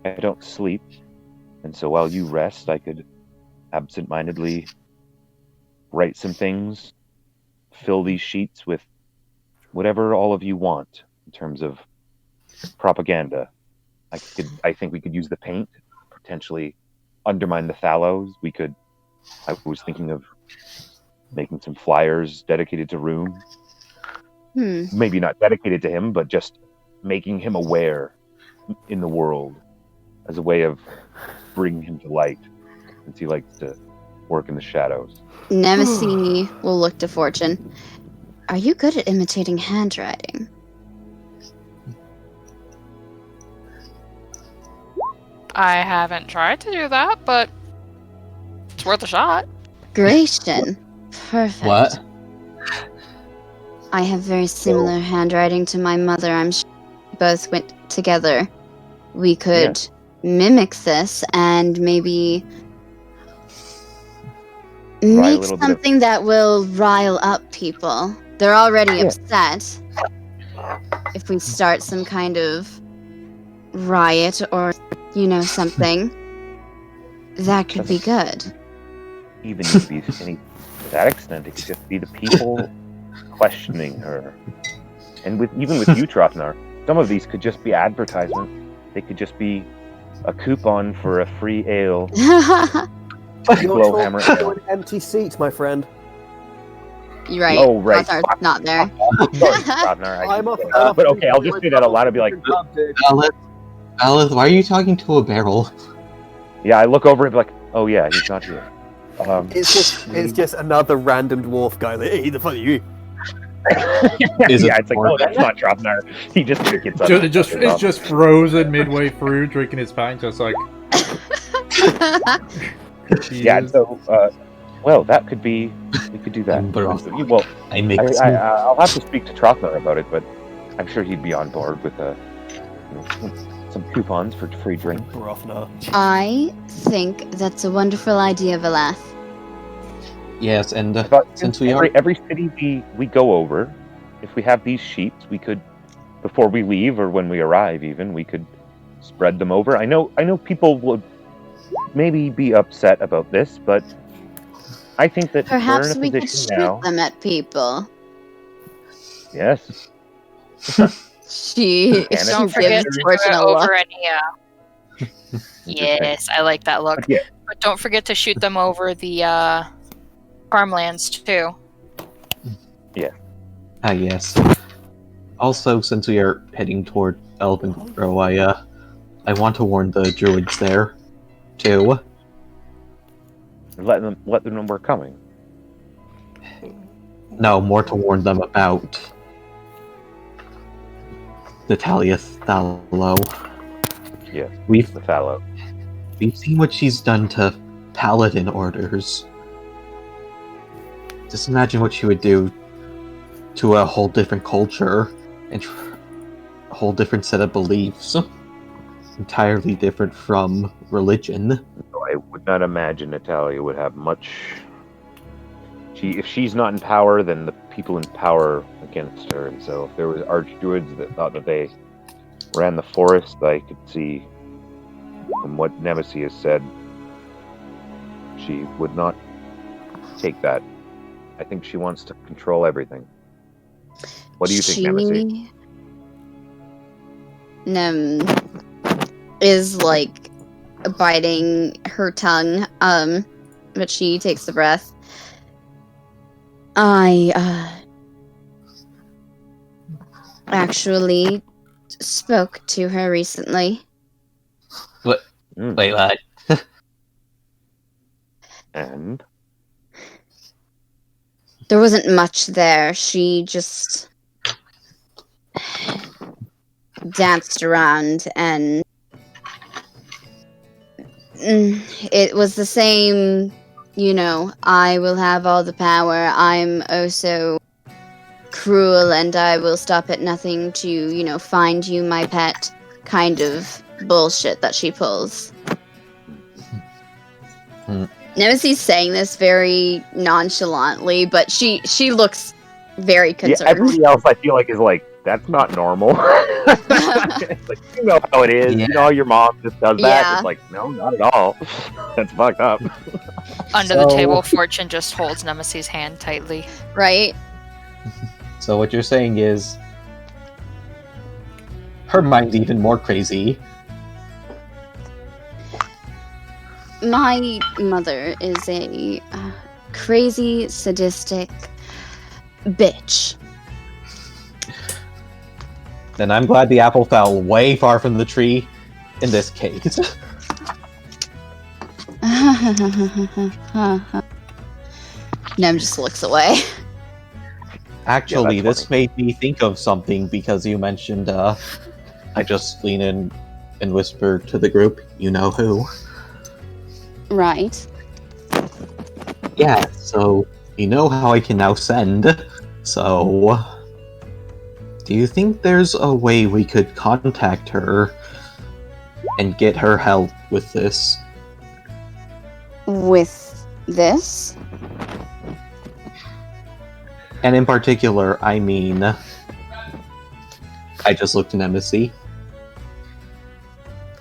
I don't sleep, and so while you rest, I could absent-mindedly write some things, fill these sheets with whatever all of you want in terms of propaganda. I think we could use the paint, potentially undermine the Thalos. I was thinking of making some flyers dedicated to Rune. Maybe not dedicated to him, but just making him aware in the world as a way of bringing him to light, since he likes to work in the shadows.
Nemesis will look to Fortune. Are you good at imitating handwriting?
I haven't tried to do that, but it's worth a shot.
Gratian. Perfect.
What?
I have very similar handwriting to my mother. I'm sure we both went together. We could mimic this and maybe make something that will rile up people. They're already upset. If we start some kind of riot or, something, that could be good.
Even if to that extent, it could just be the people questioning her. And even with you, Trotnar, some of these could just be advertisements. They could just be a coupon for a free ale.
You're talking an empty seat, my friend.
You're right.
Oh, right.
Trotnar's not there.
Sorry, Trotnar. But okay, I'll just say that aloud. I'll be like,
Alice, why are you talking to a barrel?
Yeah, I look over and be like, oh yeah, he's not here.
It's just another random dwarf guy. Like, hey, the fuck are you?
It's like, oh, that's not Trotnar. He just gets up.
It's just frozen midway through, drinking his pint, just like.
Yeah, so, well, that could be. We could do that. Well, I'll have to speak to Trotnar about it, but I'm sure he'd be on board with some coupons for free drink.
I think that's a wonderful idea, Valath.
Yes, and since
every city we go over, if we have these sheets, we could, before we leave or when we arrive, even we could spread them over. I know people would maybe be upset about this, but I think that
perhaps
we're in a
we could
position
shoot
now.
them at people.
Yes.
She
don't forget to shoot it over any. Yes, I like that look. But don't forget to shoot them over the farmlands too.
Yeah.
Yes. Also, since we are heading toward Elven Grove, I want to warn the druids there too.
Let them know we're coming.
No, more to warn them about Natalia Thallo.
Yes,
We've seen what she's done to paladin orders. Just imagine what she would do to a whole different culture and a whole different set of beliefs. Entirely different from religion.
So I would not imagine Natalia would have much. If she's not in power, then the people in power against her. And so if there was archdruids that thought that they ran the forest, I could see from what Nemesis has said, she would not take that. I think she wants to control everything. What do you think, Nemesis?
Nem is like biting her tongue, but she takes the breath. I actually spoke to her recently.
What? Wait, what?
And
There wasn't much there. She just danced around, and it was the same, I will have all the power. I'm oh so cruel, and I will stop at nothing to, find you, my pet, kind of bullshit that she pulls. Nemesi's saying this very nonchalantly, but she looks very concerned.
Yeah, everybody else I feel like is like, that's not normal. It's like, you know how it is.
Yeah.
You know how your mom just does that.
Yeah.
It's like, no, not at all. That's fucked up.
Under the table, Fortune just holds Nemesi's hand tightly.
Right?
So what you're saying is, her mind's even more crazy.
My mother is a crazy, sadistic bitch.
Then I'm glad the apple fell way far from the tree in this case.
Nem just looks away.
Actually,
Yeah,
this
funny.
made me think of something because you mentioned, I just lean in and whisper to the group, you know who.
Right.
Yeah, so you know how I can now send. So, do you think there's a way we could contact her and get her help with this?
With this?
And in particular, I mean, I just looked at Embassy.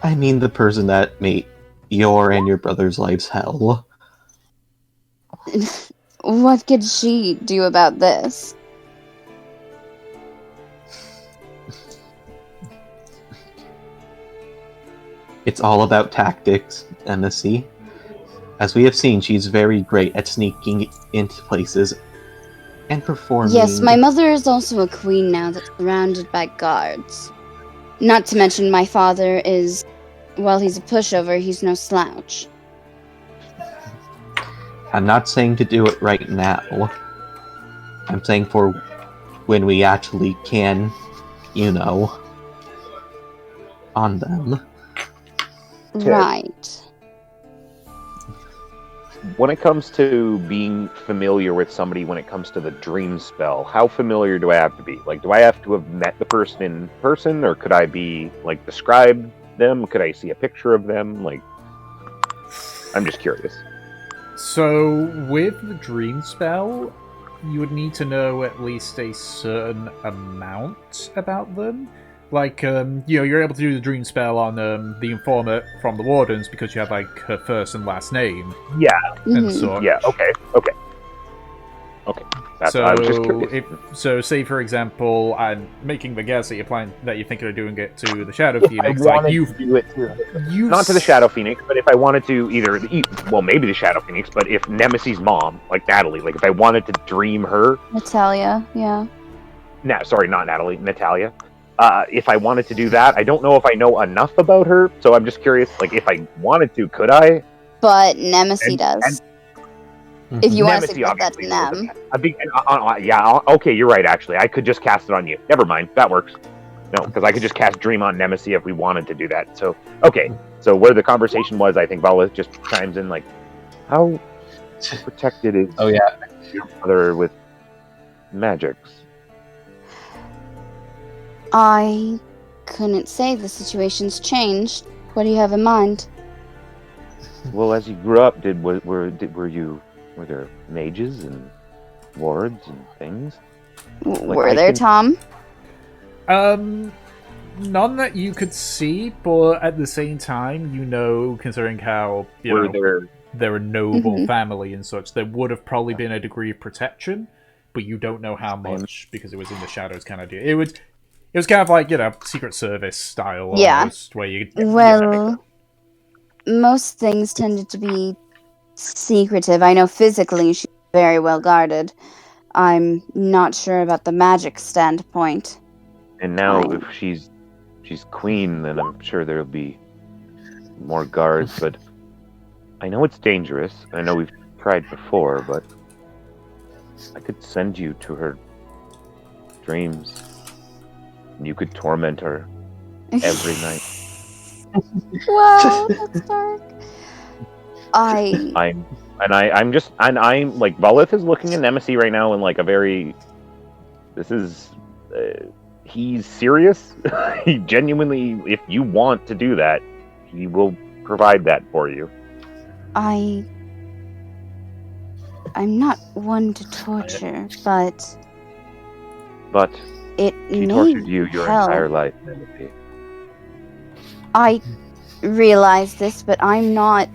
I mean the person that made your and your brother's lives hell.
What could she do about this?
It's all about tactics, Embassy. As we have seen, she's very great at sneaking into places and performing.
Yes, my mother is also a queen now that's surrounded by guards. Not to mention my father is, while he's a pushover, he's no slouch.
I'm not saying to do it right now. I'm saying for when we actually can, on them.
Right.
When it comes to being familiar with somebody, when it comes to the dream spell, how familiar do I have to be? Like, do I have to have met the person in person, or could I be, like, describe them? Could I see a picture of them? Like, I'm just curious.
So, with the dream spell, you would need to know at least a certain amount about them. Like, you're able to do the dream spell on the informant from the Wardens because you have, like, her first and last name.
Yeah.
And so.
Yeah, okay. That's, I was just curious.
So, say for example, I'm making the guess that you're thinking of doing it to the Shadow Phoenix.
I wanted to do it to, not to the Shadow Phoenix, but if I wanted to maybe the Shadow Phoenix, but if Nemesi's mom, like Natalie, like if I wanted to dream her,
Natalia, yeah.
Sorry, not Natalie, Natalia. If I wanted to do that, I don't know if I know enough about her, so I'm just curious. Like, if I wanted to, could I?
But Nemesi does. If you want to
Nemesi
put that to Nem.
Okay, you're right, actually. I could just cast it on you. Never mind, that works. No, because I could just cast Dream on Nemesi if we wanted to do that. So, okay. So where the conversation was, I think Vala just chimes in, like, how protected is your mother with magics?
I couldn't say. The situation's changed. What do you have in mind?
Well, as you grew up, were there mages and wards and things?
Were there, Tom?
None that you could see, but at the same time, considering how they're a noble family and such, there would have probably been a degree of protection, but you don't know how much because it was in the shadows kind of deal. It was kind of like, Secret Service style almost, where you...
Well, most things tended to be secretive. I know physically she's very well guarded. I'm not sure about the magic standpoint.
And now, if she's queen, then I'm sure there'll be more guards, but I know it's dangerous. I know we've tried before, but I could send you to her dreams. And you could torment her every night.
Wow, that's dark.
I'm like Volith is looking at Nemesis right now in like a very. This is. He's serious. He genuinely, if you want to do that, he will provide that for you.
I'm not one to torture, but
But
it
she
may
tortured you your
help.
entire life, Nemesis.
I realize this, but I'm not,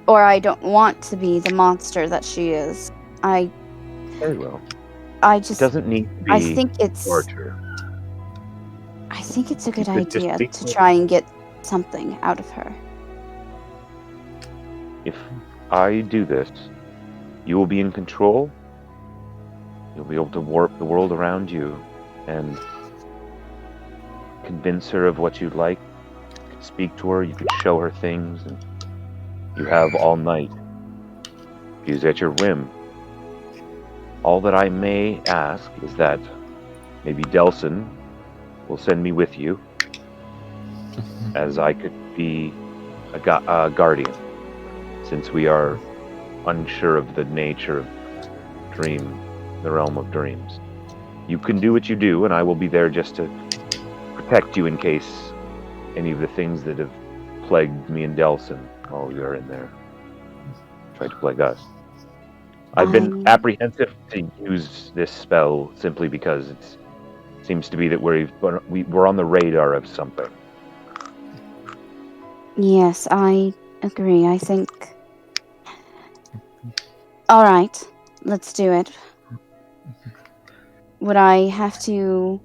or I don't want to be the monster that she is.
Very well.
I
It
just,
doesn't need to be
I think it's
torture.
a good
You could just
idea
speak
to
to her.
try and get something out of her.
If I do this, you will be in control. You'll be able to warp the world around you and convince her of what you'd like. You could speak to her, you could show her things, and you have all night. Use at your whim. All that I may ask is that maybe Delson will send me with you, as I could be a guardian, since we are unsure of the nature of the realm of dreams. You can do what you do, and I will be there just to protect you in case any of the things that have plagued me and Delson while you're in there try to plague us. I've been apprehensive to use this spell simply because it seems to be that we're on the radar of something.
Yes, I agree. I think. All right, let's do it. Would I have to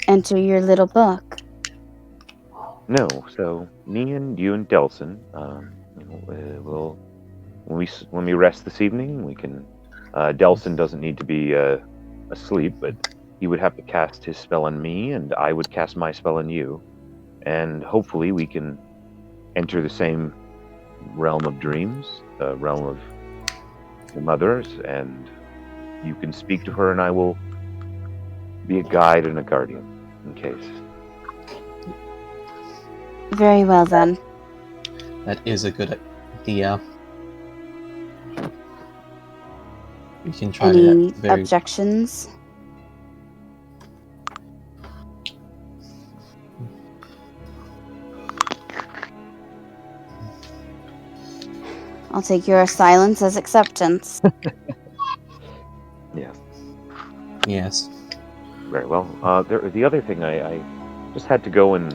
enter your little book?
No, so me and you and Delson, will when we rest this evening, we can. Delson doesn't need to be asleep, but he would have to cast his spell on me, and I would cast my spell on you, and hopefully we can enter the same realm of dreams, the realm of the mothers, and you can speak to her, and I will be a guide and a guardian in case.
Very well then.
That is a good idea. We can try
Any
that very.
objections? I'll take your silence as acceptance.
Yes.
Yes.
Very well. The other thing, I just had to go and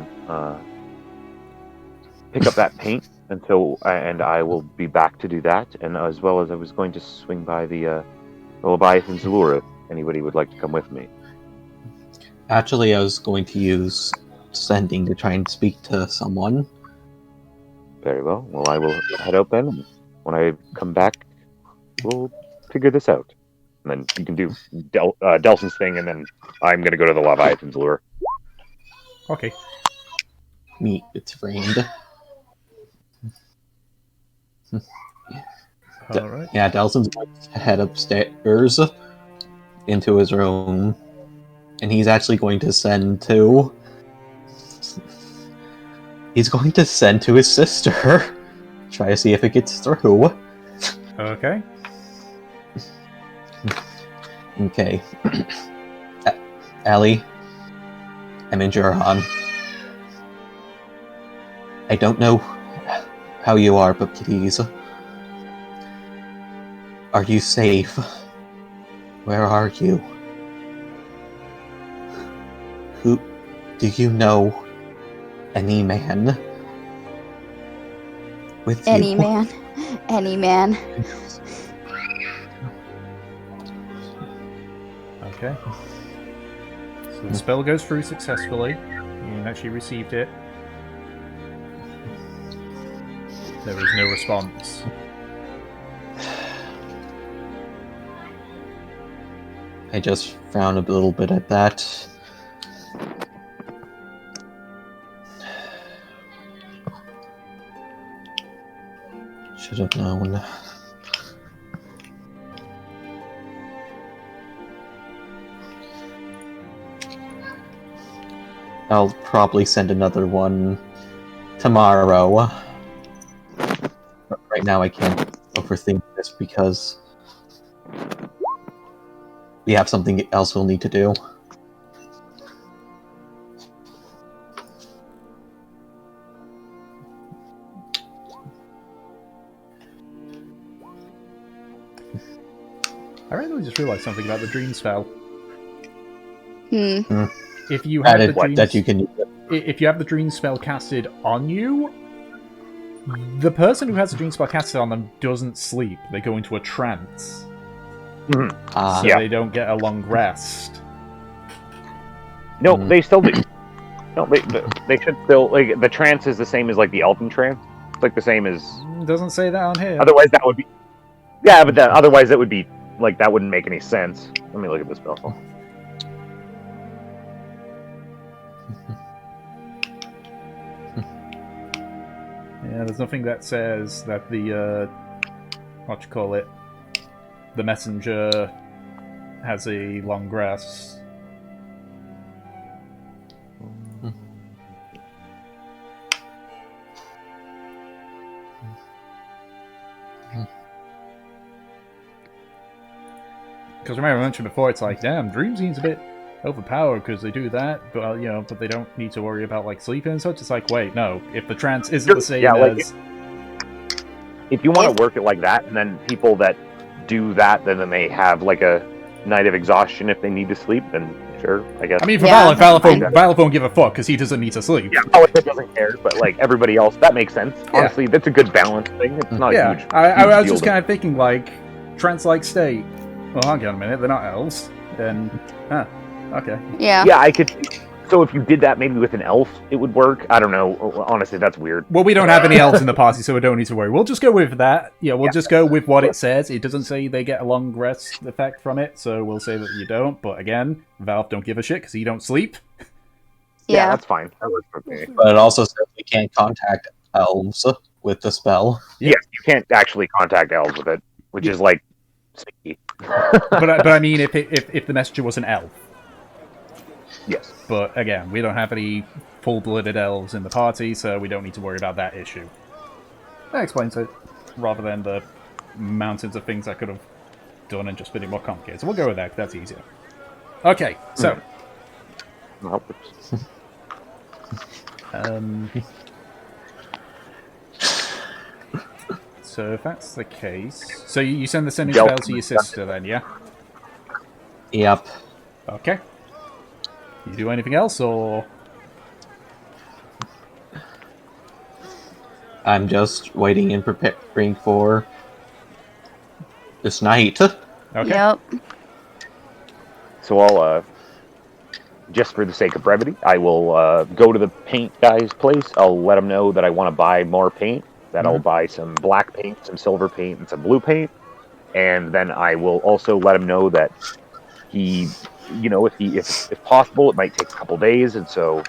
pick up that paint and I will be back to do that, and as well as I was going to swing by the Leviathan's Lure if anybody would like to come with me.
Actually, I was going to use sending to try and speak to someone.
Very well. Well, I will head out then. And when I come back, we'll figure this out. And then you can do Delson's thing, and then I'm going to go to the Leviathan's Lure.
Okay.
Meet its friend.
All right.
Yeah, Delson's going to head upstairs into his room, and he's actually going to send to. He's going to send to his sister. Try to see if it gets through.
Okay.
Okay. Allie, I'm in Jurhan. I don't know how you are, but please. Are you safe? Where are you? Who do you know? Any man? With
Any
you?
man. Any man.
Okay. So the spell goes through successfully. You actually received it. There is no response.
I just frown a little bit at that. Should have known. I'll probably send another one tomorrow. But right now I can't overthink this because we have something else we'll need to do.
I randomly just realized something about the dream spell.
Hmm.
If you have the dream,
that you can use it.
if you have the dream spell casted on you, the person who has the dream spell casted on them doesn't sleep. They go into a trance, so
Yeah.
they don't get a long rest.
No, they still do. No, they should still, like, the trance is the same as, like, the elven trance. It's, like, the same as...
Doesn't say that on here.
Otherwise, that would be... Yeah, but then, otherwise, that would be, like, that wouldn't make any sense. Let me look at this spell.
Yeah, there's nothing that says that the, the messenger has a long rest. Because remember I mentioned before, it's like, damn, Dream seems a bit overpowered because they do that, but but they don't need to worry about like sleeping and such. It's like, wait, no, if the trance isn't the same as...
If you want to work it like that, and then people that do that, then they have like a night of exhaustion if they need to sleep, then sure, I guess.
I mean, for Valith won't give a fuck because he doesn't need to sleep.
Yeah, Valith doesn't care, but like everybody else, that makes sense. Honestly, that's a good balance thing. It's not a huge.
I was just kind of thinking like trance-like state. Well, hang on a minute, they're not elves. Then, okay.
Yeah.
Yeah, I could. So if you did that maybe with an elf, it would work. I don't know. Honestly, that's weird.
Well, we don't have any elves in the party, so we don't need to worry. We'll just go with that. Yeah, we'll just go with what it says. It doesn't say they get a long rest effect from it, so we'll say that you don't. But again, Valve don't give a shit because you don't sleep.
Yeah, that's fine. That works for me.
But it also says we can't contact elves with the spell.
Yes, you can't actually contact elves with it, which is like sneaky.
but I mean, if the messenger was an elf.
Yes.
But again, we don't have any full-blooded elves in the party, so we don't need to worry about that issue. That explains it, rather than the mountains of things I could have done and just been more complicated. So we'll go with that, 'cause that's easier. Okay, so... So if that's the case... So you send the sending spell to your sister then, yeah?
Yep.
Okay. You do anything else, or...?
I'm just waiting and preparing for this night.
Okay.
Yep.
So I'll, just for the sake of brevity, I will go to the paint guy's place. I'll let him know that I want to buy more paint, that I'll buy some black paint, some silver paint, and some blue paint. And then I will also let him know that he, if possible, it might take a couple days. And so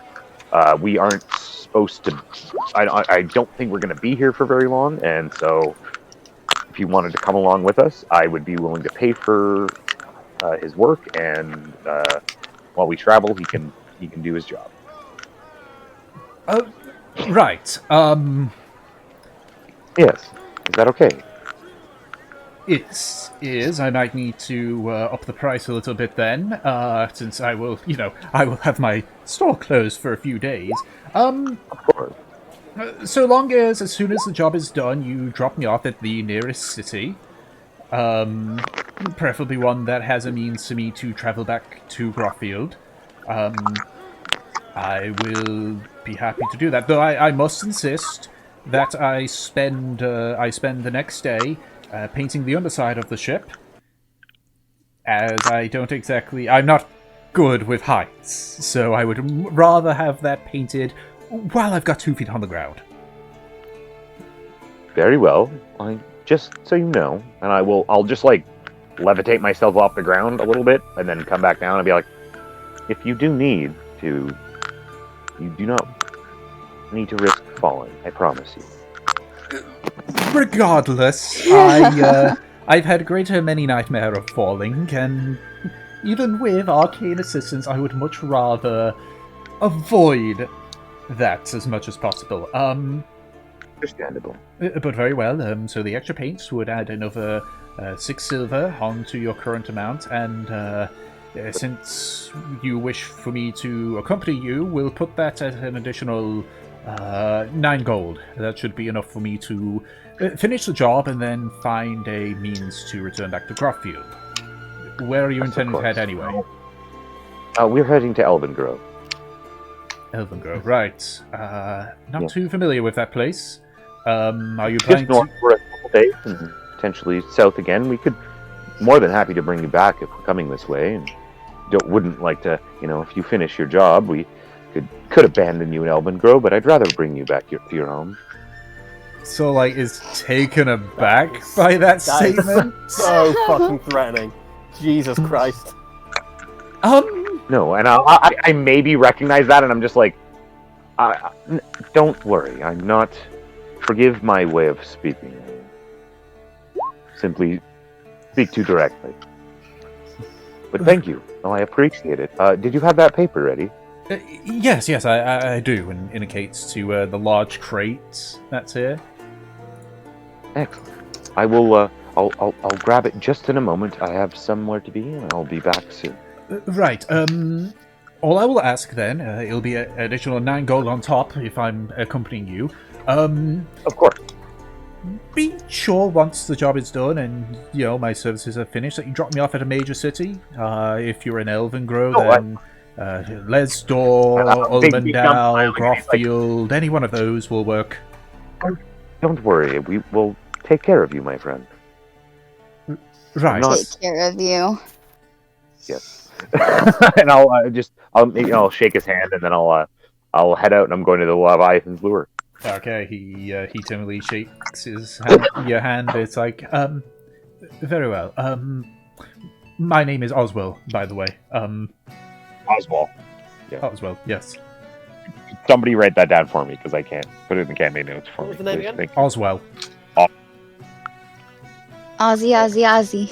we aren't supposed to, I don't think we're going to be here for very long. And so if he wanted to come along with us, I would be willing to pay for his work, and while we travel, he can do his job.
Right.
Yes. Is that okay?
It is. I might need to up the price a little bit then, since I will have my store closed for a few days.
Of course.
So long as soon as the job is done, you drop me off at the nearest city. Preferably one that has a means for me to travel back to Grotfield. I will be happy to do that, though I must insist that I spend the next day painting the underside of the ship, as I'm not good with heights, so I would rather have that painted while I've got 2 feet on the ground.
Very well. Just so you know, and I'll just like levitate myself off the ground a little bit, and then come back down and be like, if you do need to, you do not need to risk falling. I promise you.
Regardless, I've had a greater many nightmare of falling, and even with arcane assistance, I would much rather avoid that as much as possible.
Understandable.
But very well. So the extra paints would add another 6 silver onto your current amount, and since you wish for me to accompany you, we'll put that at an additional 9 gold. That should be enough for me to finish the job and then find a means to return back to Croftfield. Where are you intending to head anyway?
We're heading to Elven Grove.
Elven Grove, right. Not
Yeah.
too familiar with that place. Are you
Just
planning
north
to...
for a couple days and potentially south again. We could more than happy to bring you back if we're coming this way. And wouldn't like to, if you finish your job, we could abandon you in Elven Grove, but I'd rather bring you back to your home.
So, like, is taken aback by that statement?
So fucking threatening. Jesus Christ.
No, and I maybe recognize that, and I'm just like, don't worry, I'm not. Forgive my way of speaking. Simply speak too directly. But thank you. Oh, I appreciate it. Did you have that paper ready?
Yes, I do, and indicates to the large crate that's here.
Excellent. I will. I'll grab it just in a moment. I have somewhere to be, and I'll be back soon.
Right. All I will ask then, it'll be an additional 9 gold on top if I'm accompanying you.
Of course.
Be sure once the job is done and my services are finished that you drop me off at a major city. If you're in Elven Grove, then Lesdor, Ulmendal, Grothfield, any one of those will work.
Don't worry, we will take care of you, my friend.
Right.
Take care of you.
Yes. And I'll shake his hand, and then I'll head out, and I'm going to the Leviathan's Lure.
Okay, he timidly shakes his hand, your hand. It's like, very well. My name is Oswell, by the way.
Oswald. Yeah.
Oswell, yes.
Somebody write that down for me, because I can't put it in the campaign notes for
What was
me.
the name
please.
again?
Thank you.
Oswell.
Ozzy, Ozzy, Ozzy.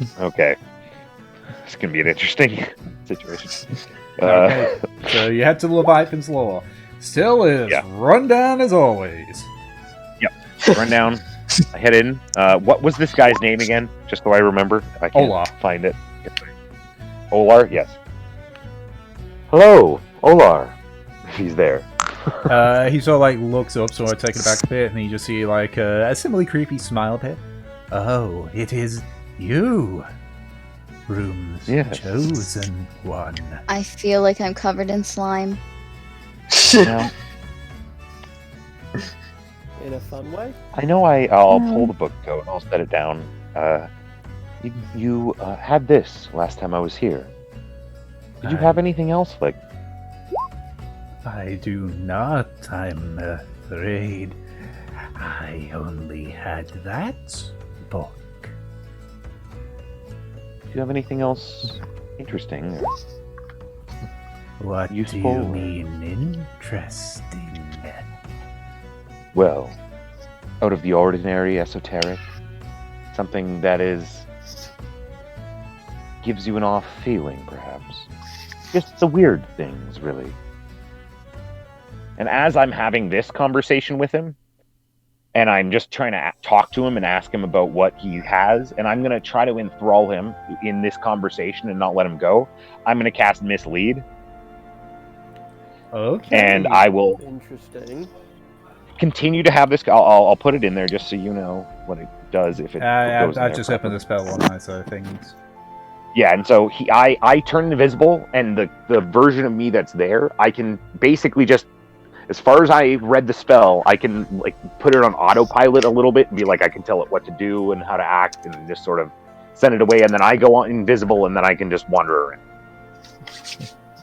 Hi.
Okay. It's going to be an interesting situation.
Okay, so you head to the Leviathan's Law. Still is run down as always.
Run down. I head in. What was this guy's name again? Just so I remember. I can't
Olar.
find it. Olar? Yes. Hello, Olar. He's there.
He sort of like looks up, sort of taken aback a bit, and you just see like a similarly creepy smile bit. Oh, it is you, Room's chosen one.
I feel like I'm covered in slime.
Now,
In a fun way.
I know I'll pull the book out and I'll set it down. You had this last time I was here. Did you have anything else like?
I do not, I'm afraid. I only had that book.
Do you have anything else interesting? Or
What
useful?
do you mean interesting?
Well, out of the ordinary, esoteric, something that gives you an off feeling, perhaps. Just the weird things, really. And as I'm having this conversation with him, and I'm just trying to talk to him and ask him about what he has, and I'm going to try to enthrall him in this conversation and not let him go, I'm going to cast Mislead.
Okay.
And I will
Interesting.
continue to have this. I'll put it in there just so you know what it does if it goes in
I
there
just
properly.
opened the spell on my side of things.
Yeah, and so I turn invisible, and the version of me that's there, I can basically just, as far as I read the spell, I can like put it on autopilot a little bit and be like, I can tell it what to do and how to act, and just sort of send it away, and then I go on invisible, and then I can just wander around.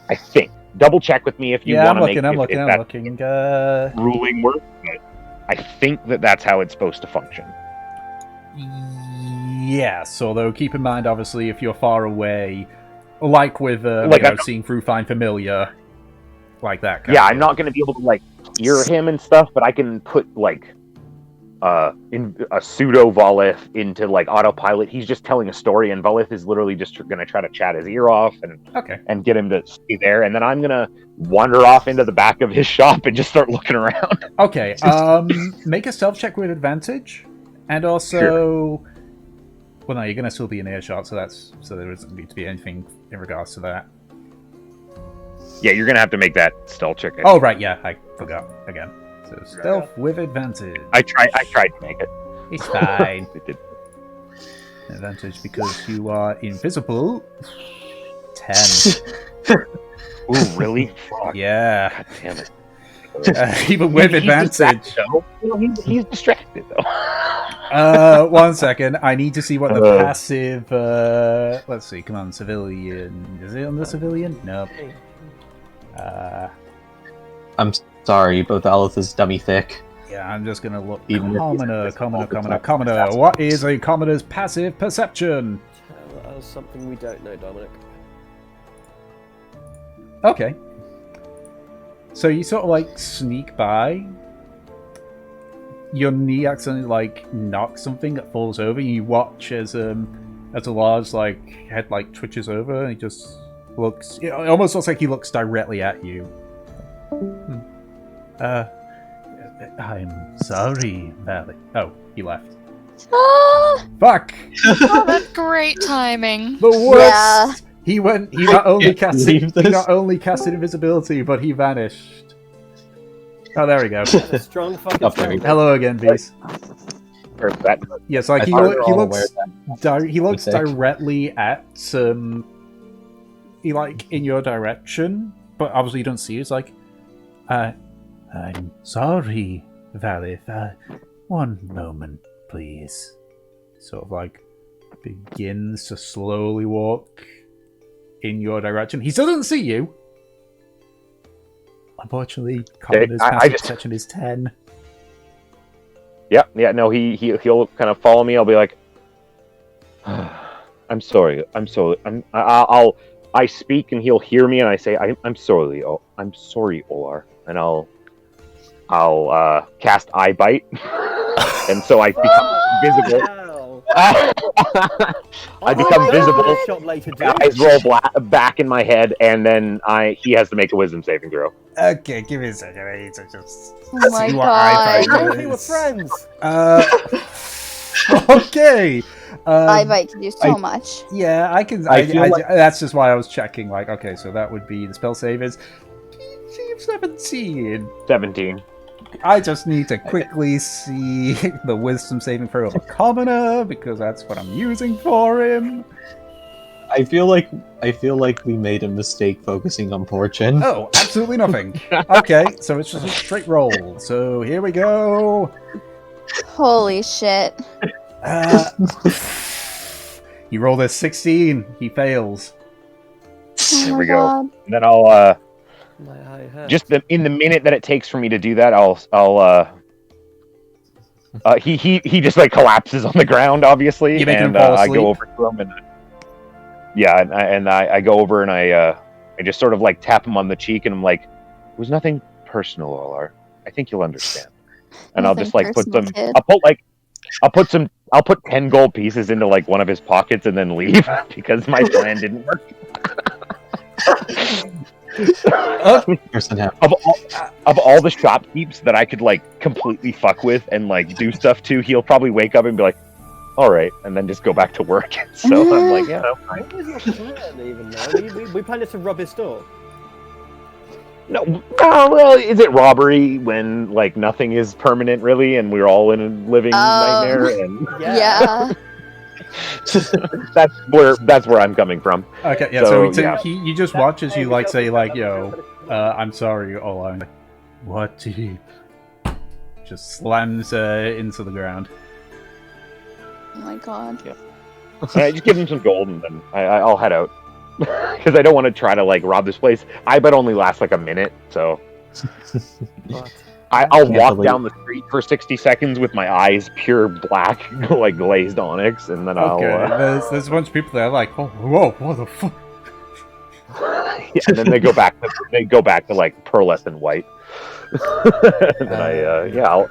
I think. Double check with me if you want to make
I'm looking.
ruling work. But I think that's how it's supposed to function.
Yes, although keep in mind, obviously, if you're far away, like with seeing through Find Familiar, like that.
I'm not going to be able to like hear him and stuff, but I can put like in a pseudo Volith into like autopilot. He's just telling a story, and Volith is literally just going to try to chat his ear off and get him to stay there. And then I'm going to wander off into the back of his shop and just start looking around.
Okay. Make a stealth check with advantage, and also,
Sure.
well, no, you're going to still be in earshot, so there doesn't need to be anything in regards to that.
Yeah, you're going to have to make that stealth check.
Oh right, yeah, I forgot again. So stealth with advantage.
I tried to make it.
It's fine.
It did.
Advantage because you are invisible. 10.
Ooh, really? Fuck.
Yeah.
God damn it.
Even with advantage.
He's distracted though.
1 second. I need to see what the passive. Let's see. Come on, civilian. Is it on the civilian? Nope.
I'm sorry, but Valith is dummy thick.
Yeah, I'm just gonna look.
Even if
Commoner. What is a commoner's passive perception?
Tell us something we don't know, Dominic.
Okay. So you sort of like sneak by. Your knee accidentally like knocks something that falls over. And you watch as a large like head like twitches over, and he just looks. It almost looks like he looks directly at you. I'm sorry, Valley. Oh, he left.
Ah!
Fuck!
Oh, that's great timing.
The worst.
Yeah.
He not only
believe this.
casted invisibility, but he vanished. Oh, there we go.
That's a strong fucking
Up there.
sound.
Hello again, Beast.
Or that.
Yes, like
I
he
thought we were all aware of
he looks
Mistake.
directly at he like in your direction, but obviously you don't see. It's like, I'm sorry, Valith. One moment, please. Sort of like begins to slowly walk in your direction. He still doesn't see you. Unfortunately, Commoner's passive perception is 10.
Yeah, no, he'll kind of follow me. I'll be like, I'm sorry, I speak and he'll hear me, and I say, I'm sorry, Olar, and I'll cast Eye Bite, and so I become visible. I become visible. Eyes roll back in my head, and then he has to make a wisdom saving throw.
Okay, give me a second. I need to just
Oh my
see what
god.
Oh, we were friends.
Okay.
Eye can do so much.
Yeah, I can.
I feel like-
that's just why I was checking. Like, okay, so that would be the spell save is 17.
17.
I just need to quickly see the wisdom saving throw of a commoner because that's what I'm using for him.
I feel like we made a mistake focusing on Fortune.
Oh, absolutely nothing. Okay, so it's just a straight roll. So here we go.
Holy shit.
He rolled a 16. He fails.
Oh
There
my
we go.
god.
And then I'll
My eye hurts.
just in the minute that it takes for me to do that, he just like collapses on the ground, obviously,
You make him
and
fall
I go
asleep?
over to him and I go over and I just sort of like tap him on the cheek, and I'm like, it was nothing personal, Olar. I think you'll understand. And I'll just
Nothing
like put
personal,
some,
kid.
I'll put 10 gold pieces into like one of his pockets and then leave because my plan didn't work. Of all the shopkeeps that I could like completely fuck with and like do stuff to, he'll probably wake up and be like, all right, and then just go back to work. So I'm like, yeah, no, fine.
What was your plan even now? We planned to rob his store.
No, well, is it robbery when like nothing is permanent really, and we're all in a living nightmare? And
Yeah.
that's where I'm coming from.
Okay, yeah. So,
So, yeah.
you just watch as you like say like, "Yo, I'm sorry, Ola." What? He just slams into the ground.
Oh my god.
I just give him some gold, and then I'll head out because I don't want to try to like rob this place. I bet only lasts like a minute, so I'll walk down the street for 60 seconds with my eyes pure black, like glazed onyx, and then
Okay,
I'll.
there's a bunch of people there like, "Oh, whoa, what the fuck?"
Yeah, and then they go back to like pearlescent white. And then I'll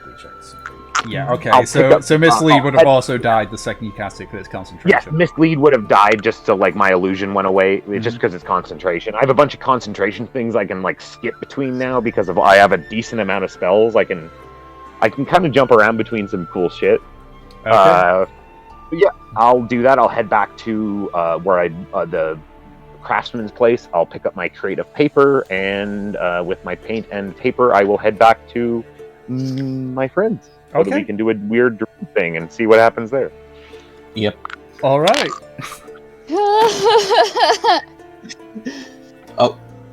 Yeah, okay.
I'll pick up-
So Miss Lee
I'll
would have
head-
also died the second you cast it because it's concentration.
Yes, Mislead would have died just so like my illusion went away, just because it's concentration. I have a bunch of concentration things I can like skip between now because of I have a decent amount of spells. I can kind of jump around between some cool shit.
Okay.
Yeah, I'll do that. I'll head back to where the craftsman's place. I'll pick up my crate of paper, and with my paint and paper, I will head back to my friends. So that we can do a weird dream thing and see what happens there.
Yep.
All right.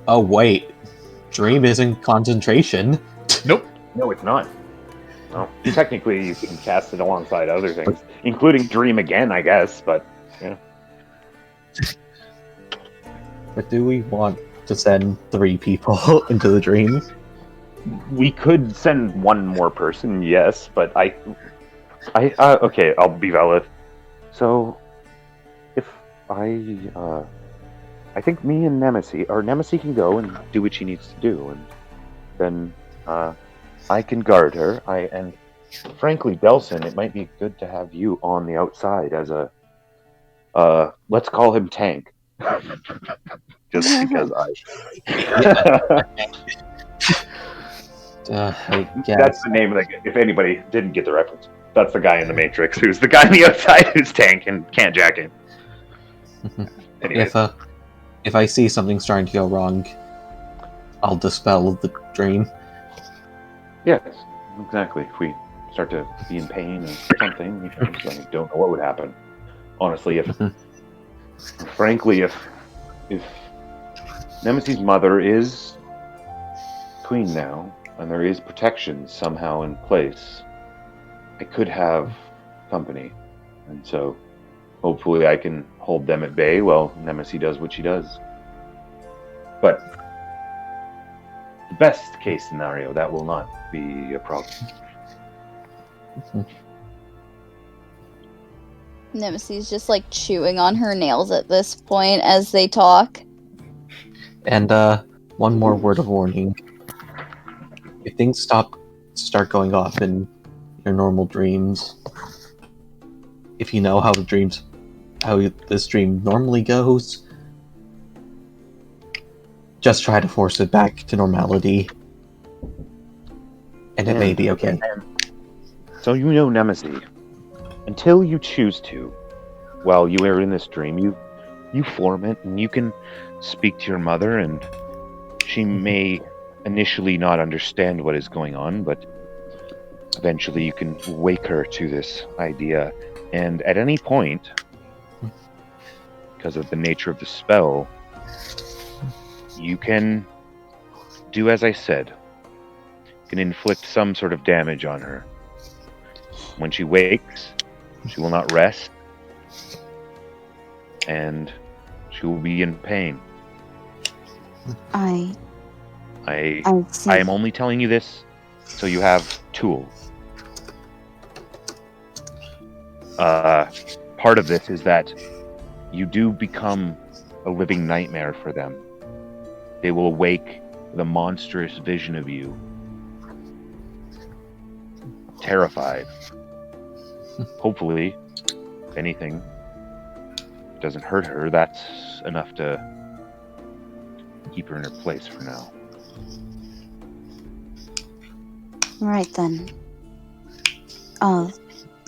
Oh wait. Dream isn't concentration.
Nope.
No, it's not. No. Technically, you can cast it alongside other things, including Dream again, I guess, but, yeah.
But do we want to send 3 people into the dream?
We could send one more person, yes, but okay, I'll be valid. So, if I think me and Nemesis can go and do what she needs to do, and then, I can guard her. And frankly, Delson, it might be good to have you on the outside as a, let's call him Tank. Just because
I guess.
That's the name of if anybody didn't get the reference. That's the guy in the Matrix who's the guy on the outside who's Tank and can't jack him. Anyways.
If I see something starting to go wrong, I'll dispel the dream.
Yes, exactly. If we start to be in pain or something, I don't know what would happen. Honestly, frankly, if Nemesis' mother is queen now, and there is protection somehow in place, I could have company. And so, hopefully I can hold them at bay while Nemesis does what she does. But the best case scenario, that will not be a problem.
Nemesis just like chewing on her nails at this point as they talk.
And one more word of warning. If things start going off in your normal dreams, if you know how this dream normally goes, just try to force it back to normality, and it may be okay.
So you know, Nemesis, until you choose to, while you are in this dream, you form it, and you can speak to your mother, and she may initially not understand what is going on, but eventually you can wake her to this idea, and at any point, because of the nature of the spell, you can do as I said. You can inflict some sort of damage on her. When she wakes, she will not rest, and she will be in pain.
I see.
I am only telling you this so you have tools. Part of this is that you do become a living nightmare for them. They will awake with a monstrous vision of you, terrified. Hopefully, if anything doesn't hurt her, that's enough to keep her in her place for now.
All right then. I'll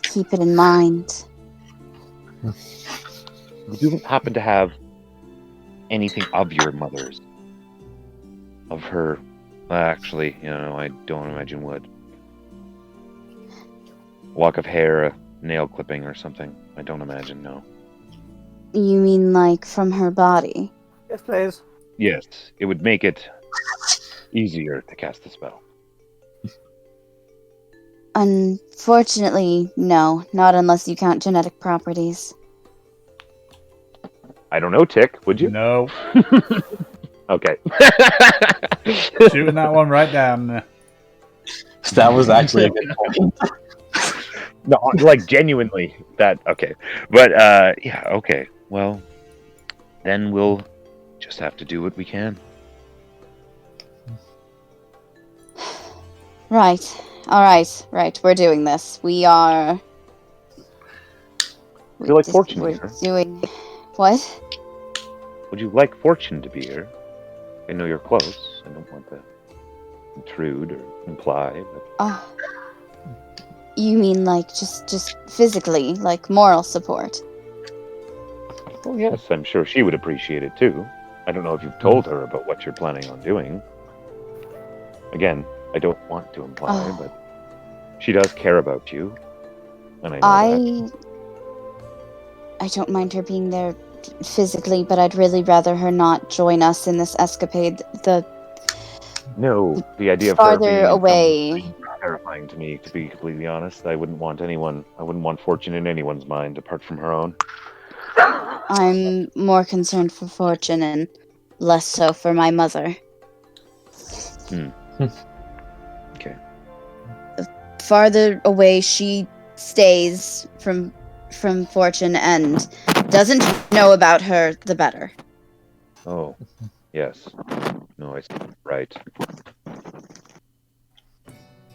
keep it in mind.
You don't happen to have anything of your mother's? Of her? Actually, I don't imagine would. Lock of hair, a nail clipping or something. I don't imagine, no.
You mean like from her body?
Yes, please.
Yes, it would make it easier to cast the spell.
Unfortunately, no. Not unless you count genetic properties.
I don't know, Tick, would you?
No.
Okay.
Shooting that one right down.
That was actually a good point.
No, like genuinely, okay. But, yeah, okay. Well, then we'll just have to do what we can.
Right. All right, we're doing this. We are.
Would you like Fortune
We're
here?
doing what?
Would you like Fortune to be here? I know you're close. I don't want to intrude or imply, but
You mean like just physically, like moral support?
well, yes, I'm sure she would appreciate it too. I don't know if you've told her about what you're planning on doing. Again, I don't want to imply, but she does care about you, and I know that.
I don't mind her being there physically, but I'd really rather her not join us in this escapade.
No, the idea of her
Farther
being
away.
is terrifying to me, to be completely honest. I wouldn't want Fortune in anyone's mind apart from her own.
I'm more concerned for Fortune and less so for my mother.
Okay.
The farther away she stays from Fortune and doesn't know about her, the better.
Oh, yes. No, I see. Right.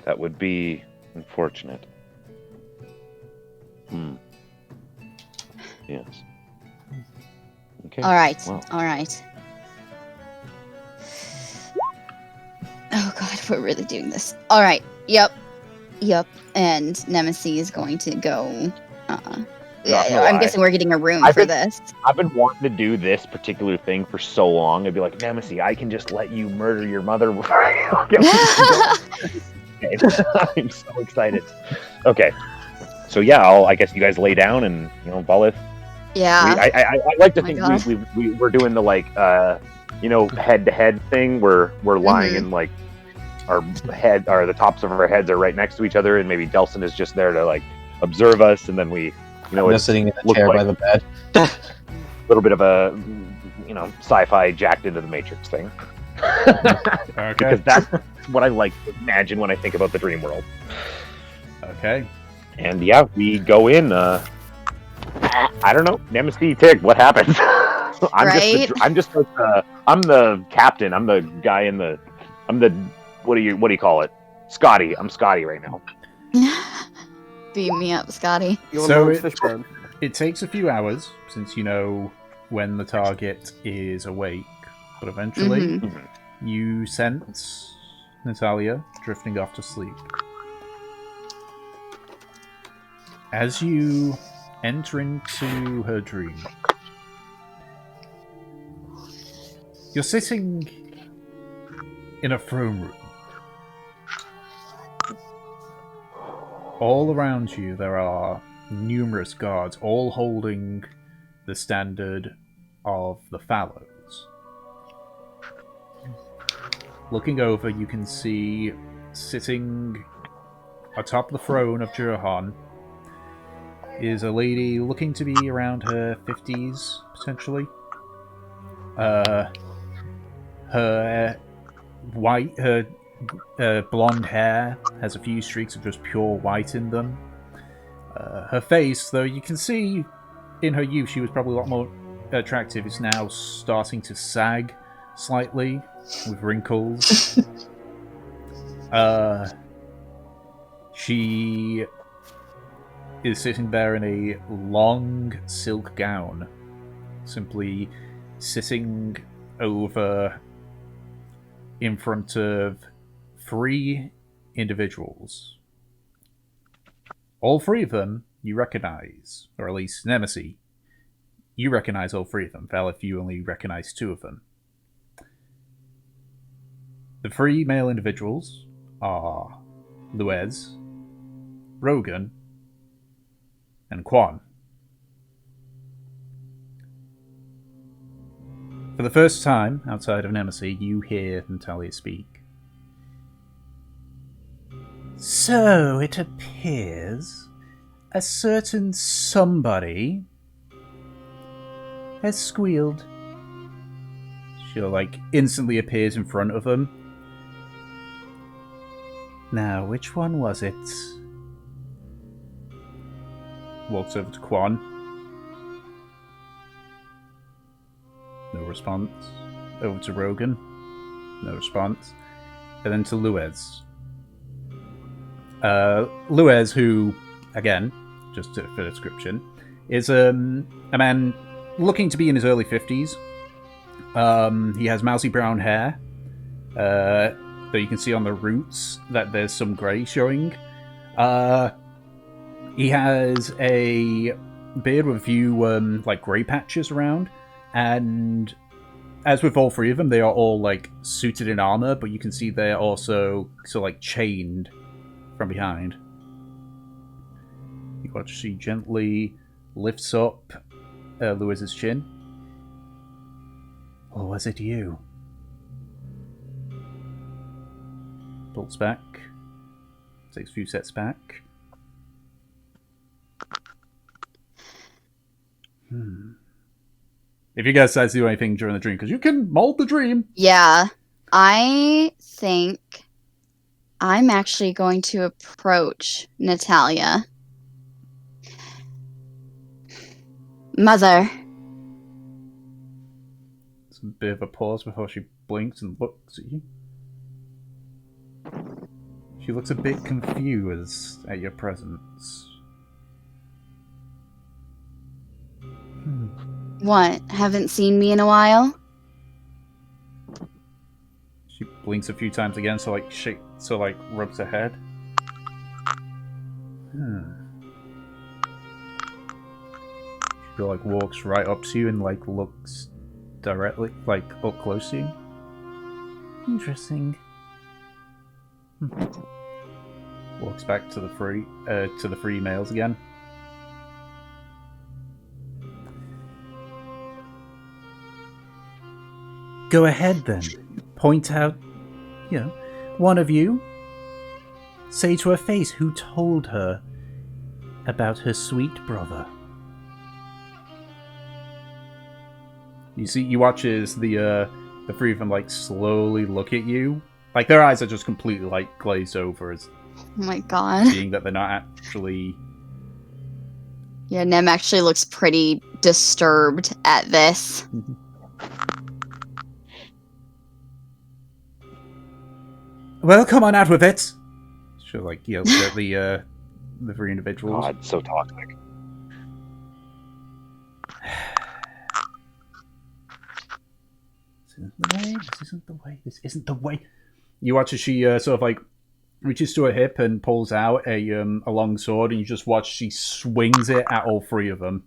That would be unfortunate. Yes. Okay.
All right.
Well.
All right. Oh God, we're really doing this. All right. Yep. And Nemesis is going to go. I'm guessing we're getting a room for this.
I've been wanting to do this particular thing for so long. I'd be like, Nemesis, I can just let you murder your mother before I'm so excited. Okay. So yeah, I guess you guys lay down and Volith.
Yeah.
I like to think we're doing the head-to-head thing where we're lying in like our head, or the tops of our heads are right next to each other, and maybe Delson is just there to like observe us, and then we,
just sitting in the chair by the bed.
A little bit of a sci-fi jacked into the Matrix thing.
Okay.
Because that's what I like to imagine when I think about the dream world.
Okay.
And yeah, we go in. I don't know, Nemesis Tig. What happens? I'm the captain. I'm the guy in the. I'm the what do you call it? Scotty. I'm Scotty right now.
Beam me up, Scotty.
So it takes a few hours since you know when the target is awake, but eventually you sense Natalia drifting off to sleep. As you enter into her dream, you're sitting in a throne room. All around you there are numerous guards, all holding the standard of the Fallows. Looking over, you can see sitting atop the throne of Jurhan is a lady looking to be around her 50s, potentially. Her blonde hair has a few streaks of just pure white in them. Her face, though you can see in her youth she was probably a lot more attractive, is now starting to sag slightly with wrinkles. She is sitting there in a long silk gown, simply sitting over in front of 3 individuals. All 3 of them you recognize, or at least Nemesis, you recognize all 3 of them. Valif, you only recognize 2 of them. The 3 male individuals are Luez, Rogan, and Quan. For the first time, outside of Nemesis, you hear Natalia speak. So, it appears a certain somebody has squealed. She'll, instantly appears in front of them. Now, which one was it? Walks over to Quan. No response. Over to Rogan. No response. And then to Luez. Luez, who, again, just for description, is a man looking to be in his early 50s. He has mousy brown hair, though you can see on the roots that there's some grey showing. He has a beard with a few like grey patches around, and as with all three of them, they are all like suited in armor, but you can see they're also sort of like chained from behind. You watch she gently lifts up Luiz's chin. Or was it you? Pulls back. Takes a few steps back. If you guys decide to do anything during the dream, because you can mold the dream.
Yeah. I think I'm actually going to approach Natalia. Mother.
It's a bit of a pause before she blinks and looks at you. She looks a bit confused at your presence.
What? Haven't seen me in a while?
She blinks a few times again, so rubs her head. She walks right up to you and looks directly up close to you. Interesting. Walks back to the three males again. Go ahead then. Point out, one of you. Say to her face who told her about her sweet brother. You watch as the three of them slowly look at you. Their eyes are just completely glazed over as
Oh my god.
seeing that they're not actually.
Yeah, Nem actually looks pretty disturbed at this.
Well, come on out with it! She yells at the three individuals.
God, so toxic.
This isn't the way. You watch as she reaches to her hip and pulls out a long sword, and you just watch she swings it at all three of them.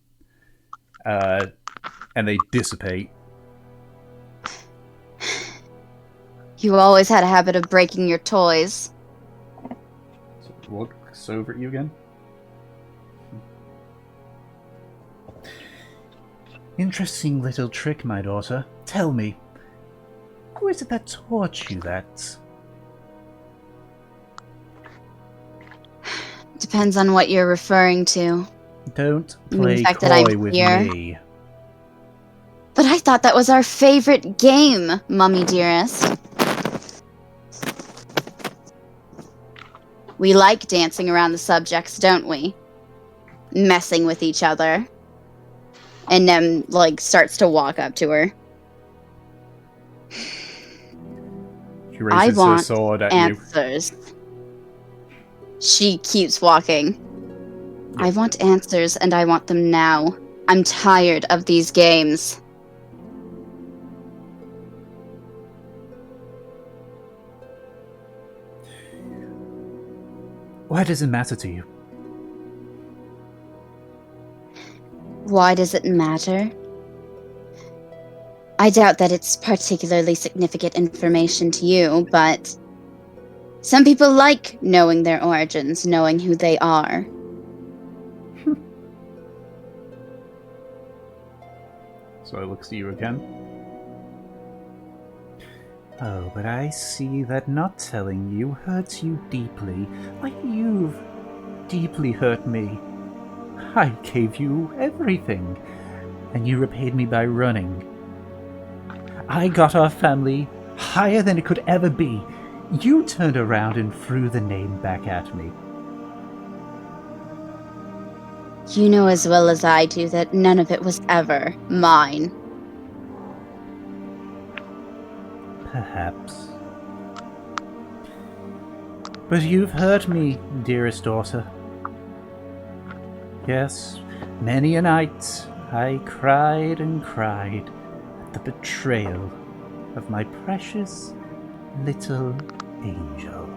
And they dissipate.
You always had a habit of breaking your toys.
So looks over at you again. Interesting little trick, my daughter. Tell me, who is it that taught you that?
Depends on what you're referring to.
Don't play
the fact that I'm
coy with
here.
me.
But I thought that was our favorite game, Mummy dearest. We like dancing around the subjects, don't we? Messing with each other. And then, starts to walk up to her.
She raises her sword at
answers. She keeps walking.
Yeah.
I want answers, and I want them now. I'm tired of these games.
Why does it matter to you?
Why does it matter? I doubt that it's particularly significant information to you, but some people like knowing their origins, knowing who they are.
So I looks at you again. Oh, but I see that not telling you hurts you deeply, like you've deeply hurt me. I gave you everything, and you repaid me by running. I got our family higher than it could ever be. You turned around and threw the name back at me.
You know as well as I do that none of it was ever mine.
Perhaps. But you've hurt me, dearest daughter. Yes, many a night I cried and cried at the betrayal of my precious little angel.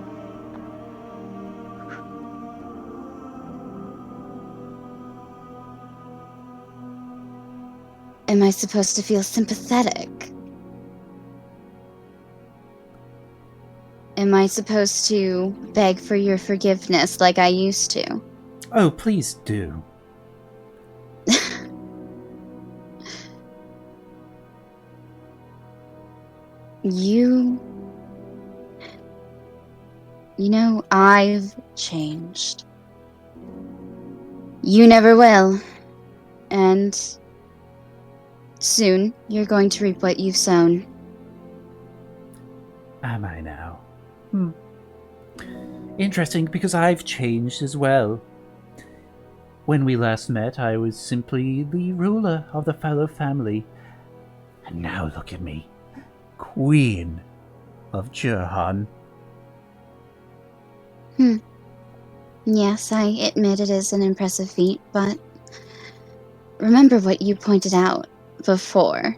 Am I supposed to feel sympathetic? Am I supposed to beg for your forgiveness like I used to?
Oh, please do.
You know, I've changed. You never will. And soon you're going to reap what you've sown.
Am I now? Interesting, because I've changed as well. When we last met, I was simply the ruler of the fellow family. And now look at me. Queen of Jurhan.
Yes, I admit it is an impressive feat, but remember what you pointed out before.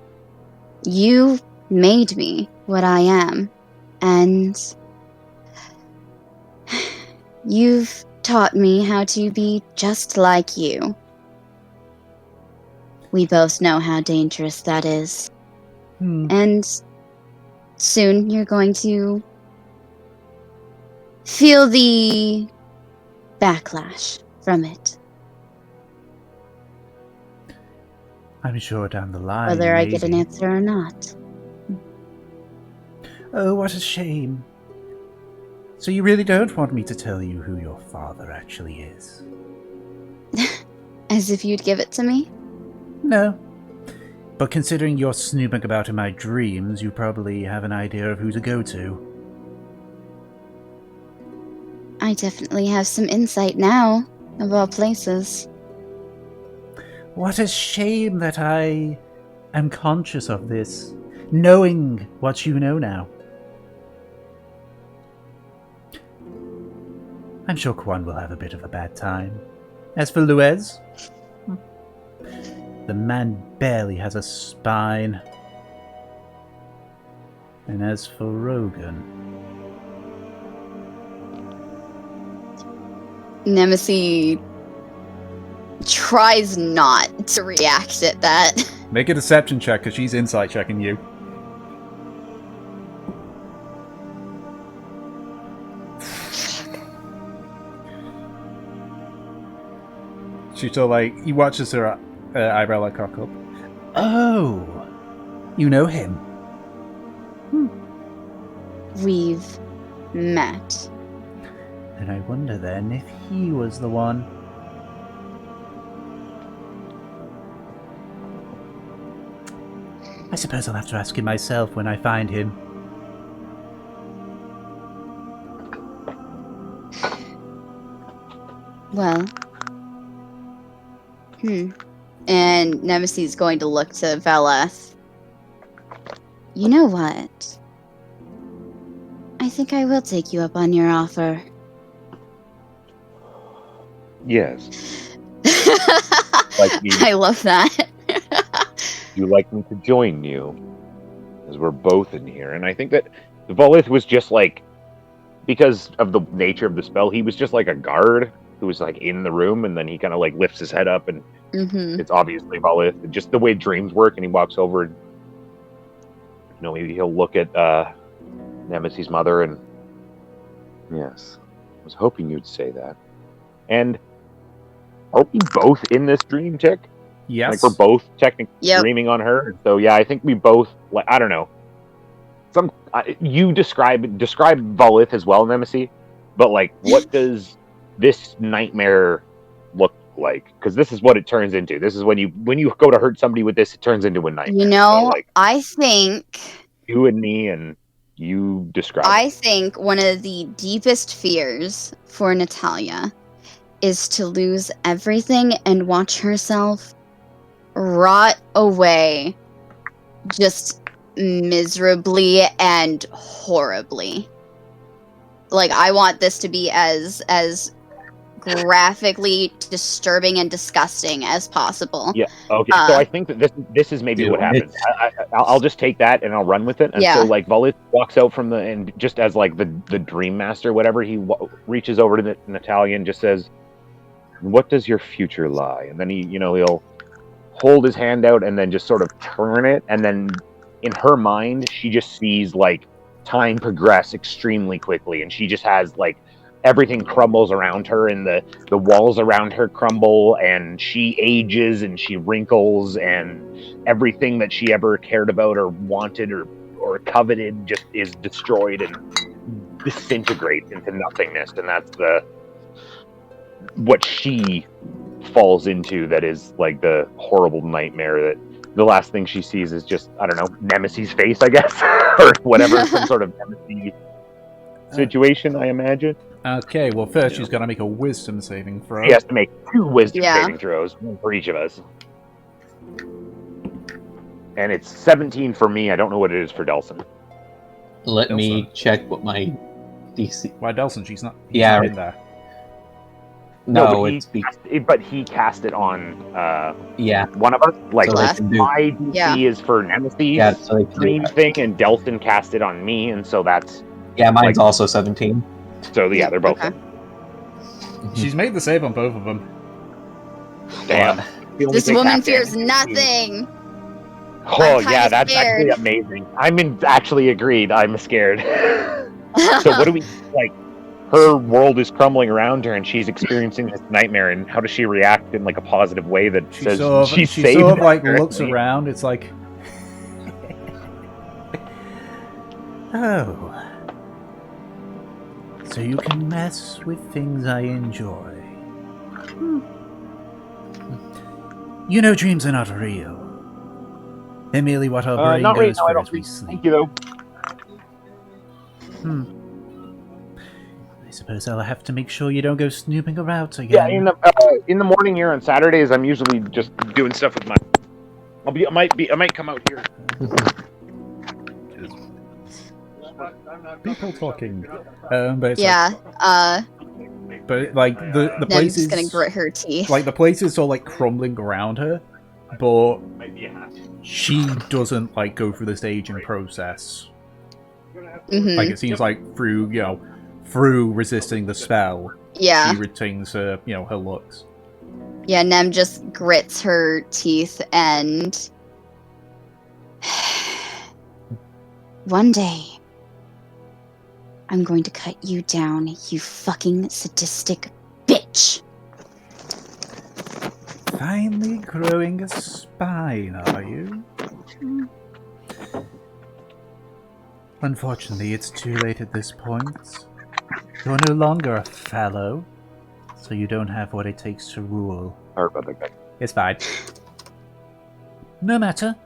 You made me what I am, and you've taught me how to be just like you. We both know how dangerous that is. And soon you're going to feel the backlash from it.
I'm sure down the line,
Whether I get an
maybe.
answer or not.
Oh, what a shame. So you really don't want me to tell you who your father actually is?
As if you'd give it to me?
No. But considering you're snooping about in my dreams, you probably have an idea of who to go to.
I definitely have some insight now, of all places.
What a shame that I am conscious of this, knowing what you know now. I'm sure Kwan will have a bit of a bad time. As for Luez, the man barely has a spine. And as for Rogan...
Nemesis tries not to react at that.
Make a deception check, because she's insight checking you. She's still like, he watches her eyebrow like cock up. Oh, you know him?
We've met.
And I wonder then if he was the one. I suppose I'll have to ask him myself when I find him.
Well. And Nemesis is going to look to Veleth. You know what? I think I will take you up on your offer.
Yes. Like me.
I love that.
You like me to join you, as we're both in here. And I think that the Volith was just like, because of the nature of the spell, he was just like a guard who was like in the room, and then he kind of like lifts his head up, and it's obviously Volith. Just the way dreams work, and he walks over, and maybe he'll look at Nemesis' mother, and yes, I was hoping you'd say that. And are we both in this dream, Tick?
Yes.
Like, we're both technically dreaming on her. So, yeah, I think we both, like, I don't know. You describe Volith as well, Nemesis, but, like, what does this nightmare look like? Because this is what it turns into. This is when you go to hurt somebody with this, it turns into a nightmare. So, like,
I think...
You and me, and you describe
I think one of the deepest fears for Natalia is to lose everything and watch herself rot away just miserably and horribly. like I want this to be as graphically disturbing and disgusting as possible.
Yeah. Okay. So I think that this is maybe
Dude,
what happens. I'll just take that and I'll run with it. And
Yeah.
so like Volus walks out from and just as like the Dream Master, whatever, he reaches over to Natalia and just says, "What does your future lie?" And then he'll hold his hand out and then just sort of turn it, and then in her mind she just sees like time progress extremely quickly, and she just has like everything crumbles around her, and the walls around her crumble, and she ages and she wrinkles, and everything that she ever cared about or wanted or coveted just is destroyed and disintegrates into nothingness. And that's what she falls into, that is like the horrible nightmare that the last thing she sees is just, I don't know, Nemesis' face, I guess, or whatever, some sort of Nemesis situation, I imagine.
Okay, well first she's got to make a wisdom saving throw.
She has to make 2 wisdom
Yeah.
saving throws, one for each of us. And it's 17 for me. I don't know what it is for Delson.
Let me check what my DC.
Why, Delson? She's not. He's
Yeah.
not in there.
No,
but he cast it on
yeah.
one of us. Like
So they can do-
my DC is for Nemesis
Yeah, so they can do
dream
that.
thing, and Delson cast it on me, and so that's
Yeah, mine's
like-
also 17.
so. Yeah, they're both.
Okay.
She's made the save on both of them.
Damn. The only
This
thing
woman
happening
fears
is-
nothing.
Oh
I'm
yeah,
kinda
that's
scared.
actually amazing. Actually agreed. I'm scared. So what do we like? Her world is crumbling around her, and she's experiencing this nightmare. And how does she react in like a positive way that
She
says
sort of,
she's
she
saved?
sort of like
her?
looks around. It's like, oh, so you can mess with things I enjoy. You know, dreams are not real. They're merely what our brain
Not right
goes
now. I
for
don't
as we
think.
sleep.
Thank you though.
I suppose I'll have to make sure you don't go snooping around
Yeah,
again.
in the morning here on Saturdays, I'm usually just doing stuff with my. I might come out here.
People talking. But it's
Yeah.
but like the
Nem's
place is
just gonna grit her teeth.
like the place is all like crumbling around her, but she doesn't like go through this aging process.
Mhm.
Like it seems like through resisting the spell,
Yeah.
she retains her her looks.
Yeah, Nem just grits her teeth and one day I'm going to cut you down, you fucking sadistic bitch.
Finally growing a spine, are you? Unfortunately, it's too late at this point. You're no longer a fellow, so you don't have what it takes to rule.
Sorry about that, guy.
It's fine. No matter.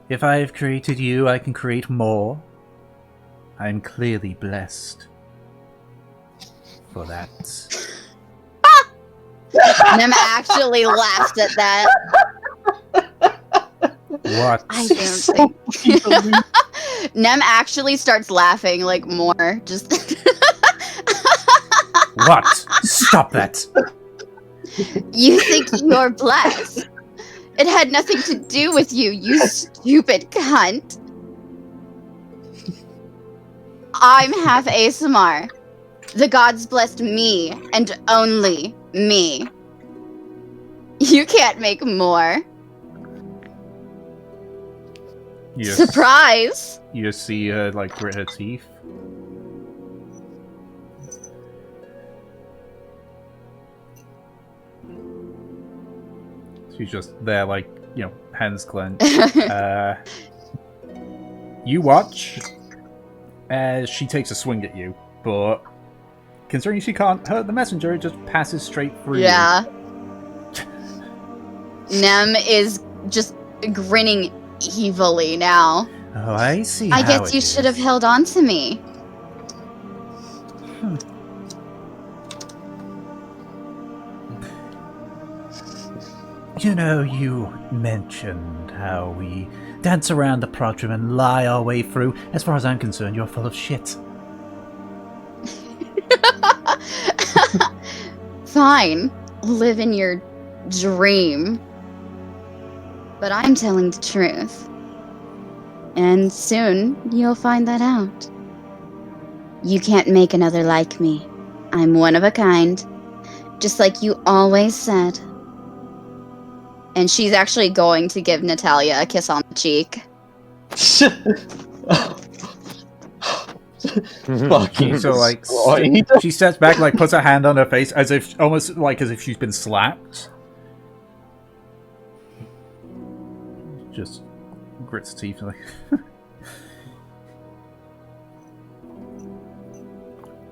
If I have created you, I can create more. I'm clearly blessed for that.
Nem actually laughed at that.
What?
I don't think. Nem actually starts laughing like more. Just.
What? Stop that!
You think you're blessed? It had nothing to do with you, you stupid cunt. I'm half ASMR. The gods blessed me, and only me. You can't make more.
You just,
Surprise!
you just see her like grit her teeth. She's just there, like, hands clenched. You watch as she takes a swing at you, but considering she can't hurt the messenger, it just passes straight through you.
Yeah. Nem is just grinning evilly now.
Oh, I see.
I
how
guess
it
you
is.
should have held on to me.
You know, you mentioned how we dance around the prodrome and lie our way through. As far as I'm concerned, you're full of shit.
fine. Live in your dream. But I'm telling the truth. And soon, you'll find that out. You can't make another like me. I'm one of a kind. Just like you always said. And she's actually going to give Natalia a kiss on the cheek.
Fucking
So like
destroyed.
she steps back, like puts her hand on her face, as if almost like as if she's been slapped. Just grits teeth like.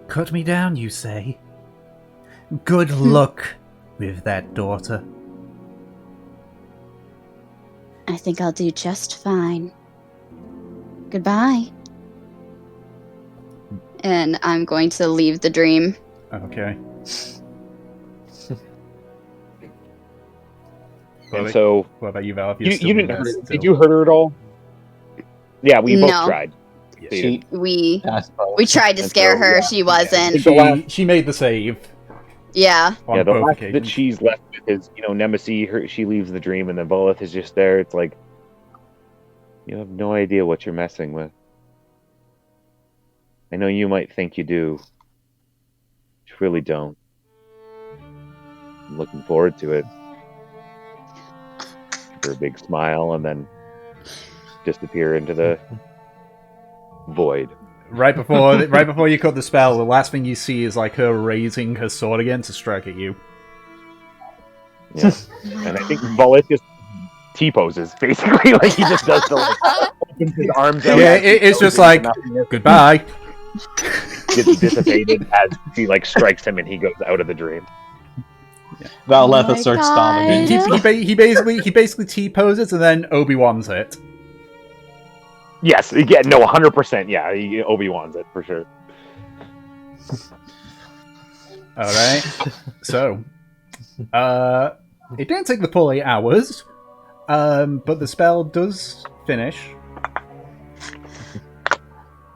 Cut me down, you say? Good luck with that, daughter.
I think I'll do just fine. Goodbye. And I'm going to leave the dream.
Okay.
And so,
What about you, Val? If
you
still
didn't
there
hurt,
still?
did you hurt her at all? Yeah, we both
No.
tried.
She,
We
That's
tried to scare her. She wasn't.
she made the save.
Yeah.
On
Yeah, the
both
last
occasions.
that she's left with is, Nemesis, she leaves the dream, and then Volith is just there. It's like, you have no idea what you're messing with. I know you might think you do, but you really don't. I'm looking forward to it. Give her a big smile, and then disappear into the void.
Right before you cut the spell, the last thing you see is like her raising her sword again to strike at you.
Yeah, and I think Volith just T-poses, basically. Like, he just does the, like, opens his arms out.
Yeah, it's just like, goodbye.
Gets dissipated as she, like, strikes him, and he goes out of the dream.
Valletha starts stomping.
He basically T-poses and then Obi-Wan's it.
Yes, yeah, no, 100%. Yeah, Obi-Wan's it for sure.
All right. So, it didn't take the full 8 hours, but the spell does finish.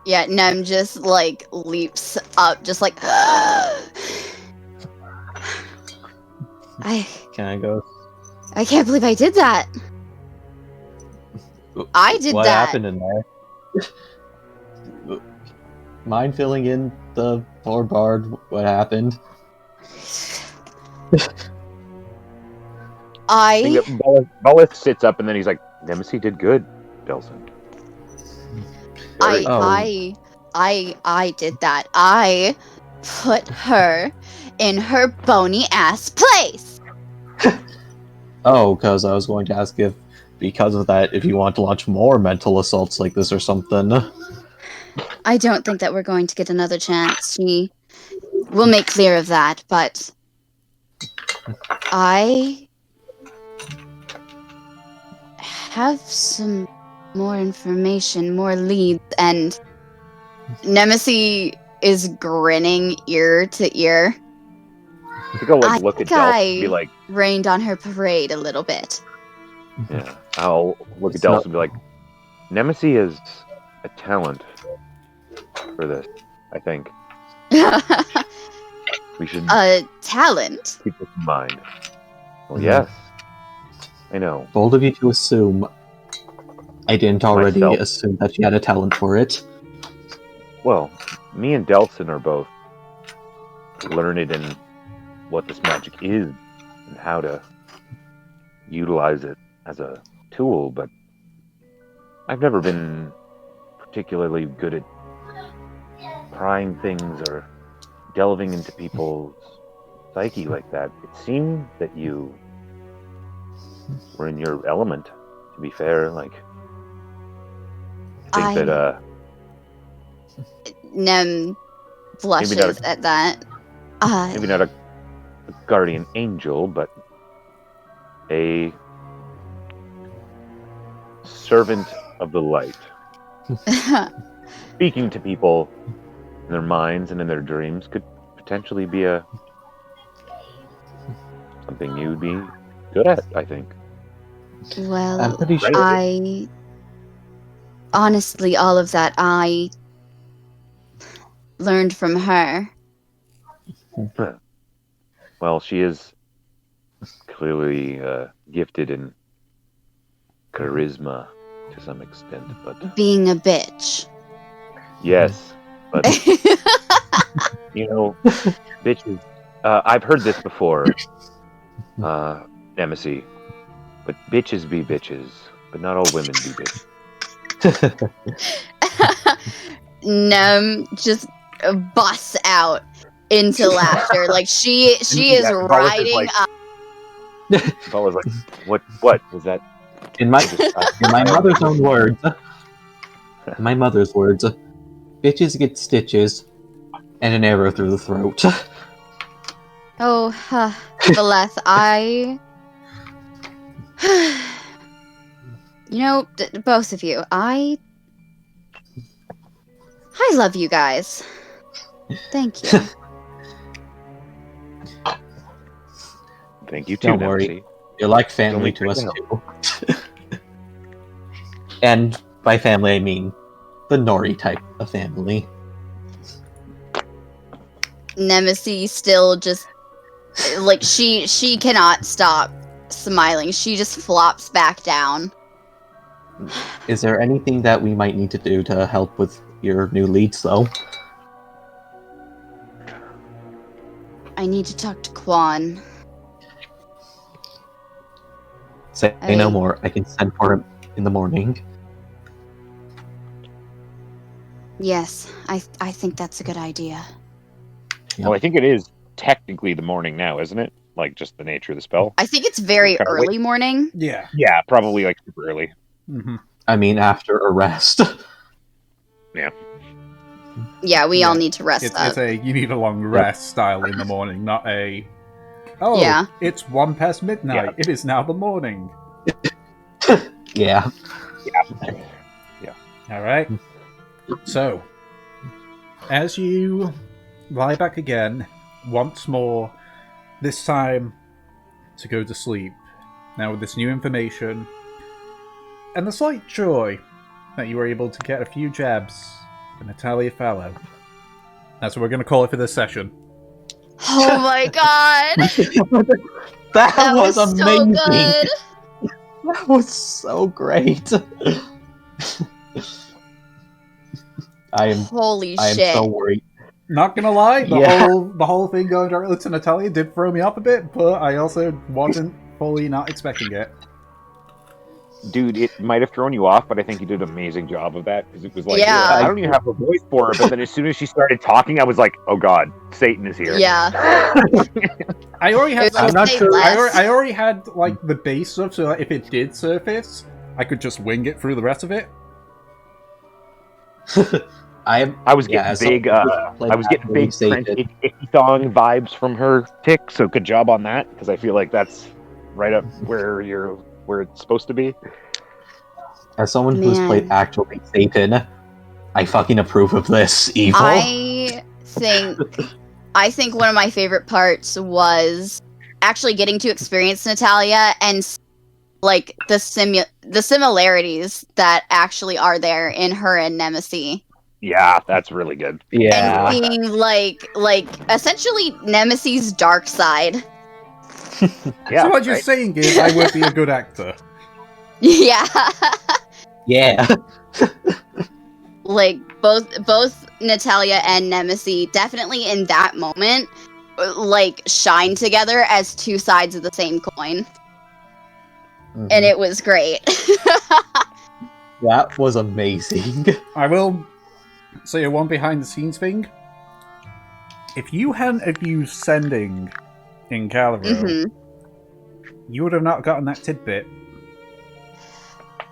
Yeah, Nem just like leaps up, just like.
Can I go?
I can't believe I did that. I did
What
that.
happened in there? Mind filling in the poor bard? What happened?
Volith sits up, and then he's like, Nemesis did good, Delson.
I did that. I put her in her bony ass place.
Oh, because I was going to ask if, because of that, if you want to launch more mental assaults like this or something.
I don't think that we're going to get another chance. She will make clear of that, but I have some more information, more leads, and Nemesis is grinning ear to ear.
I think I'll look at Delson and be like,
rained on her parade a little bit.
yeah, I'll look at Delson and be like, Nemesis is a talent for this, I think. We should
A talent?
keep this in mind. Well, yes. I know.
Bold of you to assume. I didn't already
Myself.
assume that you had a talent for it.
Well, me and Delson are both learned in what this magic is and how to utilize it as a tool, but I've never been particularly good at prying things or delving into people's psyche like that. It seemed that you were in your element, to be fair. Like, I think that
Nem blushes at that.
maybe not a guardian angel, but a servant of the light. Speaking to people in their minds and in their dreams could potentially be something you'd be good at, I think.
Well,
I'm pretty sure.
Honestly, all of that I learned from her.
Well,
Well, she is clearly gifted in charisma to some extent, but
Being a bitch.
yes, but bitches. I've heard this before, Nemesis. But bitches be bitches, but not all women be bitches.
Nem just busts out into laughter. Like she is riding up.
Ball was like, what was that?
In my mother's own words, bitches get stitches and an arrow through the throat.
Oh, Valeth, both of you, I love you guys. Thank you.
Thank you too,
Don't worry.
Nemesis.
You're like family to us too. And by family I mean the Nori type of family.
Nemesis still just like she cannot stop smiling. She just flops back down.
Is there anything that we might need to do to help with your new leads, though?
I need to talk to Quan.
Say no more. I can send for him in the morning.
Yes, I think that's a good idea.
Yep.
Well, I think it is technically the morning now, isn't it? Like, just the nature of the spell.
I think it's very early morning.
Yeah.
Yeah, probably like super early.
Mm-hmm.
I mean, after a rest.
Yeah.
Yeah, we all need to rest
It's
up.
you need a long rest style in the morning, not a. Oh,
Yeah.
It's 1 past midnight.
Yeah.
It is now the morning.
Yeah.
Yeah.
All right. So, as you lie back again, once more, this time to go to sleep. Now with this new information, and the slight joy that you were able to get a few jabs for Natalia Fallow. That's what we're going to call it for this session.
Oh my god!
That was
so
amazing.
good.
That was so great.
Holy
I am
shit.
so worried.
Not gonna lie,
Yeah.
the whole thing going directly to Natalia did throw me off a bit, but I also wasn't fully not expecting it.
Dude, it might have thrown you off, but I think you did an amazing job of that, because it was like,
Yeah.
I don't even have a voice for her, but then as soon as she started talking, I was like, oh god, Satan is here.
Yeah.
I already had.
It was like,
I'm not
say
sure-
less.
I already had like the base stuff, so that if it did surface, I could just wing it through the rest of it.
I was getting big French icky song vibes from her tick, so good job on that, because I feel like that's right up where it's supposed to be.
As someone who's played actually Satan, I fucking approve of this evil.
I think one of my favorite parts was actually getting to experience Natalia and like the similarities that actually are there in her and Nemesis.
Yeah, that's really good.
Yeah.
And being like essentially Nemesis' dark side.
Yeah,
So what you're
right?
saying is, I would be a good actor.
Yeah.
Yeah.
Like both Natalia and Nemesis definitely in that moment like shine together as two sides of the same coin.
Mhm.
And it was great.
That was amazing.
I will say one behind the scenes thing. If you hadn't have used sending in Gallaro, you would have not gotten that tidbit.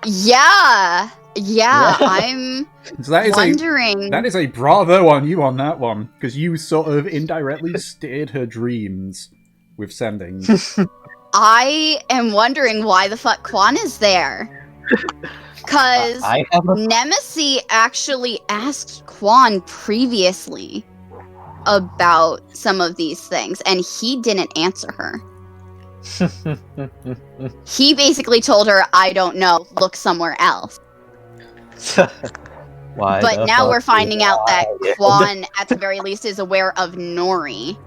Yeah, I'm
So that is
wondering.
that is a bravo on you on that one, because you sort of indirectly steered her dreams with sending.
I am wondering why the fuck Quan is there. Because
I have a
Nemesis actually asked Quan previously about some of these things, and he didn't answer her. He basically told her, I don't know, look somewhere else.
Why
But
the
now
fuck
we're finding out that
did I?
Quan, at the very least, is aware of Nori.